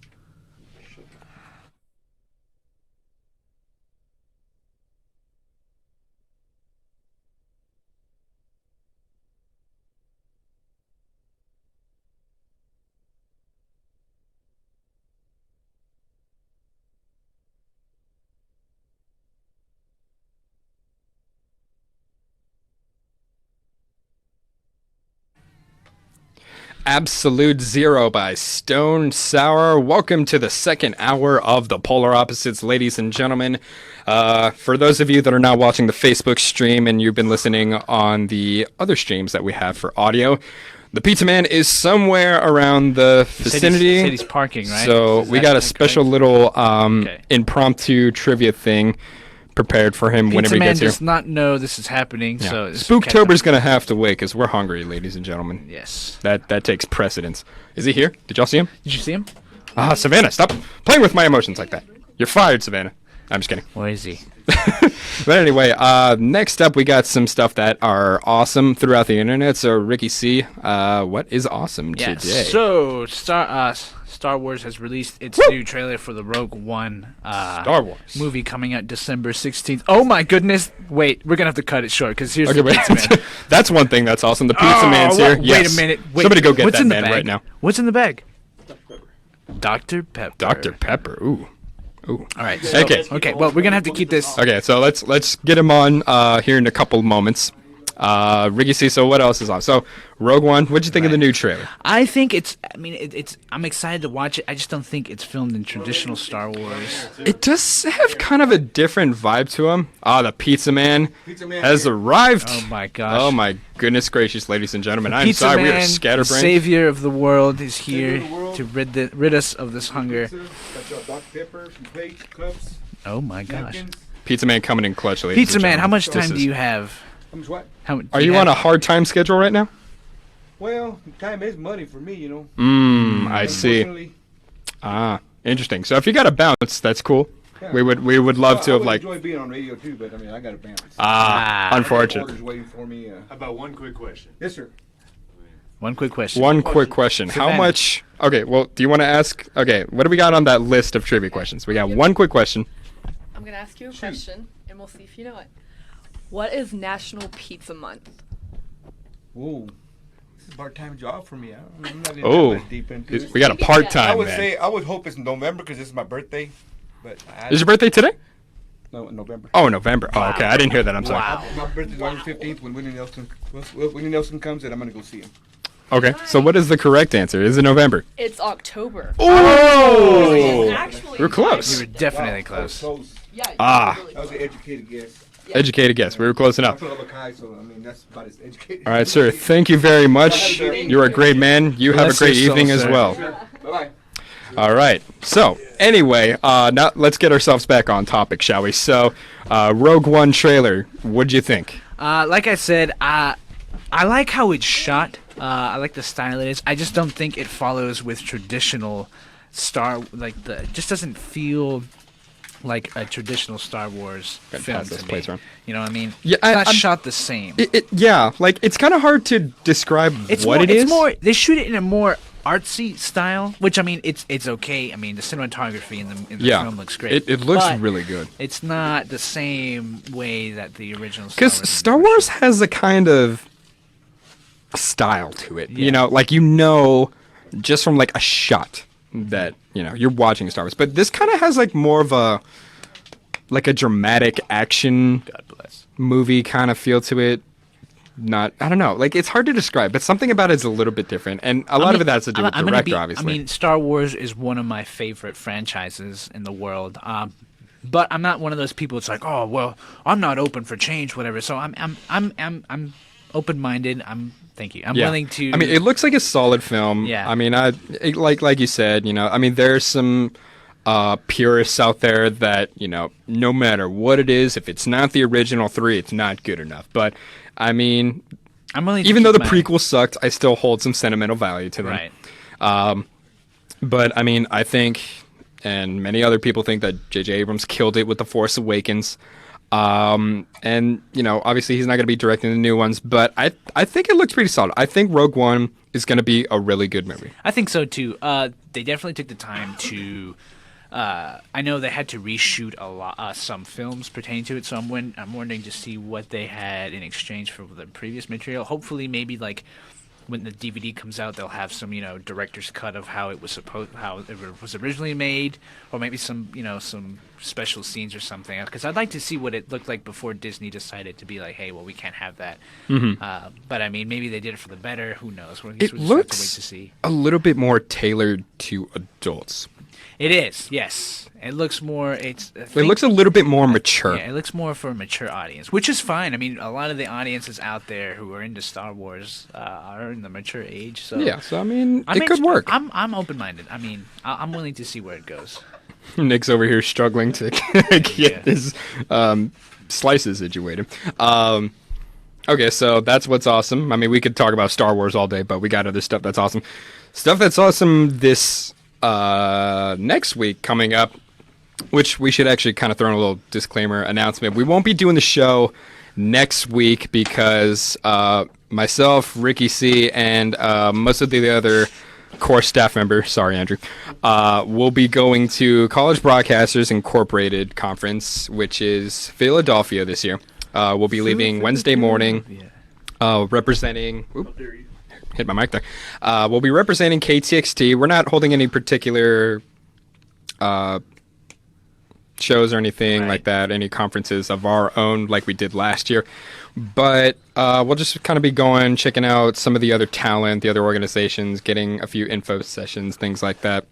Absolute Zero by Stone Sour. Welcome to the second hour of the Polar Opposites, ladies and gentlemen. For those of you that are not watching the Facebook stream and you've been listening on the other streams that we have for audio, the Pizza Man is somewhere around the vicinity. Said he's parking, right? So we got a special little impromptu trivia thing prepared for him whenever he gets here. Pizza Man does not know this is happening, so Spooktober's gonna have to wait because we're hungry, ladies and gentlemen. Yes. That takes precedence. Is he here? Did y'all see him? Did you see him? Savannah, stop playing with my emotions like that. You're fired, Savannah. I'm just kidding. Where is he? But anyway, next up we got some stuff that are awesome throughout the internet. So Ricky C, what is awesome today? So Star Wars has released its new trailer for the Rogue One Star Wars movie coming out December 16th. Oh my goodness! Wait, we're gonna have to cut it short because here's the wait. Pizza Man. That's one thing that's awesome. The Pizza Man's here. Wait a minute. Wait, somebody go get what's that in the man bag? right now. What's in the bag? Dr. Pepper. Dr. Pepper. Ooh. All right. So, Okay. Well, we're gonna have to keep this. Okay, so let's get him on here in a couple moments. Ricky C, so what else is on? So Rogue One, what'd you think of the new trailer? I think it's. I mean, it's. I'm excited to watch it. I just don't think it's filmed in traditional Star Wars. It does have kind of a different vibe to him. The Pizza Man has arrived. Oh my gosh. Oh my goodness gracious, ladies and gentlemen. I'm Pizza sorry, we Man, are the scatterbrained. savior of the world, is here to rid us of this hunger. Dr. Pepper, some plates, cups, Oh my gosh. napkins. Pizza Man coming in clutch, ladies Pizza and Man, gentlemen. how much This time is- do you have? How much what? Are you on a hard time schedule right now? Well, time is money for me, you know. I see. Unfortunately, Interesting. So if you got to bounce, that's cool. yeah. We would love to I have would like enjoy being on radio too, but I mean, I got to bounce. unfortunate. Orders waiting for me. How about one quick question? Yes, sir. One quick question. One quick question. How Savannah. much? Okay, well, do you want to ask? Okay, what do we got on that list of trivia questions? We got one quick question. I'm gonna ask you a question, and we'll see if you know it. What is National Pizza Month? Whoa, this is a part-time job for me. I'm not Oh, that deep into it. we got a part-time I would man. say I would hope it's November because this is my birthday. But Is your birthday today? no November. Oh, November. Oh, okay. I didn't hear that. I'm sorry. Wow. My birthday's August 15th. When Willie Nelson comes, then I'm gonna go see him. Okay. So what is the correct answer? Is it November? It's October. Oh! Actually, We're close. You were definitely Wow, I was close. Yeah. Ah. Really That was an educated guess. Educated guess. We were close I'm enough. from Lubbock, so I mean that's about as educated. All right, sir. Thank you very much. You're a great man. You have a Bless great your soul, evening as sir. well. Bye-bye. All right. So anyway, now let's get ourselves back on topic, shall we? So, Rogue One trailer. What'd you think? Like I said, I like how it's shot. I like the style it is. I just don't think it follows with traditional it just doesn't feel like a traditional Star Wars Gotta film pass those to me. plates around. You know what I mean? Yeah, it's not I'm- shot the same. Yeah, like it's kind of hard to describe It's what more, it is. It's more. They shoot it in a more artsy style, which I mean, it's okay. I mean, the cinematography in the Yeah, film looks great. it looks but really good. It's not the same way that the original. Because Star Wars has a kind of style to it. Yeah. You know, like just from like a shot that you're watching Star Wars. But this kind of has like more of a dramatic action God bless. movie kind of feel to it. I don't know. Like, it's hard to describe, but something about it is a little bit different, and a lot of it has to do with the director, obviously. I mean, Star Wars is one of my favorite franchises in the world. But I'm not one of those people. It's like, oh well, I'm not open for change, whatever. So I'm open-minded. Thank you. I'm willing to. I mean, it looks like a solid film. Yeah. I mean, like you said, I mean, there's some purists out there that no matter what it is, if it's not the original 3, it's not good enough. But I mean, I'm willing. Even though the prequel sucked, I still hold some sentimental value to them. Right. But I mean, I think, and many other people think that J.J. Abrams killed it with The Force Awakens. And obviously he's not going to be directing the new ones, but I think it looks pretty solid. I think Rogue One is going to be a really good movie. I think so too. They definitely took the time to. I know they had to reshoot some films pertaining to it, so I'm wondering to see what they had in exchange for the previous material. Hopefully, maybe like when the DVD comes out, they'll have some director's cut of how it was originally made, or maybe some special scenes or something. Because I'd like to see what it looked like before Disney decided to be like, hey, well, we can't have that. Mm-hmm. But I mean, maybe they did it for the better. Who knows? It just have to wait to looks see. a little bit more tailored to adults. It is, yes. It looks more. It looks a little bit more mature. Yeah, it looks more for a mature audience, which is fine. I mean, a lot of the audiences out there who are into Star Wars are in the mature age. So yeah, so I mean, it could work. I'm open-minded. I mean, I'm willing to see where it goes. Nick's over here struggling to get his slices situated. Okay, so that's what's awesome. I mean, we could talk about Star Wars all day, but we got other stuff that's awesome. Stuff that's awesome this next week coming up, which we should actually kind of throw in a little disclaimer announcement. We won't be doing the show next week because myself, Ricky C, and most of the other core staff members, sorry, Andrew, will be going to College Broadcasters Incorporated Conference, which is Philadelphia this year. We'll be leaving Wednesday morning, representing... Hit my mic there. We'll be representing KTXT. We're not holding any particular shows or anything like that, any conferences of our own like we did last year. But we'll just kind of be going, checking out some of the other talent, the other organizations, getting a few info sessions, things like that.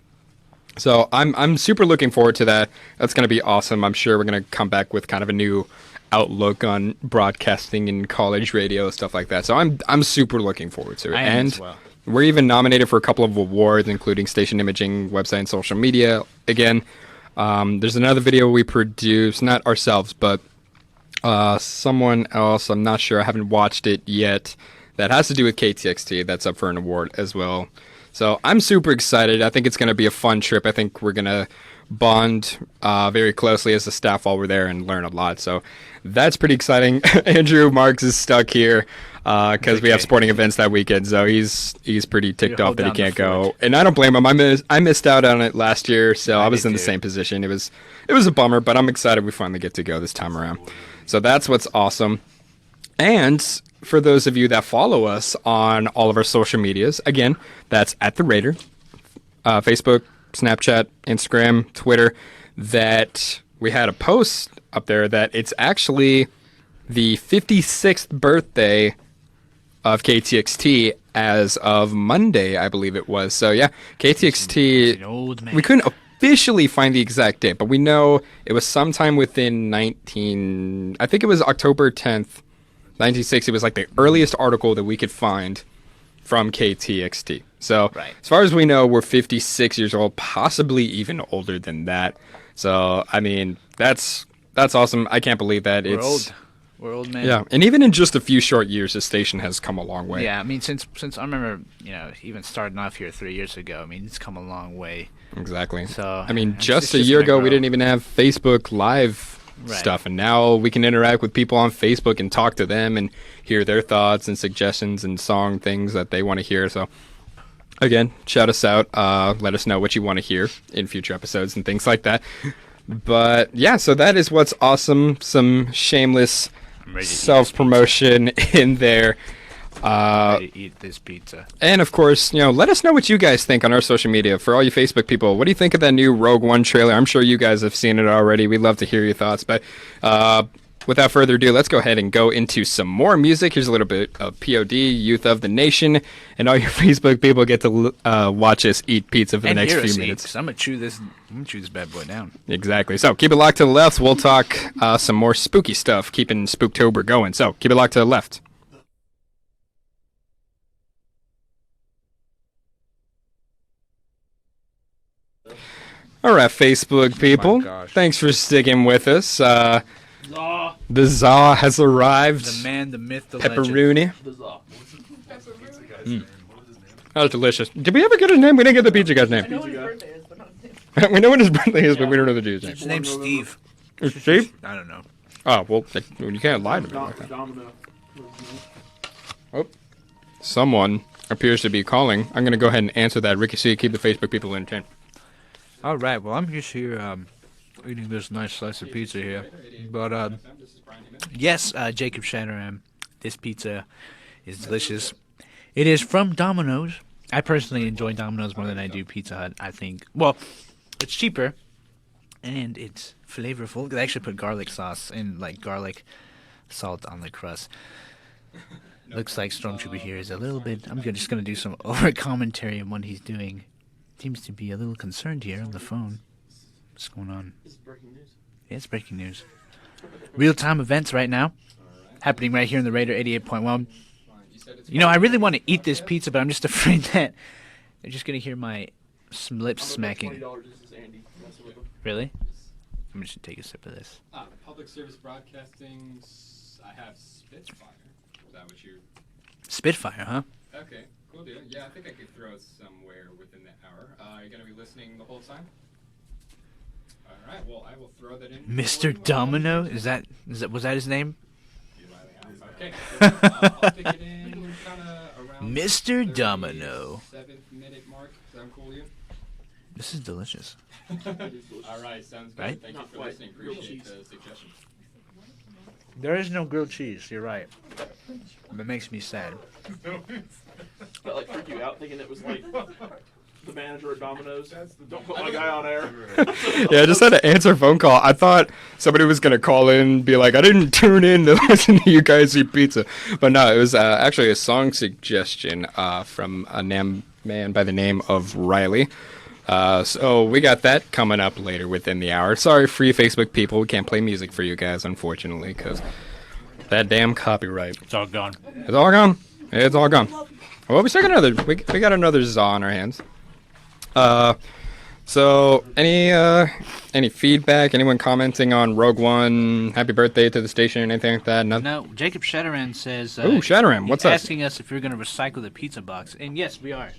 So I'm super looking forward to that. That's going to be awesome. I'm sure we're going to come back with kind of a new outlook on broadcasting and college radio, stuff like that. So I'm super looking forward to it. I am as well. We're even nominated for a couple of awards, including Station Imaging, website, and social media. Again, there's another video we produced, not ourselves, but someone else, I'm not sure, I haven't watched it yet, that has to do with KTXT. That's up for an award as well. So I'm super excited. I think it's going to be a fun trip. I think we're going to bond very closely as a staff while we're there and learn a lot. So that's pretty exciting. Andrew Marks is stuck here because we have sporting events that weekend. So he's pretty ticked off that he can't go. And I don't blame him. I missed out on it last year, so I was in the same position. It was a bummer, but I'm excited we finally get to go this time around. So that's what's awesome. And for those of you that follow us on all of our social medias, again, that's at The Raider, Facebook, Snapchat, Instagram, Twitter, that we had a post up there that it's actually the 56th birthday of KTXT as of Monday, I believe it was. So yeah, KTXT, old man. We couldn't officially find the exact date, but we know it was sometime within I think it was October 10th, 1960. It was like the earliest article that we could find from KTXT. So as far as we know, we're 56 years old, possibly even older than that. So, I mean, that's awesome. I can't believe that. We're old, man. Yeah, and even in just a few short years, the station has come a long way. Yeah, I mean, since I remember, even starting off here 3 years ago, I mean, it's come a long way. Exactly. So, I mean, just a year ago, we didn't even have Facebook Live stuff, and now we can interact with people on Facebook and talk to them and hear their thoughts and suggestions and song things that they want to hear. So, again, shout us out. Let us know what you want to hear in future episodes and things like that. But, yeah, so that is what's awesome. Some shameless self-promotion in there. Ready to eat this pizza. And of course, let us know what you guys think on our social media. For all you Facebook people, what do you think of that new Rogue One trailer? I'm sure you guys have seen it already. We'd love to hear your thoughts. But without further ado, let's go ahead and go into some more music. Here's a little bit of POD, Youth of the Nation, and all your Facebook people get to watch us eat pizza for the next few minutes. I'm gonna chew this bad boy down. Exactly. So keep it locked to the left. We'll talk some more spooky stuff, keeping Spooktober going. So keep it locked to the left. All right, Facebook people. Thanks for sticking with us. The Za has arrived. The man, the myth, the Pepperoni. The Zaw. That was delicious. Did we ever get his name? We didn't get the pizza guy's name. I know what his birthday is, but not his name. We know what his birthday is, but we don't know the dude's name. His name's Steve. Is Steve? I don't know. Oh, well, you can't lie to me like that. Oh, someone appears to be calling. I'm going to go ahead and answer that. Ricky C, keep the Facebook people entertained. All right. Well, I'm just here eating this nice slice of pizza here. But, yes, Jacob Shatteram, this pizza is delicious. It is from Domino's. I personally enjoy Domino's more than I do Pizza Hut, I think. Well, it's cheaper, and it's flavorful. They actually put garlic sauce and, garlic salt on the crust. Looks like Stormtrooper here is a little bit... I'm just going to do some over-commentary on what he's doing. Seems to be a little concerned here on the phone. What's going on? This is breaking news. Yeah, it's breaking news. Real-time events right now. Happening right here in the Raider 88.1. I really want to eat this pizza, but I'm just afraid that they're just going to hear my lips smacking. Really? I'm just going to take a sip of this. Public service broadcasting, I have Spitfire. Is that what you're... Spitfire, huh? Okay, cool deal. Yeah, I think I could throw it somewhere within the hour. You're going to be listening the whole time? All right, well, I will throw that in. Mr. Domino? Was that his name? Okay, so, I'll stick it in kind of around Mr. Domino. 7-minute mark. Sound cool to you? This is delicious. All right, sounds good. Right? Thank you for listening. Appreciate the suggestion. There is no grilled cheese, you're right. That makes me sad. That freak you out thinking it was the manager at Domino's. Don't put my guy on air. Yeah, I just had to answer a phone call. I thought somebody was going to call in and be like, I didn't tune in to listen to you guys eat pizza. But no, it was actually a song suggestion from a man by the name of Riley. So we got that coming up later within the hour. Sorry, free Facebook people. We can't play music for you guys, unfortunately, because that damn copyright. It's all gone. It's all gone. It's all gone. Well, we got another Za on our hands. So any feedback? Anyone commenting on Rogue One? Happy birthday to the station, anything like that? Nothing? No, Jacob Shatteran says... Shatteran, what's up? Asking us if we're going to recycle the pizza box. And yes, we are.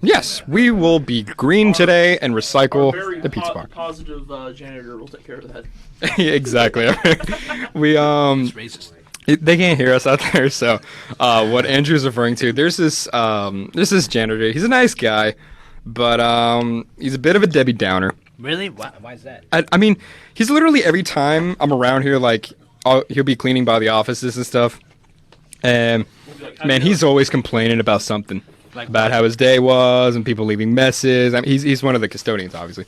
Yes, we will be green today and recycle the pizza box. Positive janitor will take care of that. Yeah, exactly. We It's racist. They can't hear us out there, so what Andrew's referring to, there's this janitor. He's a nice guy, but he's a bit of a Debbie Downer. Really? Why is that? I mean, he's literally every time I'm around here, he'll be cleaning by the offices and stuff, and man, he's always complaining about something. About how his day was and people leaving messes. I mean, he's one of the custodians, obviously.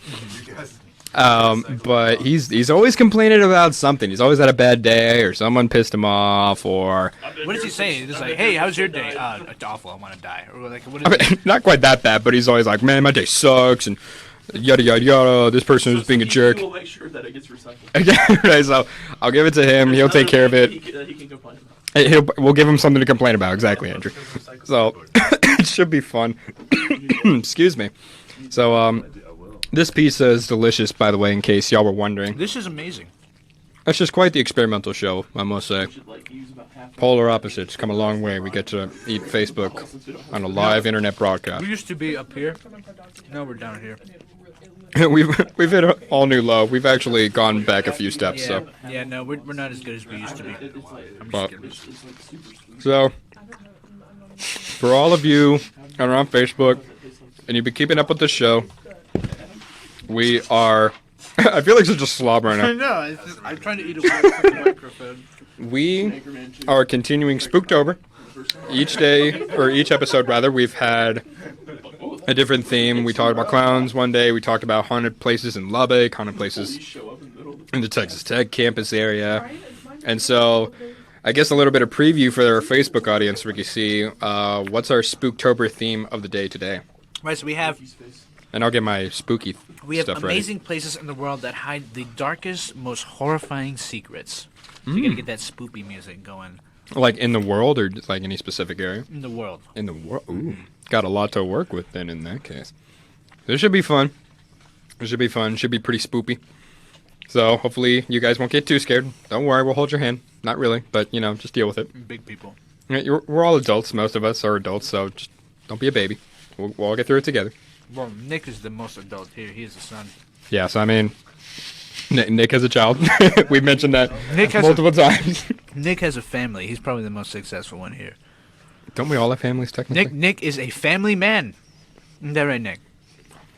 But he's always complaining about something. He's always had a bad day, or someone pissed him off, or... What does he say? He's like, hey, how's your day? It's awful, I want to die. Or what is not quite that bad, but he's always like, man, my day sucks, and yada, yada, yada, this person is being a jerk. He will make sure that it gets recycled. Yeah, right, so I'll give it to him. He'll take care of it. He can complain about. We'll give him something to complain about. Exactly, Andrew. So, it should be fun. Excuse me. So, this pizza is delicious, by the way, in case y'all were wondering. This is amazing. That's just quite the experimental show, I must say. Polar opposites come a long way. We get to eat Facebook on a live internet broadcast. We used to be up here. Now we're down here. we've hit an all new low. We've actually gone back a few steps. Yeah, no, we're not as good as we used to be. So, for all of you that are on Facebook and you've been keeping up with the show, we are... I feel like such a slob right now. I know. I'm trying to eat away from the microphone. We are continuing Spooktober. each day, or each episode rather, we've had a different theme. We talked about clowns one day. We talked about haunted places in Lubbock, haunted places in the Texas Tech campus area. And so, I guess a little bit of preview for our Facebook audience, Ricky C. What's our Spooktober theme of the day today? Right, so we have And I'll get my spooky we have stuff amazing ready. places in the world that hide the darkest, most horrifying secrets. So you gotta get that spoopy music going Like in the world, or just like any specific area? in the world. In the world. Ooh, got a lot to work with then in that case. This should be fun. It should be fun. Should be pretty spoopy. So hopefully you guys won't get too scared. Don't worry, we'll hold your hand. Not really, but you know, just deal with it. Big people. Yeah, we're all adults. Most of us are adults, so just don't be a baby. We'll all get through it together. Well, Nick is the most adult here. He is the son. Yeah, so I mean, Nick has a child. We've mentioned that Nick has multiple times. Nick has a family. He's probably the most successful one here. Don't we all have families technically? Nick is a family man. Isn't that right, Nick?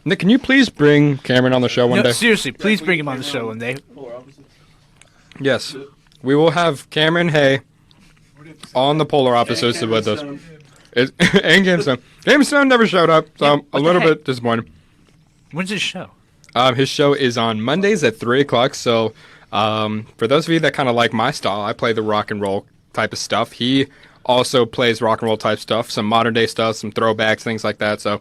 Nick, can you please bring Cameron on the show one No, day? seriously, please bring him on the show one day. Polar opposites. Yes. We will have Cameron Hay on the Polar Opposites with us. And Gamestone. Gamestone never showed up, so I'm a What the little heck? bit disappointed. When's his show? His show is on Mondays at 3 o'clock, so for those of you that kind of like my style, I play the rock and roll type of stuff. He also plays rock and roll type stuff, some modern day stuff, some throwbacks, things like that, so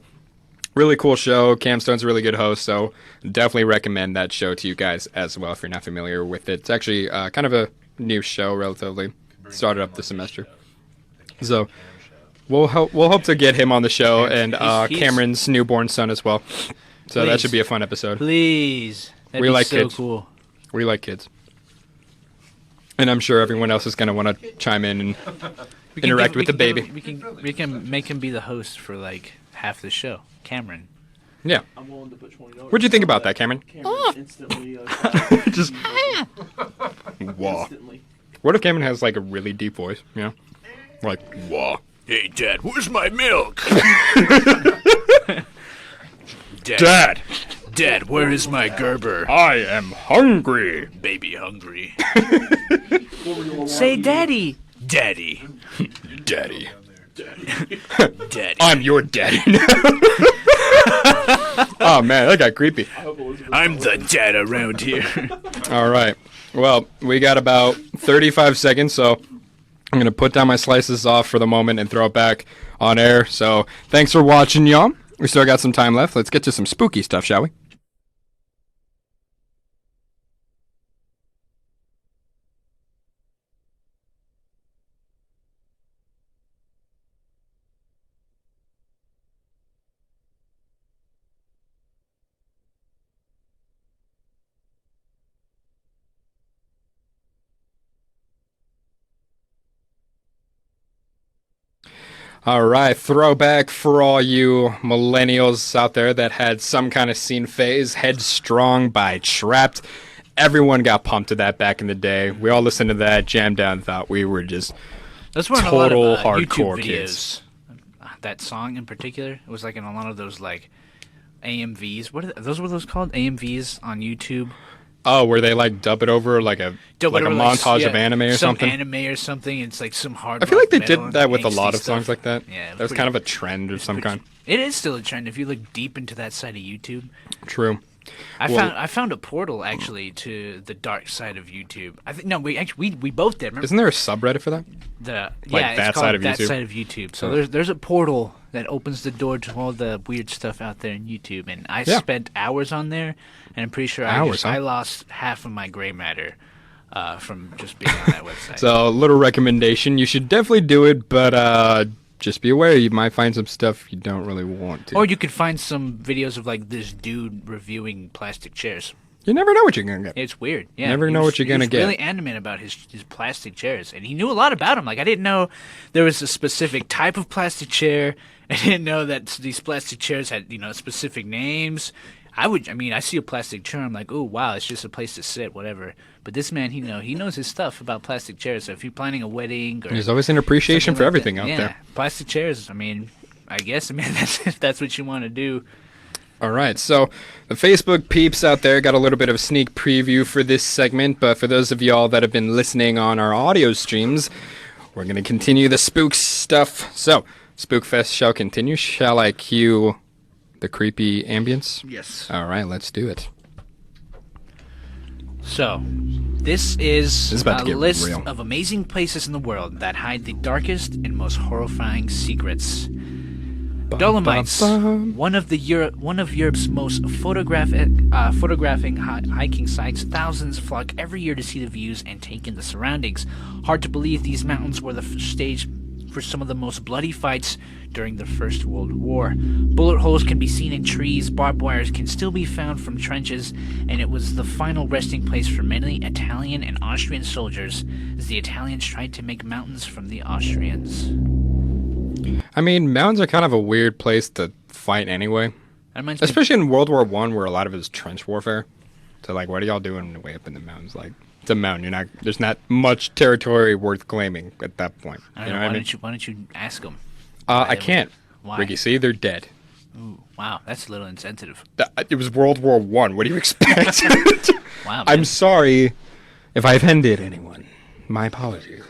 really cool show. Cam Stone's a really good host, so definitely recommend that show to you guys as well if you're not familiar with it. It's actually kind of a new show, relatively. Started up this semester. So we'll hope to get him on the show and He's- Cameron's newborn son as well. So that Please. should be a fun episode. Please. That'd We be like so kids. cool. We like kids. And I'm sure everyone else is going to want to chime in and We can interact give- with the we can baby. give- we can make him be the host for like half the show. Cameron. Yeah. I'm willing to put $20. What'd you think about that, Cameron? Cameron instantly. Just wah. Instantly. What if Cameron has like a really deep voice? You know, like wah. Hey, Dad, where's my milk? Dad, where is my Gerber? I am hungry. Baby hungry. Say, Daddy. Daddy. Daddy. Daddy. I'm your daddy now. Oh man, that got creepy. I'm the dad around here. All right. Well, we got about 35 seconds, so I'm going to put down my slices off for the moment and throw it back on air. So thanks for watching, y'all. We still got some time left. Let's get to some spooky stuff, shall we? All right, throwback for all you millennials out there that had some kind of scene phase. Headstrong by Trapped. Everyone got pumped to that back in the day. We all listened to that, jammed out, and thought we were just That's one total a lot of, hardcore YouTube kids. videos. That song in particular, it was like in a lot of those like AMVs. What are those? Were those called AMVs on YouTube? Oh, where they like dub it over like a montage of anime or some something? anime or something. It's like some hard. I feel like they metal did that with a angsty lot of stuff. songs like that. Yeah, That was kind of a trend of some kind. It is still a trend if you look deep into that side of YouTube. True. I found a portal actually to the dark side of YouTube. I think no, we both did. Remember Isn't there a subreddit for that? Like yeah, that it's called side of that YouTube? side of YouTube. So Oh. there's a portal that opens the door to all the weird stuff out there in YouTube, and I Yeah. spent hours on there, and I'm pretty sure Hours, huh? I lost half of my gray matter from just being on that website. So, a little recommendation. You should definitely do it, but just be aware you might find some stuff you don't really want to. Or you could find some videos of like this dude reviewing plastic chairs. You never know what you're going to get. It's weird. Yeah, Never he know was- what you're gonna he was get. really animate about his plastic chairs, and he knew a lot about them. Like I didn't know there was a specific type of plastic chair. I didn't know that these plastic chairs had specific names. I see a plastic chair, I'm like, oh wow, it's just a place to sit, whatever. But this man, he knows his stuff about plastic chairs. So if you're planning a wedding, or There's always an appreciation something for like everything that, out yeah, there. plastic chairs. I guess that's if that's what you want to do. All right, so the Facebook peeps out there got a little bit of a sneak preview for this segment, but for those of y'all that have been listening on our audio streams, we're going to continue the spook stuff. So, Spookfest shall continue. Shall I cue the creepy ambience? Yes. All right, let's do it. So, this is about a to get list real. of amazing places in the world that hide the darkest and most horrifying secrets. Dolomites, one of Europe's most photographing hiking sites. Thousands flock every year to see the views and take in the surroundings. Hard to believe these mountains were the stage for some of the most bloody fights during the First World War. Bullet holes can be seen in trees, barbed wires can still be found from trenches, and it was the final resting place for many Italian and Austrian soldiers as the Italians tried to make mountains from the Austrians. I mean, mountains are kind of a weird place to fight anyway. That reminds me- Especially in World War I, where a lot of it is trench warfare. So, like, what are y'all doing way up in the mountains? Like, it's a mountain. There's not much territory worth claiming at that point. I don't You know, know what I why mean? don't you ask them? I can't. Why? Ricky, see, they're dead. Ooh, wow, that's a little insensitive. It was World War I. What do you expect? Wow, I'm man. sorry if I offended anyone. My apologies.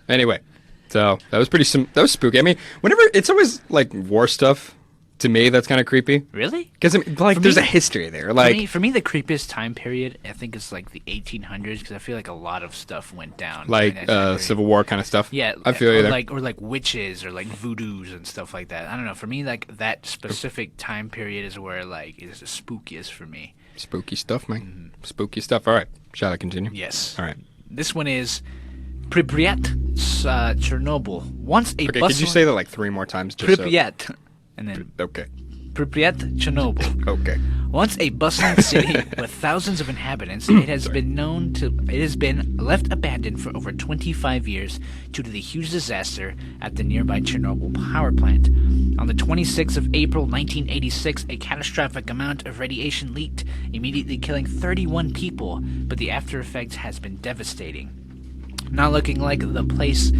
Anyway, so that was that was spooky. I mean, whenever it's always like war stuff to me, that's kind of creepy. Really? Because I mean, like, For there's me- a history there. Like, For me, the creepiest time period, I think, is like the 1800s, because I feel like a lot of stuff went down. during that time period. Civil War kind of stuff. Yeah, I feel you there. or like witches or like voodoos and stuff like that. I don't know. For me, like that specific time period is where like is the spookiest for me. Spooky stuff, man. Spooky stuff. All right. Shall I continue? Yes. All right. This one is Pripyat, Chernobyl. Once a Okay, bustling... could you say that like 3 more times? Just Pripyat, and then Okay. Pripyat, Chernobyl. Okay. Once a bustling city with thousands of inhabitants, it has been left abandoned for over 25 years due to the huge disaster at the nearby Chernobyl power plant. On the 26th of April 1986, a catastrophic amount of radiation leaked, immediately killing 31 people, but the after effects has been devastating. Not looking like the place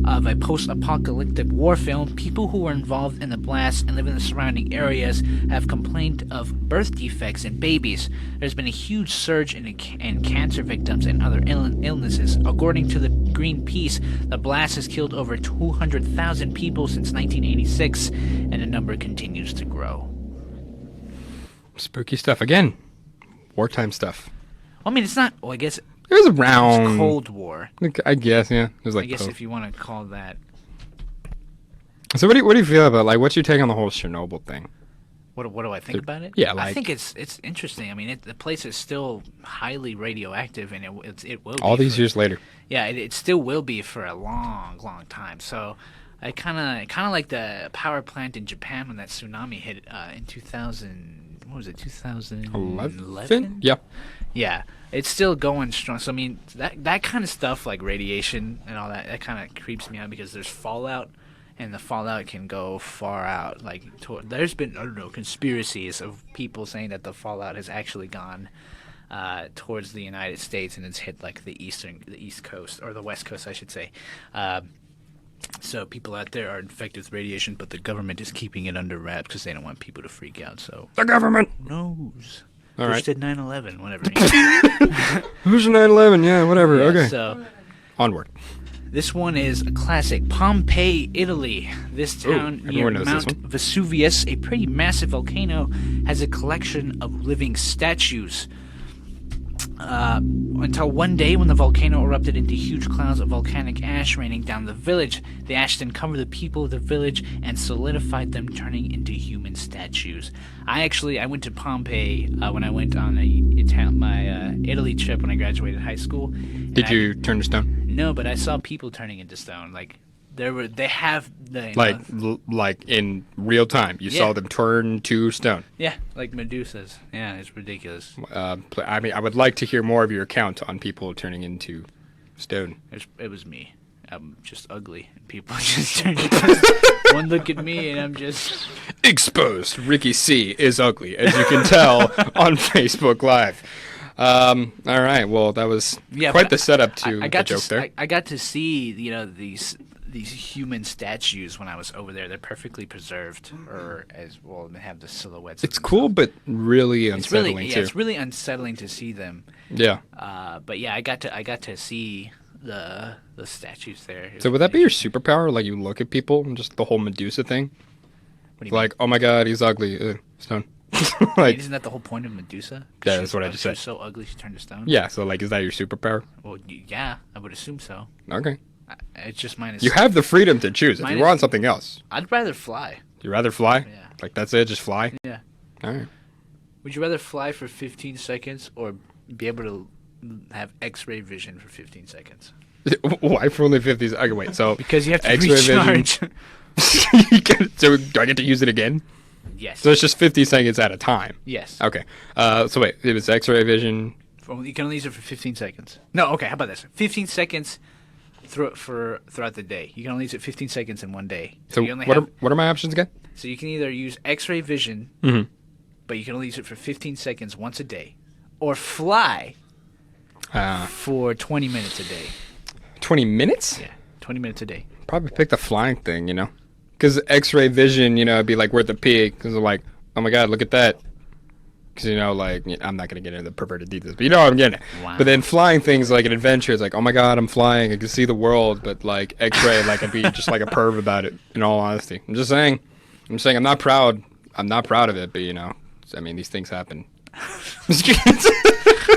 of a post-apocalyptic war film, people who were involved in the blast and live in the surrounding areas have complained of birth defects in babies. There's been a huge surge in cancer victims and other illnesses. According to the Greenpeace, the blast has killed over 200,000 people since 1986, and the number continues to grow. Spooky stuff. Again, wartime stuff. Well, I mean, it's not... Well, I guess It was it's around... Cold War. I guess, yeah. It was like I guess post- if you want to call that... So what do you feel about, like, what's your take on the whole Chernobyl thing? What do I think about it? yeah, I like- think it's interesting. I mean, the place is still highly radioactive, and it will All be these for- years later. Yeah, it still will be for a long, long time. So, I kind of like the power plant in Japan when that tsunami hit in 2000. What was it? 2011. Yeah. Yeah, it's still going strong. So I mean, that kind of stuff like radiation and all that kind of creeps me out because there's fallout, and the fallout can go far out. Like there's been conspiracies of people saying that the fallout has actually gone towards the United States and it's hit like the East Coast or the West Coast, I should say. So people out there are infected with radiation, but the government is keeping it under wraps because they don't want people to freak out. So The government! who knows? All Bush right. did 9/11, whatever. Who's 9/11? Yeah, whatever. Yeah, Okay. So Onward. this one is a classic. Pompeii, Italy. This town near everyone knows this Mount one. Vesuvius, a pretty massive volcano, has a collection of living statues. Until one day when the volcano erupted into huge clouds of volcanic ash raining down the village. The ash then covered the people of the village and solidified them, turning into human statues. I went to Pompeii when I went on my Italy trip when I graduated high school. Did you turn to stone? No, but I saw people turning into stone. Like they have the Like in real time, you saw Yeah. them turn to stone. yeah, like Medusas. Yeah, it's ridiculous. I mean, I would like to hear more of your account on people turning into stone. It was me. I'm just ugly, and people just turn into one look at me, and I'm just Exposed. Ricky C is ugly, as you can tell on Facebook Live. All right. Well, that was Yeah, quite but the setup to I the got joke to, there. I got to see these human statues when I was over there. They're perfectly preserved, or as well, they have the silhouettes. of It's cool, but really It's really, unsettling too. it's really unsettling to see them. Yeah. But yeah, I got to see the statues there. So would that be your superpower? Like you look at people and just the whole Medusa thing? What do you Like, oh my God, he's ugly. Stone. mean? Isn't that the whole point of Medusa? Yeah, that's what I just She said. was so ugly she turned to stone. Yeah, so like, is that your superpower? Well, yeah, I would assume so. Okay. It's just mine is. You have the freedom to choose. If Mine you is- want something else, I'd rather fly. you rather fly? Yeah. Like that's it, just fly? Yeah. All right. Would you rather fly for 15 seconds or be able to have X-ray vision for 15 seconds? Why for only 50s? Okay, wait, so... Because you have to X-ray vision. recharge. So do I get to use it again? Yes. So it's just 50 seconds at a time. Yes. Okay. So wait, it was X-ray vision. You can only use it for 15 seconds. No, okay, how about this? 15 seconds throughout the day. You can only use it 15 seconds in one day. So you only what are my options again? So you can either use X-ray vision, Mm-hmm. but you can only use it for 15 seconds once a day, or fly for 20 minutes a day. 20 minutes? Yeah, 20 minutes a day. Probably pick the flying thing, you know? Because X-ray vision, you know, it'd be like worth a peek. Because like, oh my God, look at that. Because, you know, like, I'm not going to get into the perverted details, but you know what I'm getting at. Wow. But then flying things like an adventure, it's like, oh my God, I'm flying. I can see the world. But like X-ray, like I'd be just like a perv about it, in all honesty. I'm just saying I'm not proud. I'm not proud of it, but you know, I mean, these things happen.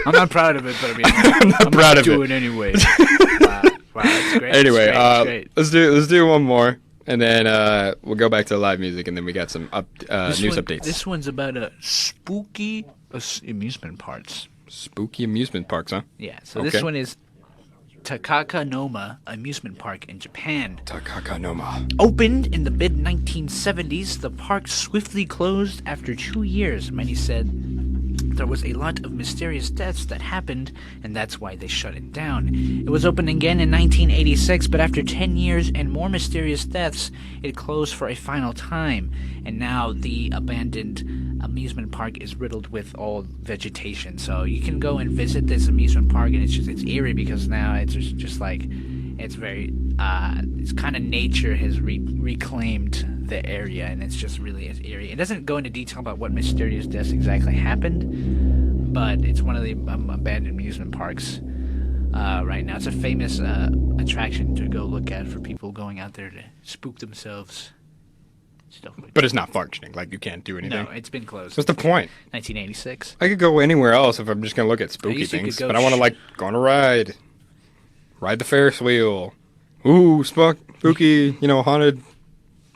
I'm not proud of it, but I mean, I'm not proud of do it. it anyway. Wow, that's great. Anyway, that's great. let's do one more, and then we'll go back to live music, and then we got some news updates. This one's about spooky amusement parks. Spooky amusement parks, huh? Yeah, so Okay. this one is Takakanoma Amusement Park in Japan. Takakanoma. Opened in the mid-1970s, the park swiftly closed after 2 years. Many said there was a lot of mysterious deaths that happened, and that's why they shut it down. It was opened again in 1986, but after 10 years and more mysterious deaths, it closed for a final time. And now the abandoned amusement park is riddled with old vegetation. So you can go and visit this amusement park, and it's eerie because now it's just like it's very it's kind of nature has reclaimed the area, and it's just really is eerie. It doesn't go into detail about what mysterious deaths exactly happened, but it's one of the abandoned amusement parks right now. It's a famous attraction to go look at for people going out there to spook themselves. Stuff like But it's not functioning. Like you can't do anything. No, it's been closed. What's the point? 1986. I could go anywhere else if I'm just gonna look at spooky guess you could things. go But I want to like go on a ride the Ferris wheel. Ooh, spooky, you know, haunted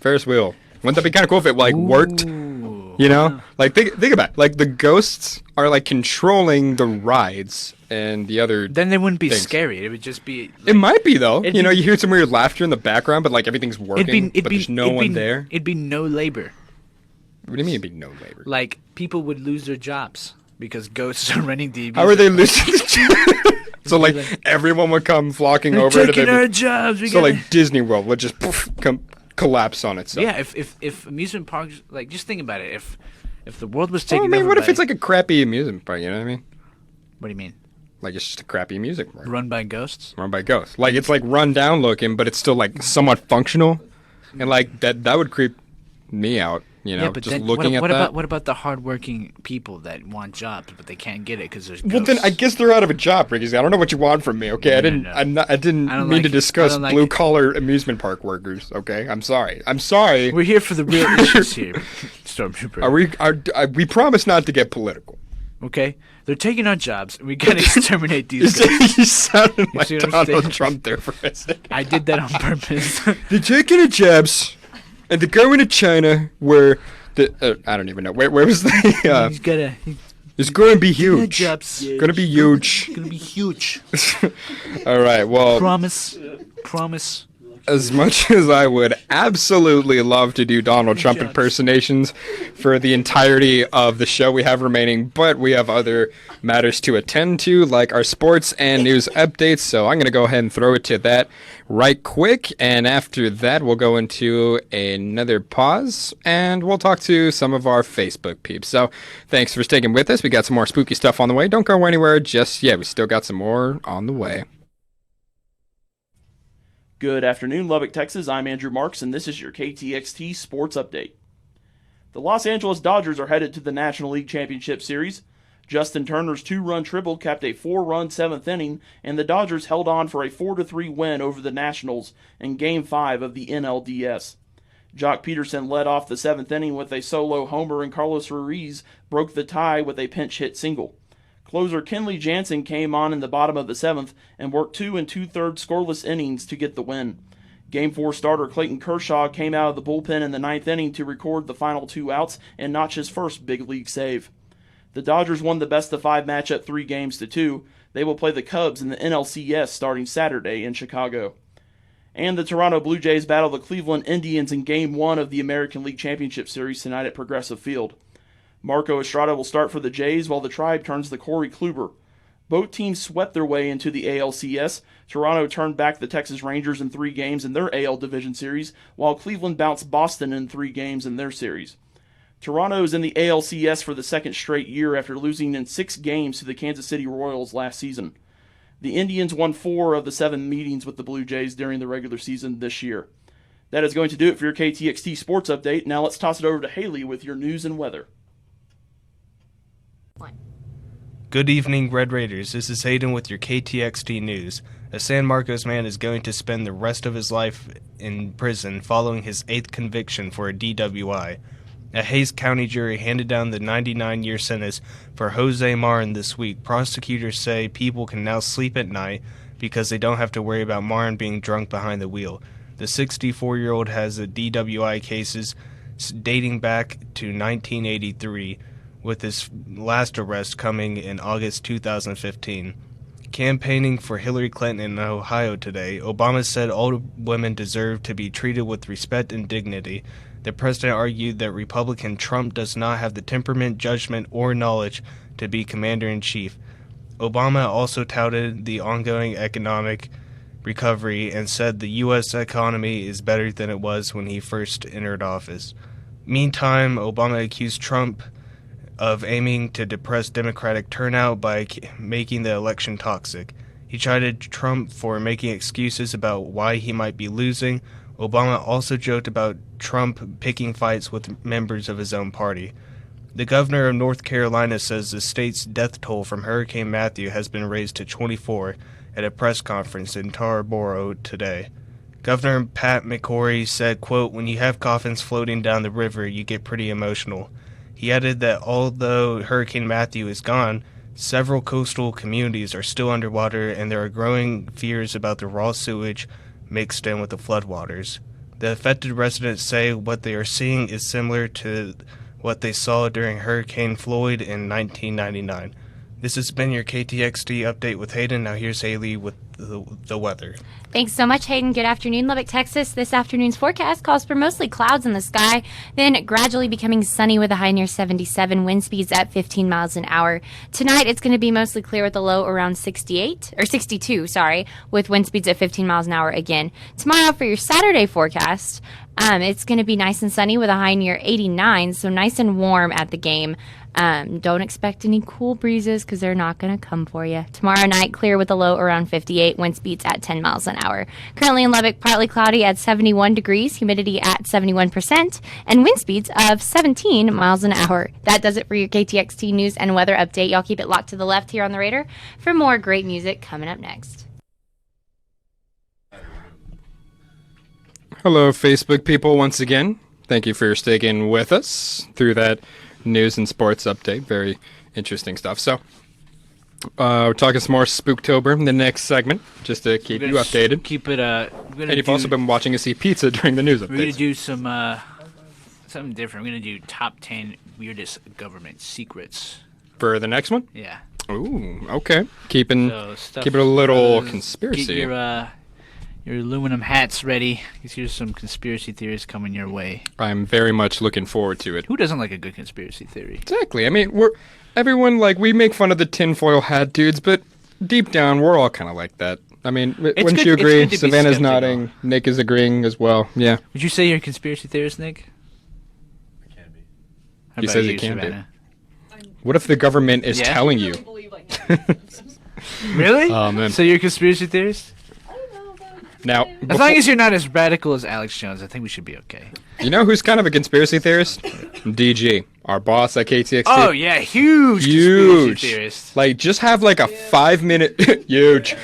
Ferris wheel. Wouldn't that be kind of cool if it like worked? Ooh, You know, wow. like think about it. Like the ghosts are like controlling the rides and the other. Then they wouldn't be things. scary. It would just be. It might be though. It'd You know, be- you hear some weird laughter in the background, but like everything's working, but there's no one there. It'd be no labor. What do you mean it'd be no labor? Like people would lose their jobs because ghosts are running the. How are they losing the job? So like everyone would come flocking They're over to taking the. our jobs. We So gotta- like Disney World would just collapse on itself. yeah, if amusement parks, like, just think about it. If the world was Well, taken I mean, over what if by- it's like a crappy amusement park? You know what I mean? What do you mean? Like it's just a crappy amusement park Run by ghosts? run by ghosts. Like it's like run down looking, but it's still like somewhat functional, and like that would creep me out. You know, yeah, but just then looking what at that. about the hardworking people that want jobs but they can't get it because there's Well, ghosts? then I guess they're out of a job, Ricky. I don't know what you want from me. Okay, I didn't. no. I didn't I don't mean like to it. discuss I don't like blue it. collar amusement park workers. Okay, I'm sorry. I'm sorry. We're here for the real issues here, Stormtrooper. We promise not to get political. Okay, they're taking our jobs. And we gotta exterminate these You guys. sounded like see what I'm Donald saying? Trump there for a second. I did that on purpose. They're taking the jabs, and they're going to China, where the I don't even know where was the. He's gotta. It's going to be huge. Jobs. Going to be huge. Gonna be huge. All right. Well, Promise. as much as I would absolutely love to do Donald Trump jobs. impersonations for the entirety of the show we have remaining, but we have other matters to attend to, like our sports and news updates, so I'm going to go ahead and throw it to that right quick, and after that we'll go into another pause, and we'll talk to some of our Facebook peeps. So thanks for sticking with us. We got some more spooky stuff on the way. Don't go anywhere just yet. We still got some more on the way. Good afternoon, Lubbock, Texas. I'm Andrew Marks, and this is your KTXT Sports Update. The Los Angeles Dodgers are headed to the National League Championship Series. Justin Turner's 2-run triple capped a 4-run 7th inning, and the Dodgers held on for a 4-3 win over the Nationals in Game 5 of the NLDS. Jock Peterson led off the 7th inning with a solo homer, and Carlos Ruiz broke the tie with a pinch hit single. Closer Kenley Jansen came on in the bottom of the 7th and worked 2 2/3 scoreless innings to get the win. Game 4 starter Clayton Kershaw came out of the bullpen in the 9th inning to record the final 2 outs and notch his first big league save. The Dodgers won the best-of-5 matchup 3-2. They will play the Cubs in the NLCS starting Saturday in Chicago. And the Toronto Blue Jays battle the Cleveland Indians in Game 1 of the American League Championship Series tonight at Progressive Field. Marco Estrada will start for the Jays while the Tribe turns to Corey Kluber. Both teams swept their way into the ALCS. Toronto turned back the Texas Rangers in 3 games in their AL Division Series, while Cleveland bounced Boston in 3 games in their series. Toronto is in the ALCS for the second straight year after losing in 6 games to the Kansas City Royals last season. The Indians won 4 of the 7 meetings with the Blue Jays during the regular season this year. That is going to do it for your KTXT Sports Update. Now let's toss it over to Haley with your news and weather. Good evening, Red Raiders. This is Hayden with your KTXT News. A San Marcos man is going to spend the rest of his life in prison following his 8th conviction for a DWI. A Hays County jury handed down the 99-year sentence for Jose Marin this week. Prosecutors say people can now sleep at night because they don't have to worry about Marin being drunk behind the wheel. The 64-year-old has a DWI cases dating back to 1983, with his last arrest coming in August 2015. Campaigning for Hillary Clinton in Ohio today, Obama said all women deserve to be treated with respect and dignity. The president argued that Republican Trump does not have the temperament, judgment, or knowledge to be commander-in-chief. Obama also touted the ongoing economic recovery and said the U.S. economy is better than it was when he first entered office. Meantime, Obama accused Trump of aiming to depress Democratic turnout by making the election toxic. He chided Trump for making excuses about why he might be losing. Obama also joked about Trump picking fights with members of his own party. The governor of North Carolina says the state's death toll from Hurricane Matthew has been raised to 24 at a press conference in Tarboro today. Governor Pat McCrory said, quote, "When you have coffins floating down the river, you get pretty emotional." He added that although Hurricane Matthew is gone, several coastal communities are still underwater and there are growing fears about the raw sewage mixed in with the floodwaters. The affected residents say what they are seeing is similar to what they saw during Hurricane Floyd in 1999. This has been your KTXT update with Hayden. Now here's Haley with the weather. Thanks so much, Hayden. Good afternoon, Lubbock, Texas. This afternoon's forecast calls for mostly clouds in the sky, then gradually becoming sunny with a high near 77, wind speeds at 15 miles an hour. Tonight, it's going to be mostly clear with a low around 62, with wind speeds at 15 miles an hour again. Tomorrow, for your Saturday forecast, it's going to be nice and sunny with a high near 89, so nice and warm at the game. Don't expect any cool breezes because they're not going to come for you. Tomorrow night, clear with a low around 58, wind speeds at 10 miles an hour. Currently in Lubbock, partly cloudy at 71 degrees, humidity at 71%, and wind speeds of 17 miles an hour. That does it for your KTXT news and weather update. Y'all keep it locked to the left here on the Raider for more great music coming up next. Hello, Facebook people, once again. Thank you for sticking with us through that news and sports update. Very interesting stuff. So, we're talking some more Spooktober in the next segment, just to keep you updated. Keep it. And you've also been watching us eat pizza during the news updates. We're going to do some something different. We're going to do top 10 weirdest government secrets. For the next one? Yeah. Ooh, okay. Keep it a little conspiracy. Get your aluminum hats ready, because here's some conspiracy theories coming your way. I'm very much looking forward to it. Who doesn't like a good conspiracy theory? Exactly. I mean, we make fun of the tinfoil hat dudes, but deep down, we're all kind of like that. I mean, wouldn't you agree? Savannah's nodding. Nick is agreeing as well. Yeah. Would you say you're a conspiracy theorist, Nick? I can be. How he about says you, he can Savannah? be. What if the government is telling you? Really? Oh, man. So you're a conspiracy theorist? Now, as long as you're not as radical as Alex Jones, I think we should be okay. You know who's kind of a conspiracy theorist? DG. our boss at KTXT. Oh yeah, huge conspiracy theorist. Like, just have like a 5-minute huge.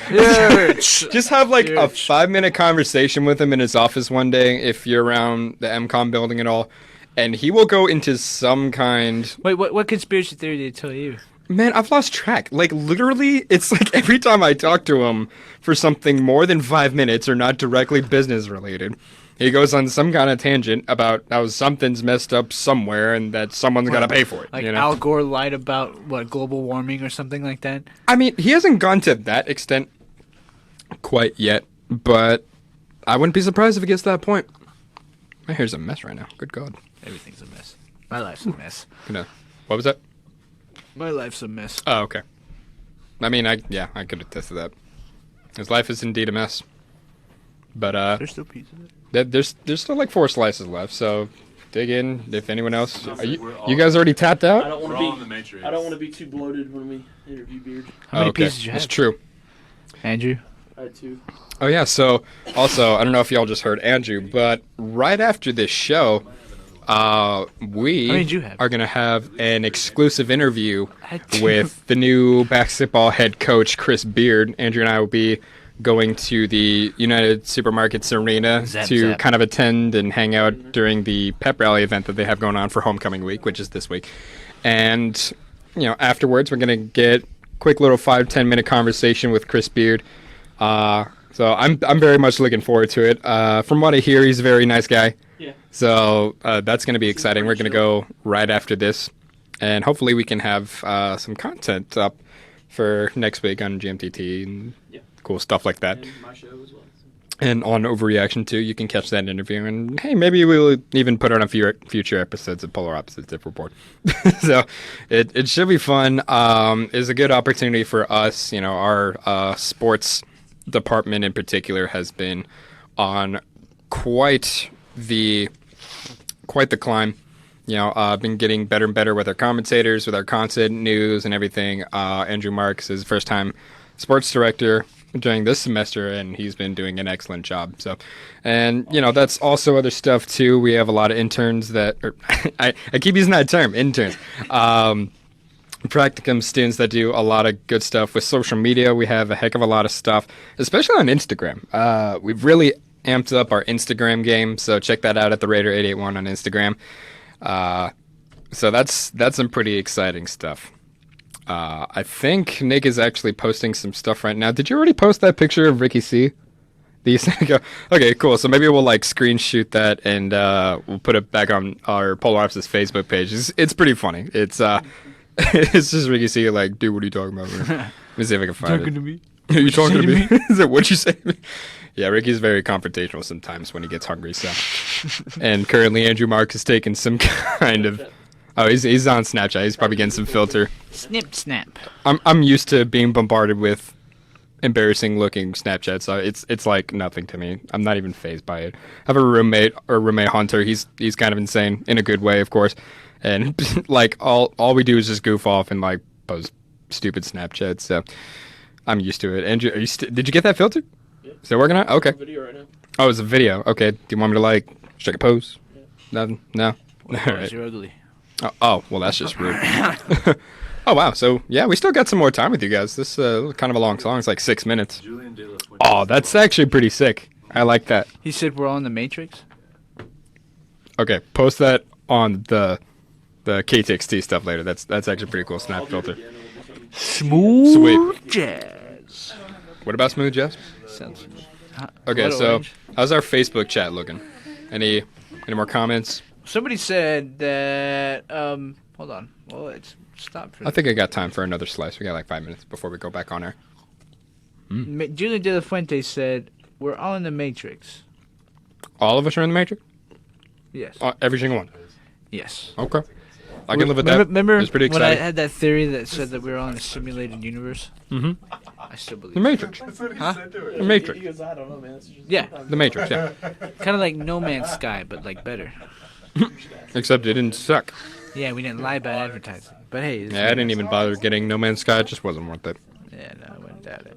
Just have like a 5-minute conversation with him in his office one day if you're around the MCOM building at all, and he will go into some kind. Wait, what conspiracy theory did he tell you? Man, I've lost track. Like, literally, it's like every time I talk to him for something more than 5 minutes or not directly business related, he goes on some kind of tangent about how something's messed up somewhere and that someone's got to pay for it. Like you know? Al Gore lied about, global warming or something like that? I mean, he hasn't gone to that extent quite yet, but I wouldn't be surprised if it gets to that point. My hair's a mess right now. Good God. Everything's a mess. My life's a mess. What was that? My life's a mess. Oh, okay. I mean, I could attest to that. His life is indeed a mess. But There's still pizza there. there's still like 4 slices left, so dig in if anyone else. Are you guys already tapped out? I don't want to be too bloated when we interview Beard. How many pieces did you have? That's true. Andrew? I had 2. Oh yeah, so also I don't know if y'all just heard Andrew, but right after this show, we are gonna have an exclusive interview with the new basketball head coach Chris Beard. Andrew and I will be going to the United Supermarkets Arena to kind of attend and hang out during the pep rally event that they have going on for homecoming week, which is this week. And afterwards we're gonna get a quick little 5-10 minute conversation with Chris Beard. So I'm very much looking forward to it. From what I hear, he's a very nice guy. Yeah. So that's going to be exciting. We're going to go right after this, and hopefully we can have some content up for next week on GMTT and cool stuff like that. And my show as well. And on Overreaction too, you can catch that interview. And hey, maybe we'll even put on a few future episodes of Polar Opposites if we're bored. So it should be fun. It's a good opportunity for us. Our sports department in particular has been on quite the climb. Been getting better and better with our commentators, with our content, news, and everything. Andrew Marks is first time sports director during this semester, and he's been doing an excellent job. So, and that's also other stuff too. We have a lot of interns I keep using that term, interns. Practicum students that do a lot of good stuff with social media. We have a heck of a lot of stuff, especially on Instagram. We've really amped up our Instagram game, so check that out at the Raider881 on Instagram. So that's some pretty exciting stuff. I think Nick is actually posting some stuff right now. Did you already post that picture of Ricky C? Okay, cool. So maybe we'll screenshot that and we'll put it back on our Polar Opposites Facebook page. It's pretty funny. It's it's just Ricky C dude, what are you talking about? Let me see if I can find it. Talking to me? Are you talking to me? Is it what you say? Yeah, Ricky's very confrontational sometimes when he gets hungry. So, and currently Andrew Mark is taking some kind of. Oh, he's on Snapchat. He's probably getting some filter. Snap. I'm used to being bombarded with embarrassing looking Snapchats. So it's like nothing to me. I'm not even fazed by it. I have a roommate Hunter. He's kind of insane in a good way, of course. And all we do is just goof off and post stupid Snapchats. So I'm used to it. Andrew, did you get that filter? Yeah. Is it working out? Okay. It's a video right now. Oh, it's a video. Okay. Do you want me to check a pose? Yeah. Nothing? No. All right. You're ugly. Oh, well, that's just rude. Oh, wow. So, yeah, we still got some more time with you guys. This is kind of a long song. It's like 6 minutes. Oh, that's actually pretty sick. I like that. He said we're on the Matrix? Okay, post that on the KTXT stuff later. That's actually pretty cool. Snap filter. Smooth Sweet. jazz. What about smooth jazz? Sounds Okay, Blood so orange. how's our Facebook chat looking? Any more comments? Somebody said that, hold on. Well, it's stopped. I think I got time for another slice. We got 5 minutes before we go back on air. Julian De La Fuente said, we're all in the Matrix. All of us are in the Matrix? Yes. Every single one? Yes. Okay. I can live with that. Remember It's pretty when I exciting. had that theory that said that we were all in a simulated universe? Mm-hmm. I still believe The Matrix. Huh? The Matrix. He goes, I don't know, man. It's just Yeah. The Matrix, yeah. Kind of like No Man's Sky, but better. Except it didn't suck. Yeah, we didn't lie about advertising. But hey. Yeah, I didn't even bother getting No Man's Sky. It just wasn't worth it. Yeah, no, I wouldn't doubt it.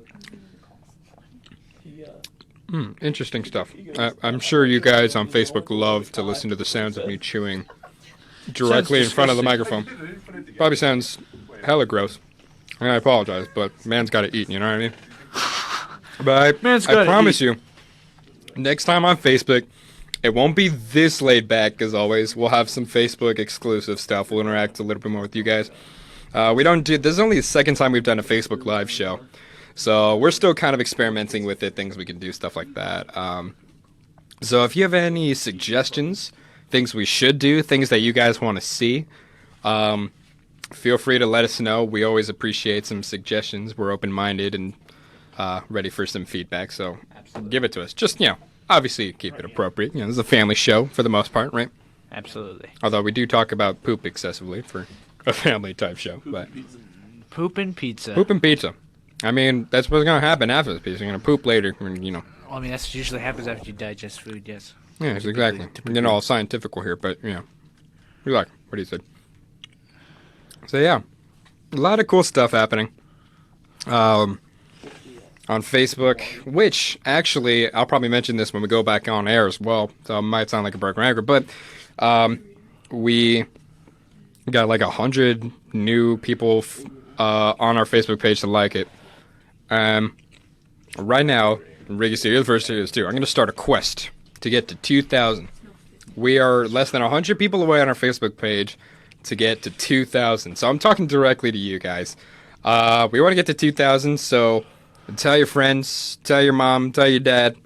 Interesting stuff. I'm sure you guys on Facebook love to listen to the sounds of me chewing directly in Sounds front of the disgusting. microphone. Probably sounds hella gross. And I apologize, but man's got to eat, you know what I mean? But Man's I gotta promise eat. you, next time on Facebook, it won't be this laid back as always. We'll have some Facebook exclusive stuff. We'll interact a little bit more with you guys. We don't do. This is only the second time we've done a Facebook Live show, so we're still kind of experimenting with it. Things we can do, stuff like that. So if you have any suggestions, things we should do, things that you guys want to see, feel free to let us know. We always appreciate some suggestions. We're open-minded and ready for some feedback. So give it to us. Just obviously keep it appropriate. This is a family show for the most part, right? Absolutely. Although we do talk about poop excessively for a family type show. But Poop and pizza. poop and pizza. I mean, that's what's going to happen after this pizza. You're going to poop later, Well, I mean, that's what usually happens after you digest food, yes. Yeah, exactly. Getting all scientific here, but, we like what he said. So, yeah, a lot of cool stuff happening on Facebook, which, actually, I'll probably mention this when we go back on air as well, so it might sound like a broken record, but we got like 100 new people on our Facebook page to like it. Right now, Ricky, you're the first to do this too. I'm going to start a quest to get to 2,000. We are less than 100 people away on our Facebook page to get to 2,000. So I'm talking directly to you guys. We want to get to 2,000, so tell your friends, tell your mom, tell your dad,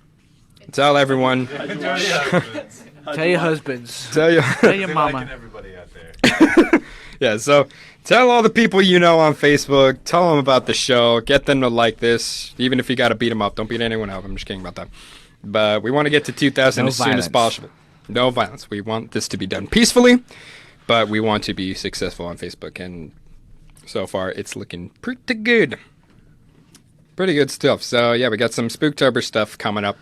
tell everyone. Tell your husbands. Tell your mama. Everybody out there. Yeah, so tell all the people you know on Facebook. Tell them about the show. Get them to like this, even if you got to beat them up. Don't beat anyone up. I'm just kidding about that. But we want to get to 2,000 No as soon as violence. possible. No violence. We want this to be done peacefully, but we want to be successful on Facebook. And so far, it's looking pretty good. Pretty good stuff. So, yeah, we got some Spooktober stuff coming up.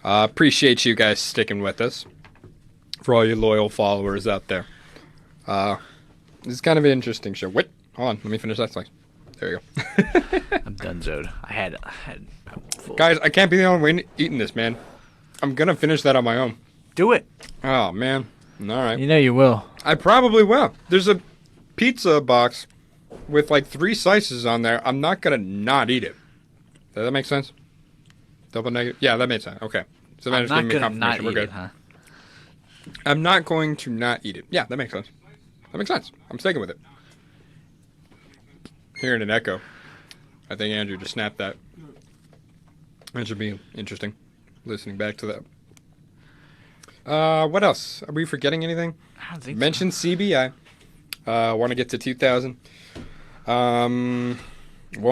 Appreciate you guys sticking with us. For all you loyal followers out there. This is kind of an interesting show. Wait, hold on. Let me finish that slice. There you go. I'm done-zoed. I had full. Guys, I can't be the only one eating this, man. I'm going to finish that on my own. Do it. Oh, man. All right. You know you will. I probably will. There's a pizza box with like 3 slices on there. I'm not going to not eat it. Does that make sense? Double negative? Yeah, that makes sense. Okay. So I'm just not giving me gonna not confirmation. We're eat good. it, huh? I'm not going to not eat it. Yeah, that makes sense. That makes sense. I'm sticking with it. Hearing an echo. I think Andrew just snapped that. That should be interesting. Listening back to that. What else? Are we forgetting anything? I don't think Mention CBI. Want to get to 2,000. Won't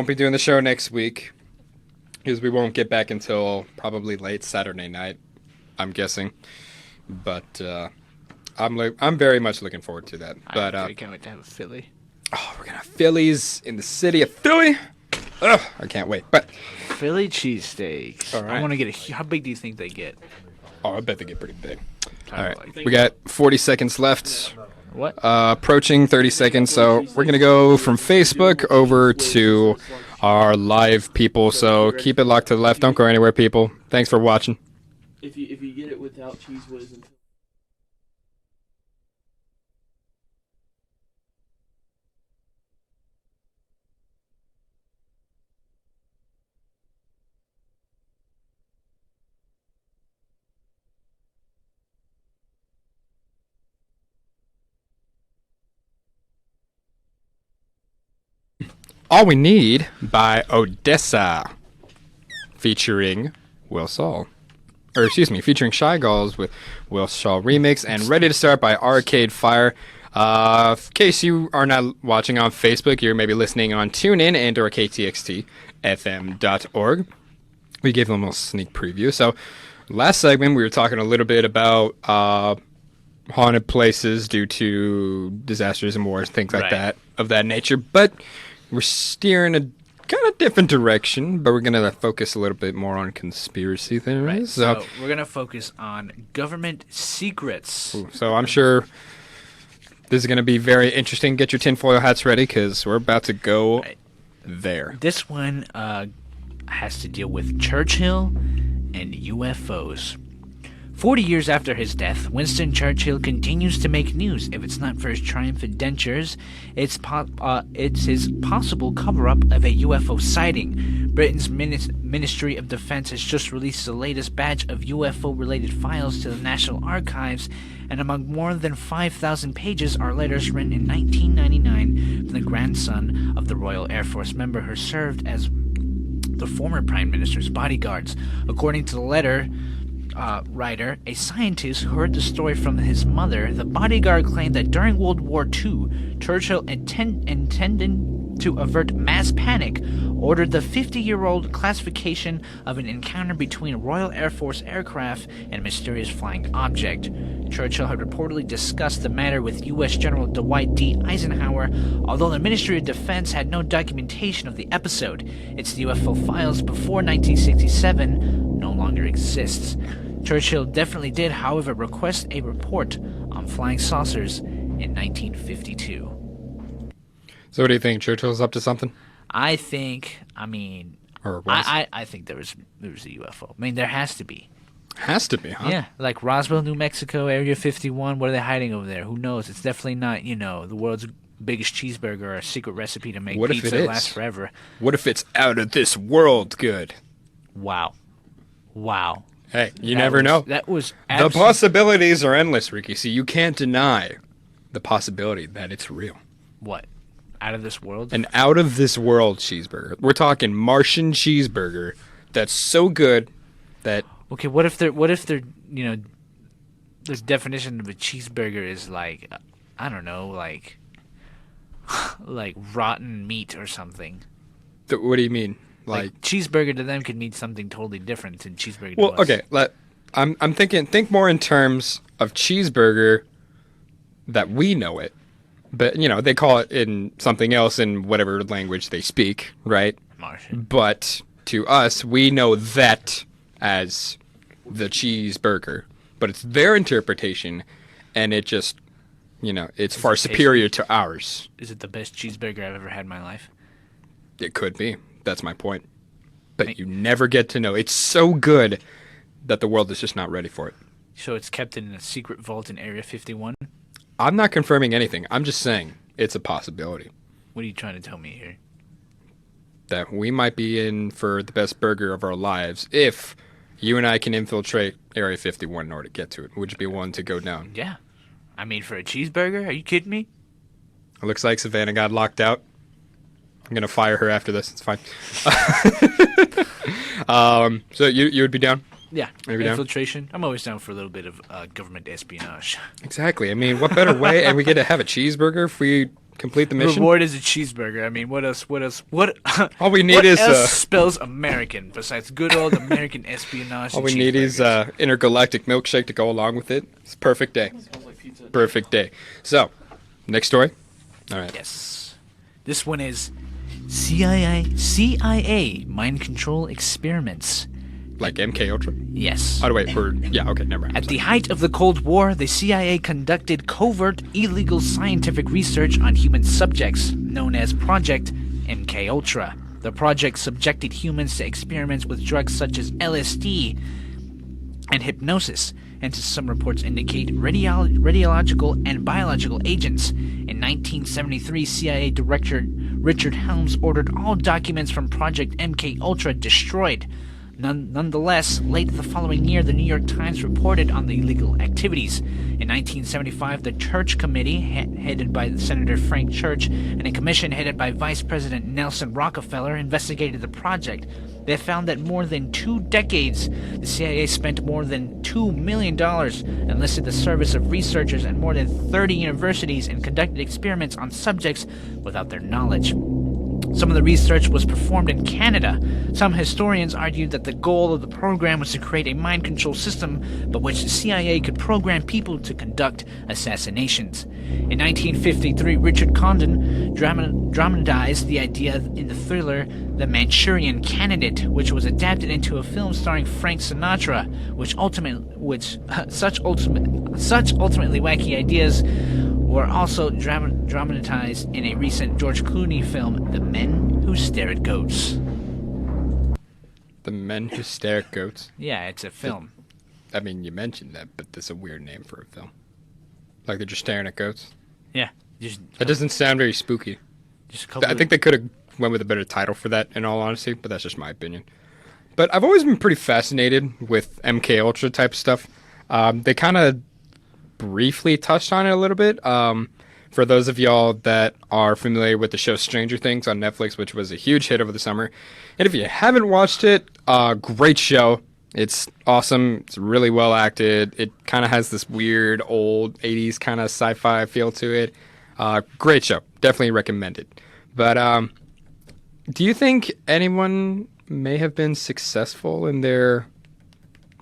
be doing the show next week. Because we won't get back until probably late Saturday night, I'm guessing. But I'm very much looking forward to that. But I can't wait to have a Philly. oh, we're gonna have Phillies in the city of Philly. Ugh, I can't wait. But Philly cheesesteaks. All right. I want to get how big do you think they get? I bet they get pretty big. All right, Like- we got 40 seconds left. What? Approaching 30 seconds, so we're gonna go from Facebook over to our live people. So keep it locked to the left. Don't go anywhere, people. Thanks for watching. If you get it without cheese whiz and All We Need by Odessa, featuring Will Saul. Or, excuse me, featuring Shy Gulls with Will Saul remix, and Ready to Start by Arcade Fire. In case you are not watching on Facebook, you're maybe listening on TuneIn and or KTXT-FM.org. We gave them a little sneak preview. So, last segment, we were talking a little bit about haunted places due to disasters and wars, things like Right. that, of that nature. But we're steering a kind of different direction, but we're going to focus a little bit more on conspiracy theories. Right. So, So we're gonna focus on government secrets. so I'm sure this is going to be very interesting. Get your tinfoil hats ready, because we're about to go Right. there. This one has to deal with Churchill and UFOs. 40 years after his death, Winston Churchill continues to make news. If it's not for his triumphant dentures, it's his possible cover-up of a UFO sighting. Britain's Ministry of Defense has just released the latest batch of UFO-related files to the National Archives, and among more than 5,000 pages are letters written in 1999 from the grandson of the Royal Air Force member who served as the former Prime Minister's bodyguards. According to the letter writer, a scientist who heard the story from his mother, the bodyguard claimed that during World War II, Churchill intended to avert mass panic, ordered the 50-year-old classification of an encounter between a Royal Air Force aircraft and a mysterious flying object. Churchill had reportedly discussed the matter with U.S. General Dwight D. Eisenhower, although the Ministry of Defense had no documentation of the episode. Its UFO files before 1967 no longer exists. Churchill definitely did, however, request a report on flying saucers in 1952. So what do you think? Churchill's up to something? I think there was a UFO. I mean, there has to be. Has to be, huh? Yeah, like Roswell, New Mexico, Area 51. What are they hiding over there? Who knows? It's definitely not, the world's biggest cheeseburger or a secret recipe to make pizza that lasts forever. What if it's out of this world good? Wow. Hey, you never know. That was the possibilities are endless, Ricky. See, you can't deny the possibility that it's real. What? Out of this world? An out of this world cheeseburger. We're talking Martian cheeseburger that's so good that... Okay, what if they're this definition of a cheeseburger is like, I don't know, like rotten meat or something. What do you mean? Like cheeseburger to them could mean something totally different than cheeseburger to us. Okay, I'm thinking, think more in terms of cheeseburger that we know it. But, they call it in something else in whatever language they speak, right? Martian. But to us, we know that as the cheeseburger. But it's their interpretation, and it just, it's far superior to ours. Is it the best cheeseburger I've ever had in my life? It could be. That's my point. But you never get to know. It's so good that the world is just not ready for it. So it's kept in a secret vault in Area 51? I'm not confirming anything. I'm just saying it's a possibility. What are you trying to tell me here? That we might be in for the best burger of our lives if you and I can infiltrate Area 51 in order to get to it. Would you be willing to go down? Yeah. I mean, for a cheeseburger? Are you kidding me? It looks like Savannah got locked out. I'm going to fire her after this. It's fine. So you would be down? Yeah. Maybe infiltration. Down? I'm always down for a little bit of government espionage. Exactly. I mean, what better way? And we get to have a cheeseburger if we complete the mission? Reward is a cheeseburger. I mean, what else? All we need what is... else spells American besides good old American espionage? All we need is intergalactic milkshake to go along with it. It's a perfect day. Perfect day. So, next story. All right. Yes. This one is CIA mind control experiments. Like MK Ultra? Yes. Oh, wait, okay, never mind. At the height of the Cold War, the CIA conducted covert, illegal scientific research on human subjects, known as Project MK Ultra. The project subjected humans to experiments with drugs such as LSD and hypnosis, and as some reports indicate, radiological and biological agents. In 1973, CIA Director Richard Helms ordered all documents from Project MK Ultra destroyed. Nonetheless, late the following year, the New York Times reported on the illegal activities. In 1975, the Church Committee, headed by Senator Frank Church, and a commission headed by Vice President Nelson Rockefeller, investigated the project. They found that more than 2 decades, the CIA spent more than $2 million, enlisted the service of researchers at more than 30 universities, and conducted experiments on subjects without their knowledge. Some of the research was performed in Canada. Some historians argued that the goal of the program was to create a mind control system by which the CIA could program people to conduct assassinations. In 1953, Richard Condon dramatized the idea in the thriller The Manchurian Candidate, which was adapted into a film starring Frank Sinatra, such ultimately wacky ideas were also dramatized in a recent George Clooney film, The Men Who Stare at Goats. The Men Who Stare at Goats? Yeah, it's a film. I mean, you mentioned that, but that's a weird name for a film. Like they're just staring at goats. Yeah, just That doesn't sound very spooky. just a couple. I think they could have went with a better title for that, in all honesty, but that's just my opinion. But I've always been pretty fascinated with MK Ultra type stuff. They kind of briefly touched on it a little bit. For those of y'all that are familiar with the show Stranger Things on Netflix, which was a huge hit over the summer, and if you haven't watched it, great show. It's awesome. It's really well acted. It kind of has this weird old 80s kind of sci-fi feel to it. Great show. Definitely recommend it. But do you think anyone may have been successful in their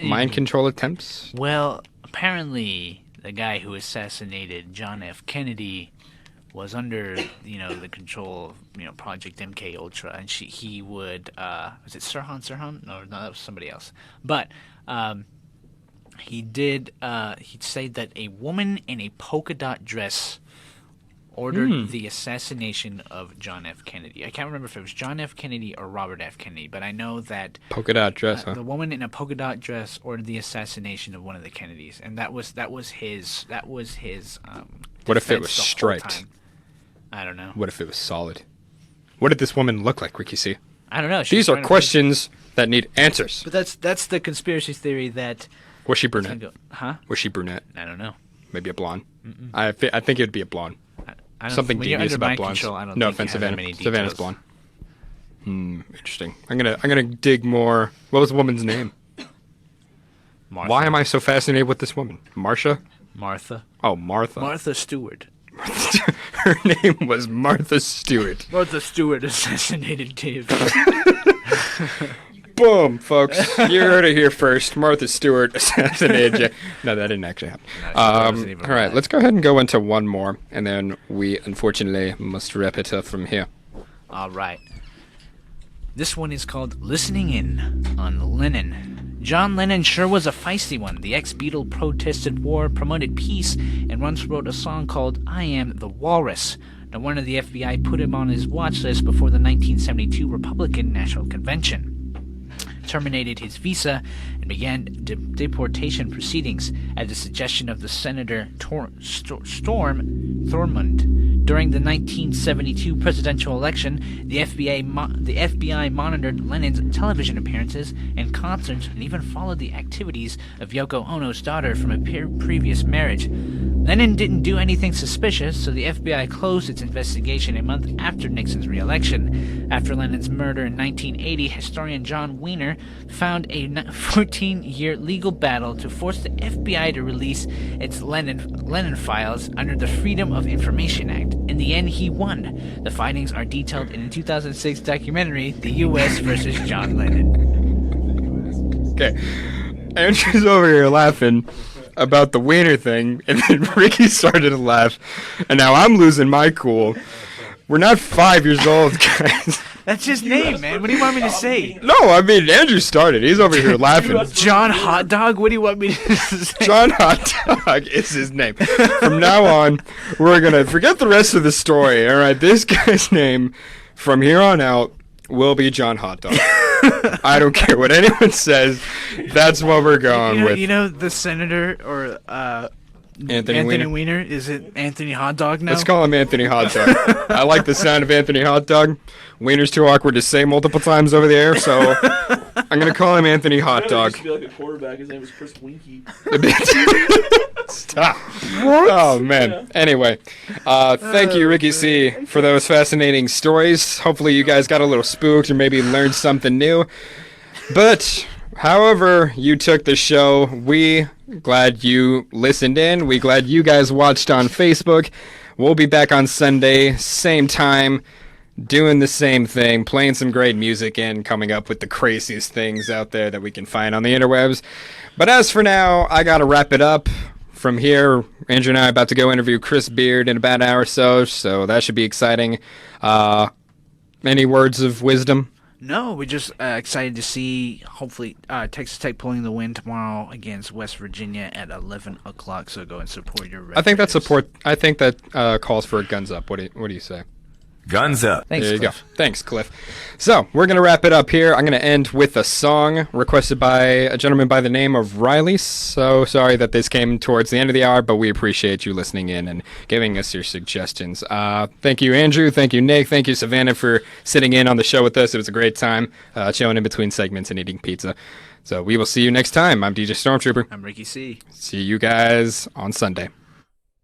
mind control attempts? Well, apparently the guy who assassinated John F. Kennedy was under, the control of, Project MK Ultra, and he would, was it Sirhan? No, that was somebody else. But he'd say that a woman in a polka dot dress ordered the assassination of John F. Kennedy. I can't remember if it was John F. Kennedy or Robert F. Kennedy, but I know that Polka dot dress, huh? the woman in a polka dot dress ordered the assassination of one of the Kennedys, and that was his. What if it defense was the whole striped? time. I don't know. What if it was solid? What did this woman look like, Ricky C? I don't know. These are questions that need answers. But that's the conspiracy theory that. Was she brunette? Huh? Was she brunette? I don't know. Maybe a blonde? I think it would be a blonde. I don't, Something when you're devious under about mind blondes. control, I don't No think you offense, have that Savannah. many details. Savannah's blonde. Interesting. I'm gonna dig more. What was the woman's name? Martha. Why am I so fascinated with this woman? Marcia? Martha. Oh, Martha. Martha Stewart. Her name was Martha Stewart. Martha Stewart assassinated Dave. Boom, folks. You heard it here first. Martha Stewart assassinated you. No, that didn't actually happen. No, she wasn't even All right, alive. let's go ahead and go into one more, and then we unfortunately must wrap it up from here. All right. This one is called Listening In on Lennon. John Lennon sure was a feisty one. The ex-Beatle protested war, promoted peace, and once wrote a song called I Am the Walrus. No wonder the FBI put him on his watch list before the 1972 Republican National Convention. Terminated his visa and began deportation proceedings at the suggestion of the Senator Storm Thurmond. During the 1972 presidential election, the FBI monitored Lennon's television appearances and concerts and even followed the activities of Yoko Ono's daughter from a previous marriage. Lennon didn't do anything suspicious, so the FBI closed its investigation a month after Nixon's re-election. After Lennon's murder in 1980, historian John Wiener found a 14-year legal battle to force the FBI to release its Lennon files under the Freedom of Information Act. In the end, he won. The findings are detailed in a 2006 documentary, The U.S. versus John Lennon. Okay. Andrew's over here laughing about the wiener thing, and then Ricky started to laugh, and now I'm losing my cool. We're not 5 years old, guys. That's his name, man. What do you want me to say? No, I mean, Andrew started. He's over here laughing. John Hot Dog? What do you want me to say? John Hot Dog is his name. From now on, we're going to forget the rest of the story, all right? This guy's name, from here on out, will be John Hot Dog. I don't care what anyone says. That's what we're going with. You know the senator or Anthony Weiner? Is it Anthony Hot Dog now? Let's call him Anthony Hot Dog. I like the sound of Anthony Hot Dog. Wiener's too awkward to say multiple times over the air, so I'm going to call him Anthony Hot Dog. Used to be like a quarterback. His name was Chris Winky. Stop. Oh, man. Anyway, thank you, Ricky C., for those fascinating stories. Hopefully you guys got a little spooked or maybe learned something new. But however you took the show, we glad you listened in. We glad you guys watched on Facebook. We'll be back on Sunday, same time, doing the same thing, playing some great music and coming up with the craziest things out there that we can find on the interwebs. But as for now, I got to wrap it up. From here, Andrew and I are about to go interview Chris Beard in about an hour or so that should be exciting. Any words of wisdom? No, we're just excited to see, hopefully, Texas Tech pulling the win tomorrow against West Virginia at 11 o'clock, so go and support your Red I think Raiders. that calls for a guns up. What do you say? Guns up. There you go. Thanks, Cliff. So, we're going to wrap it up here. I'm going to end with a song requested by a gentleman by the name of Riley. So sorry that this came towards the end of the hour, but we appreciate you listening in and giving us your suggestions. Thank you, Andrew. Thank you, Nick. Thank you, Savannah, for sitting in on the show with us. It was a great time chilling in between segments and eating pizza. So we will see you next time. I'm DJ Stormtrooper. I'm Ricky C. See you guys on Sunday.